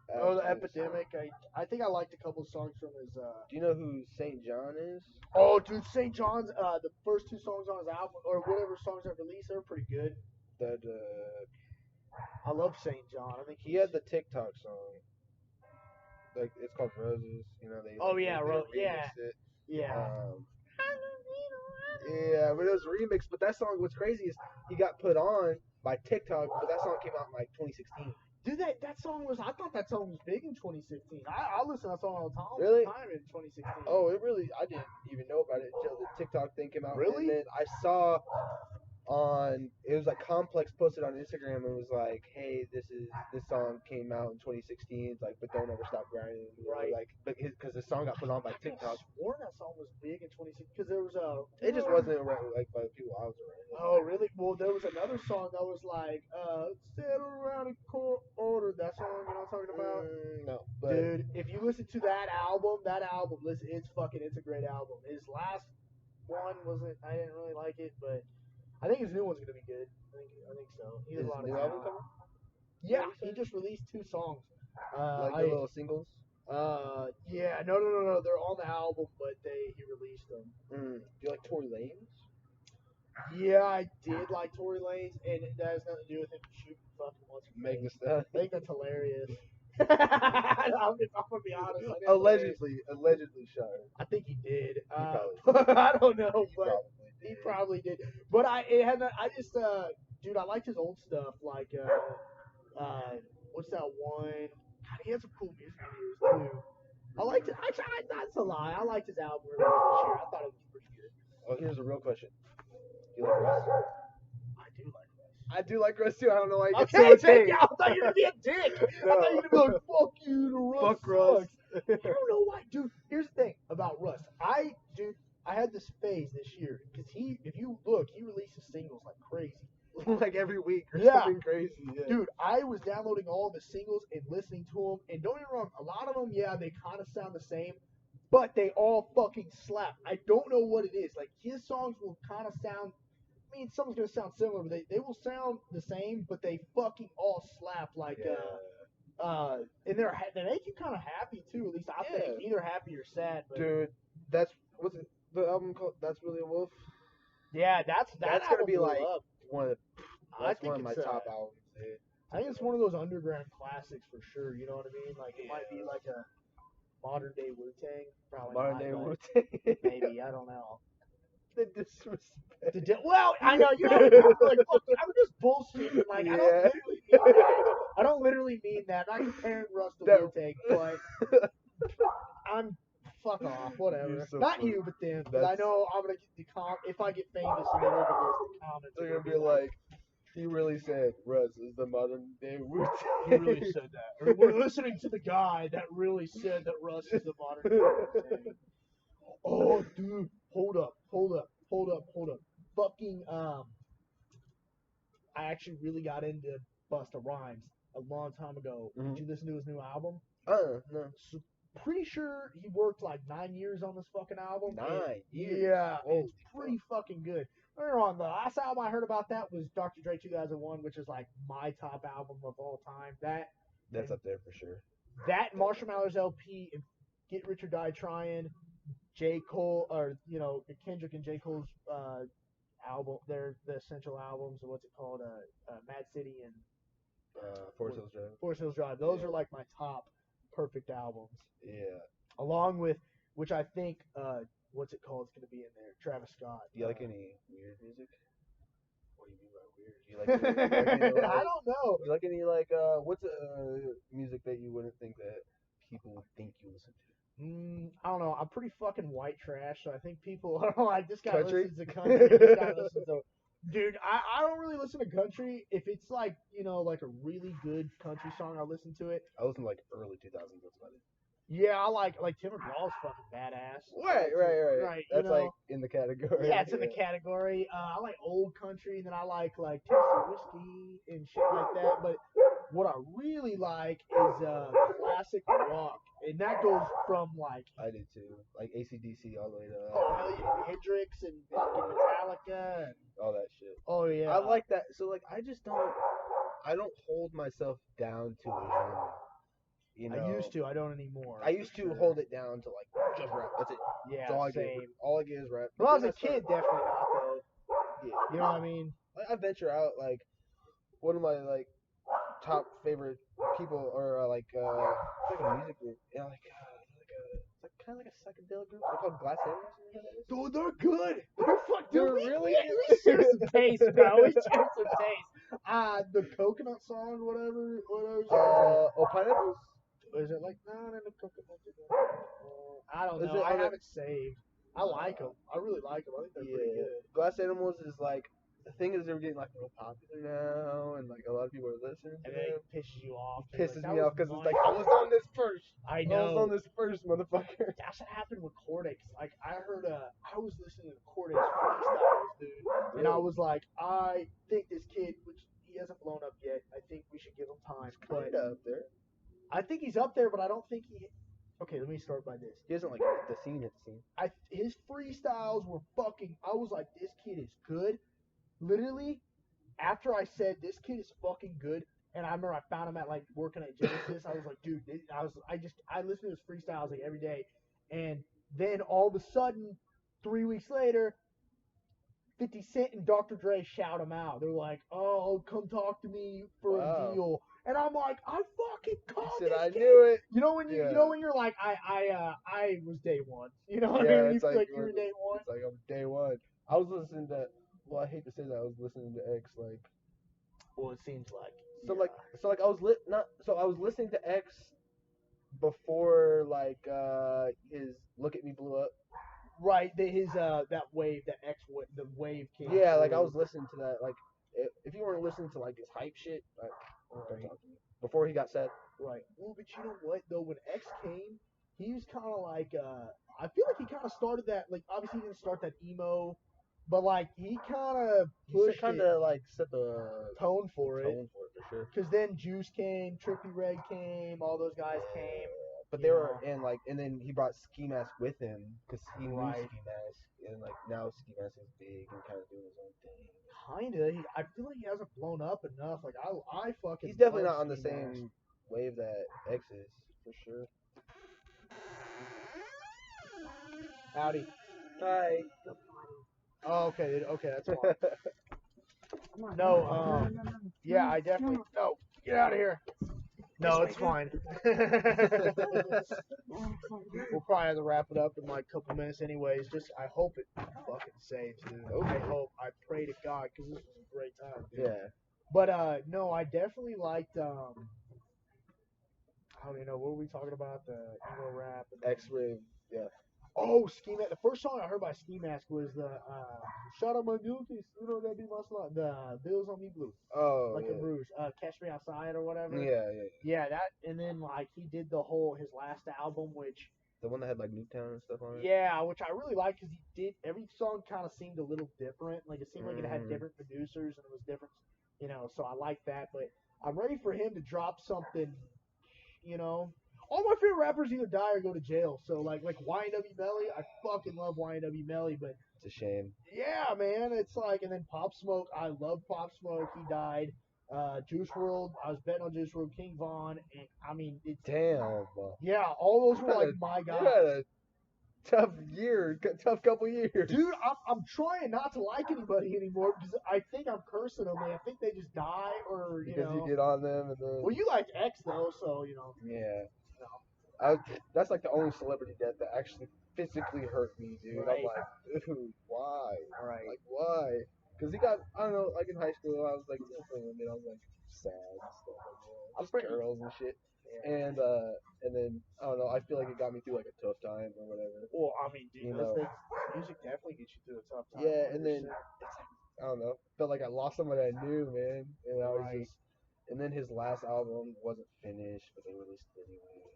The Epidemic. I think I liked a couple of songs from his. Do you know who St. John is? Oh, dude, St. John's. The first 2 songs on his album or whatever songs that released, they're pretty good. I love St. John. I think he had the TikTok song. Like it's called Roses. You know they. Oh yeah, they yeah. remixed it. Yeah. Yeah, but it was remixed. But that song, what's crazy is he got put on by TikTok, but that song came out in like 2016. Dude, that song was. I thought that song was big in 2016. I listen to that song all the time. Really? Time in 2016. Oh, it really. I didn't even know about it until the TikTok thing came out. Really? And then I saw it was like Complex posted on Instagram and was like, hey, this song came out in 2016. It's like, but don't ever stop grinding. Right. Like, because the song got put on by TikTok. I swore that song was big in 2016 because there was a. It just wasn't around like by the people I was around. Oh really? Well, there was another song that was like, settle around in court order. That song, you know what I'm talking about? No, but dude, if you listen to that album, listen, it's a great album. His last one wasn't. I didn't really like it, but I think his new one's gonna be good. I think so. He has a lot of new album coming? Yeah, he just released 2 songs. Like the little singles. Yeah, no, they're on the album, but he released them. Do you like Tory Lanez? Yeah, I did like Tory Lanez, and that has nothing to do with him shooting fucking what's her Meg face. the I think that's hilarious. I'm gonna be honest. I think that's hilarious. allegedly shot her. I think he did. probably I don't know, He but probably he did. probably did. But it had. I just, dude, I liked his old stuff. Like, what's that one? God, he had some cool music videos too. I liked it. That's a lie. I liked his album earlier this year. I thought it was pretty good. Oh, here's a real question. You like Russ? I do like Russ. I do like Russ too. I don't know why you get Okay, so thank attacked. you. I thought you were gonna be a dick. I No. thought you were gonna be like, "Fuck you, the Russ Fuck Russ. sucks." I don't know why, dude. Here's the thing about Russ. I had this phase this year because if you look, he releases singles like crazy. Like every week or Yeah. something crazy. Yeah. Dude, I was downloading all of his singles and listening to them, and don't get me wrong, a lot of them, yeah, they kind of sound the same, but they all fucking slap. I don't know what it is. Like his songs will kind of sound. I mean, someone's gonna sound similar, but they will sound the same, but they fucking all slap. Like, and they make you kind of happy too. At least I think either happy or sad. But Dude, that's what's it, the album called? That's Really a Wolf. yeah, that's gonna be blew like up. one of the. I That's think one of my it's, top albums. Dude. I think it's one of those underground classics for sure. You know what I mean? Like it might be like a modern day Wu Tang. Probably Modern not, Day but Wu-Tang. maybe I don't know. The disrespect. Well, I know you know. Like, fuck, I'm just bullshitting. Like I don't Yeah. literally mean that. I don't literally mean that. I'm not comparing Russ to That- Wu Tang, but I'm fuck off. Whatever. You're so Not funny. you, but them. Because I That's- know I'm gonna get if I get famous and they look at this, the comments They're are gonna be like, he really said Russ is the modern day Wu-Tang. he really said that. Or we're listening to the guy that really said that Russ is the modern day Wu-Tang. Oh, dude, hold up. Fucking I actually really got into Busta Rhymes a long time ago. Mhm. Did you listen to his new album? No. So, pretty sure he worked like 9 years on this fucking album. 9 years. Yeah, Holy it's pretty fucking good. Don't get me wrong, the last album I heard about that was Dr. Dre 2001, which is like my top album of all time. That's up there for sure. That Marshall Mathers LP and Get Rich or Die Trying, J. Cole, or Kendrick and J. Cole's album, the essential albums, or what's it called, Mad City and Forest Hills Drive. Forest Hills Drive. Those are like my top perfect albums. Yeah. Along with, which I think, what's it called, is going to be in there, Travis Scott. Do you like any weird music? What do you mean by weird? Do you like I don't know. Do you like any what's music that you wouldn't think that people would think you listen to? I don't know. I'm pretty fucking white trash, so I think people are like, this guy Country? listens to country. This guy listens to. Dude, I don't really listen to country. If it's like, like a really good country song, I'll listen to it. I listen to like early 2000s. That's about it. Yeah, I like Tim McGraw's fucking badass. Right. That's like in the category. Yeah, it's in the category. I like old country, and then I like Tennessee whiskey and shit like that. But what I really like is classic rock, and that goes from like I do too. Like AC/DC all the way to hell yeah, Hendrix and fucking Metallica and all that shit. oh yeah. I like that. So like I don't hold myself down to a genre. I used to. I don't anymore. I used to hold it down to like just rap. That's it. Yeah, That's all I same. get. All I get is rap. When I was Then a kid, definitely not though. Yeah. You know what I mean? I venture out like one of my like top favorite people or like it's like a music group. Yeah, it's like kind of like a psychedelic group. They're called Glass Animals. You know what that is? Dude, they're good. They're fucking. They're Dude, really we share some taste, bro. We share some taste. The coconut song, whatever. Oh, Pineapples? Is it like no, the coconut? I don't Is know. it I on have it saved. I like them. I really like them. I think they're pretty good. Glass Animals is like the thing is they're getting like real popular now, and like a lot of people are listening to And then them. it pisses you off. It pisses Like, me off because it's like I was on this first. I I was know. on this first, motherfucker. That's what happened with Cortex. Like I heard, I was listening to Cortex freestyles, dude, and I was like, I think this kid, which he hasn't blown up yet. I think we should give him time. But Kinda up there. I think he's up there, but I don't think he. Okay, let me start by this. He doesn't like hit the scene. His freestyles were fucking. I was like, this kid is good. Literally, after I said this kid is fucking good, and I remember I found him at like working at Genesis. I was like, dude, I listen to his freestyles like every day, and then all of a sudden, 3 weeks later, 50 Cent and Dr. Dre shout him out. They're like, "Oh, come talk to me for a deal," and I'm like, "I fucking called this I kid." knew it. You know when you're like, I was day one. You know what I Yeah, mean? When you it's feel like like you were day one. It's like I'm day one. I was listening to. Well, I hate to say that I was listening to X like. Well, it seems like. So I was I was listening to X before like his Look at Me blew up. Right, that wave, the wave came. Yeah, like I through. was listening to that. Like if you weren't listening to like his hype shit, like, before he got sad. Right. Well, but you know what though? When X came, he was kind of like I feel like he kind of started that. Like obviously he didn't start that emo, but like he kind of pushed Kind it, of like set the tone for it. tone for it for sure. Because then Juice came, Trippie Redd came, all those guys came. But they were and then he brought Ski Mask with him because he knew Right. Ski Mask, and like now Ski Mask is big and kind of doing his own thing. Kinda. I feel like he hasn't blown up enough. Like I fucking. He's definitely love not on the Ski Mask. same wave that X is for sure. Howdy. Hi. Oh, okay, that's fine. No, yeah, I definitely no. Get out of here. No, it's fine. We'll probably have to wrap it up in like a couple minutes, anyways. Just I hope it fucking saves, dude. I hope. I pray to God because this was a great time, dude. Yeah. But no, I definitely liked. I don't even know what were we talking about, the emo rap. X-Ray. Yeah. Oh, Ski Mask. The first song I heard by Ski Mask was the "Shut Up My Guilty." You know that be my slot. The "Bills on Me Blue." Oh. Like yeah. a Bruce. Catch Me Outside or whatever. Yeah. Yeah, that, and then like he did his last album, which. The one that had like Newtown and stuff on it. Yeah, which I really like because he did every song kind of seemed a little different. Like it seemed like it had different producers and it was different, So I like that. But I'm ready for him to drop something, All my favorite rappers either die or go to jail. So like YNW Melly, I fucking love YNW Melly, but it's a shame. Yeah, man, it's like, and then Pop Smoke, I love Pop Smoke. He died. Juice World, I was betting on Juice World. King Von, and I mean, damn. Yeah, all those were like my guys. You had a tough couple years. Dude, I'm trying not to like anybody anymore because I think I'm cursing them. I think they just die or because you get on them and then. Well, you like X though, so Yeah. That's like the only celebrity death that actually physically hurt me, dude. Right. I'm like, dude, why? Right. Like, why? Because he got, I don't know, like in high school, I was like, I was like sad and stuff like that. Just girls and shit. Yeah. And then I don't know. I feel like it got me through like a tough time or whatever. Well, I mean, dude, music definitely gets you through a tough time. Yeah, and then it's like, I don't know. Felt like I lost somebody I knew, man. And I was just. And then his last album wasn't finished, but they released it anyway.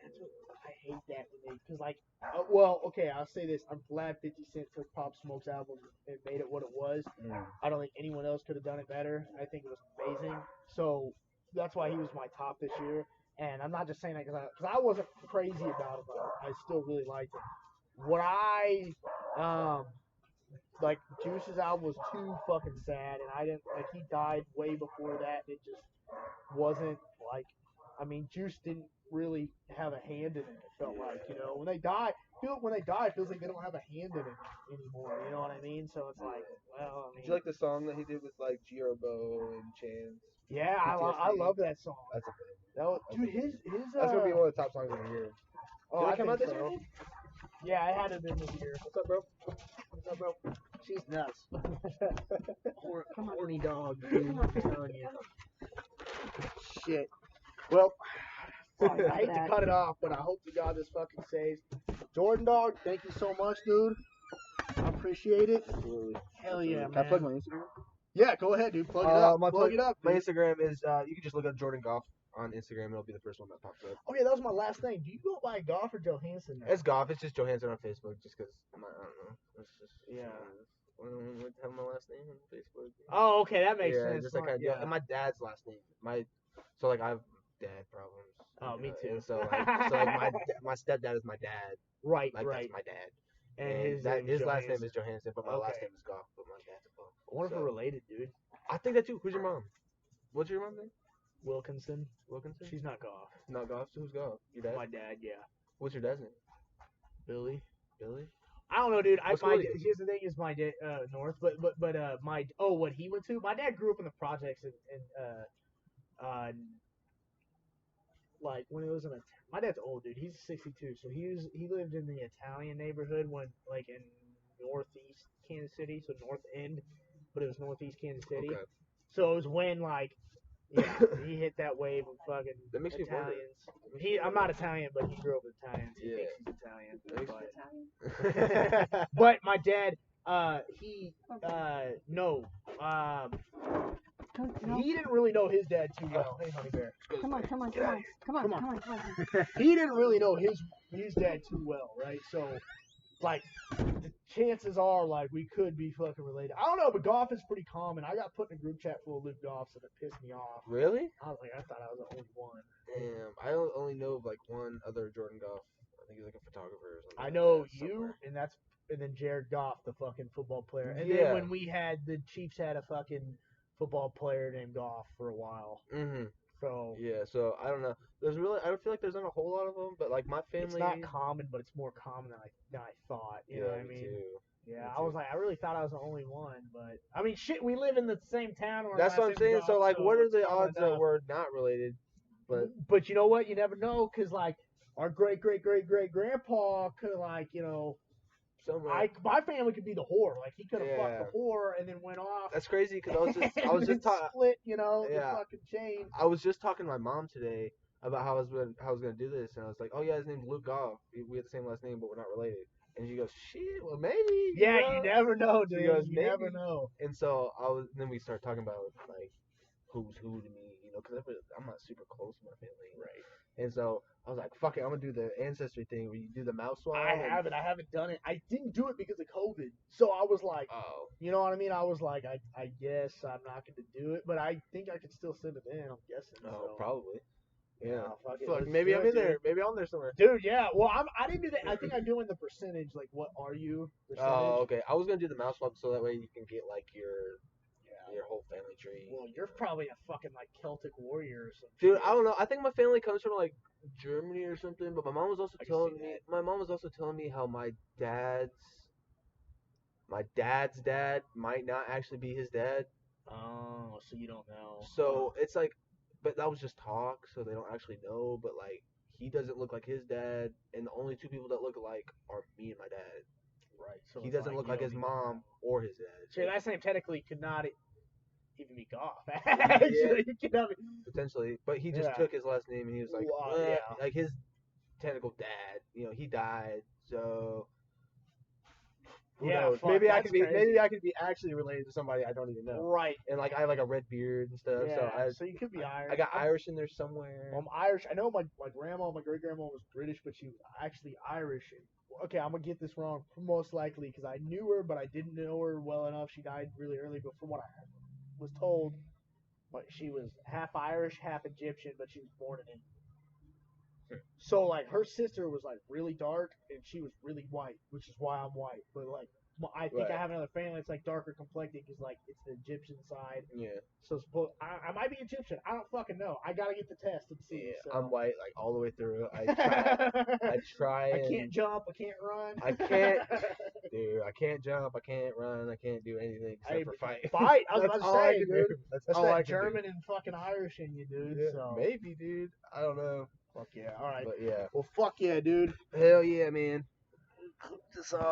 I hate that because well, okay, I'll say this: I'm glad 50 Cent took Pop Smoke's album and made it what it was. I don't think anyone else could have done it better. I think it was amazing. So that's why he was my top this year. And I'm not just saying that because I wasn't crazy about him. I still really liked him. What like Juice's album was too fucking sad, and I didn't like he died way before that. It just wasn't like. I mean, Juice didn't really have a hand in it. It felt like, when they die, it feels like they don't have a hand in it anymore. You know what I mean? So it's like, well, I mean. Did you like the song that he did with like G.R.B.O. and Chance? Yeah, I love that song. That's a dude, his. That's gonna be one of the top songs of the year. Oh, Did it come out this year? Yeah, I had it in this year. What's up, bro? What's up, bro? She's nuts. Horny dog, dude. I'm telling you. Shit. Well, I hate to cut it off, but I hope to God this fucking saves. Jordan Dog, thank you so much, dude. I appreciate it. Absolutely. Hell yeah, man. Can I plug my Instagram? Yeah, go ahead, dude. Plug it up. Plug it up. My Instagram is you can just look up Jordan Goff on Instagram. It'll be the first one that pops up. Oh yeah, that was my last thing. Do you go by Goff or Johansson now? It's Goff. It's just Johansson on Facebook, just because I don't know. It's just I don't have my last name on Facebook. Oh, okay, that makes sense. Just like and my dad's last name. So like I have dad problems. Oh, me too. And so my stepdad is my dad. Right, like, right. That's my dad. And his last name is Johansson, but my last name is Goff. But my dad's a Goff. I wonder if we're related, dude. I think that too. Who's your mom? What's your mom's name? Wilkinson. Wilkinson? She's not Goff. Not Goff. So who's Goff? Your dad? My dad, yeah. What's your dad's name? Billy. Billy? I don't know, dude. What school did he Here's the thing: is my dad North, but what he went to? My dad grew up in the projects like when it was in a. My dad's old, dude. He's 62, so he lived in the Italian neighborhood when like in northeast Kansas City, so north end, but it was northeast Kansas City. Okay. So it was when like. Yeah, he hit that wave of fucking That makes me wonder. Italians. I'm not Italian, but he grew up with Italians. He thinks he's Italian. Italian? But my dad, he didn't really know his dad too well. Hey, honey bear. Come on. He didn't really know his dad too well, right? So, like, the chances are, like, we could be fucking related. I don't know, but Goff is pretty common. I got put in a group chat full of Luke Goffs, and it pissed me off. Really? I was like, I thought I was the only one. Damn, I only know of like one other Jordan Goff. I think he's like a photographer or something. I know like that, you, somewhere. and then Jared Goff, the fucking football player. And Yeah. then when we had the Chiefs had a fucking football player named Goff for a while. Mm-hmm. So yeah, so I don't know. I don't feel like there's not a whole lot of them, but like my family. It's not common, but it's more common than I thought. You know what I mean? Too. Yeah, I was like, I really thought I was the only one, but I mean, shit, we live in the same town. That's what I'm saying. So like, what are the odds that we're not related? But you know what? You never know, cause like our great grandpa could like my family could be the whore. Like he could have fucked the whore and then went off. That's crazy because I was just talking split, the fucking chain. I was just talking to my mom today about how I was gonna do this, and I was like, oh yeah, his name's Luke Goff. We have the same last name, but we're not related. And she goes, shit, well maybe. Yeah, you never know, dude. She goes, you never know. And so then we started talking about like who's who to me, because I'm not super close to my family, right? And so I was like, fuck it, I'm gonna do the ancestry thing where you do the mouse swab. I haven't done it. I didn't do it because of COVID. So I was like, oh, you know what I mean? I was like, I guess I'm not gonna do it, but I think I could still send it in. I'm guessing. Oh, probably. Yeah. Fuck maybe I'm in there. Maybe I'm there somewhere. Dude, yeah. Well, I didn't do that. I think I'm doing the percentage. Like, what are you? Percentage? Oh, okay. I was gonna do the mouse swab so that way you can get like your whole family tree. Well, you're probably a fucking like Celtic warrior or something. Dude, I don't know. I think my family comes from like Germany or something. But my mom was also telling me how my dad's dad might not actually be his dad. Oh, so you don't know. So it's like, but that was just talk, so they don't actually know. But like, he doesn't look like his dad, and the only two people that look alike are me and my dad. Right. So he doesn't look like his mom or his dad. So your last name technically could not even be Goff. Actually, potentially, but he just took his last name and he was like, like his technical dad. He died, so. Yeah, maybe I could be actually related to somebody I don't even know. Right. And like I have like a red beard and stuff. Yeah, so you could be Irish. I got Irish in there somewhere. Well, I'm Irish. I know my grandma, my great grandma was British, but she was actually Irish. Okay, I'm gonna get this wrong, most likely, because I knew her, but I didn't know her well enough. She died really early, but from what I was told, but she was half Irish, half Egyptian, but she was born in India. So like her sister was like really dark and she was really white, which is why I'm white. But like I think I have another family that's like darker complected because like it's the Egyptian side. Yeah. So I might be Egyptian. I don't fucking know. I gotta get the test and see. Yeah, so. I'm white like all the way through. I try. I can't jump. I can't run. I can't. Dude, I can't jump. I can't run. I can't do anything except for fight. Fight. I was about to say, dude. That's all that German and fucking Irish in you, dude. Yeah, so. maybe, dude. I don't know. Fuck yeah. All right. But yeah. Well, fuck yeah, dude. Hell yeah, man. Clip this off.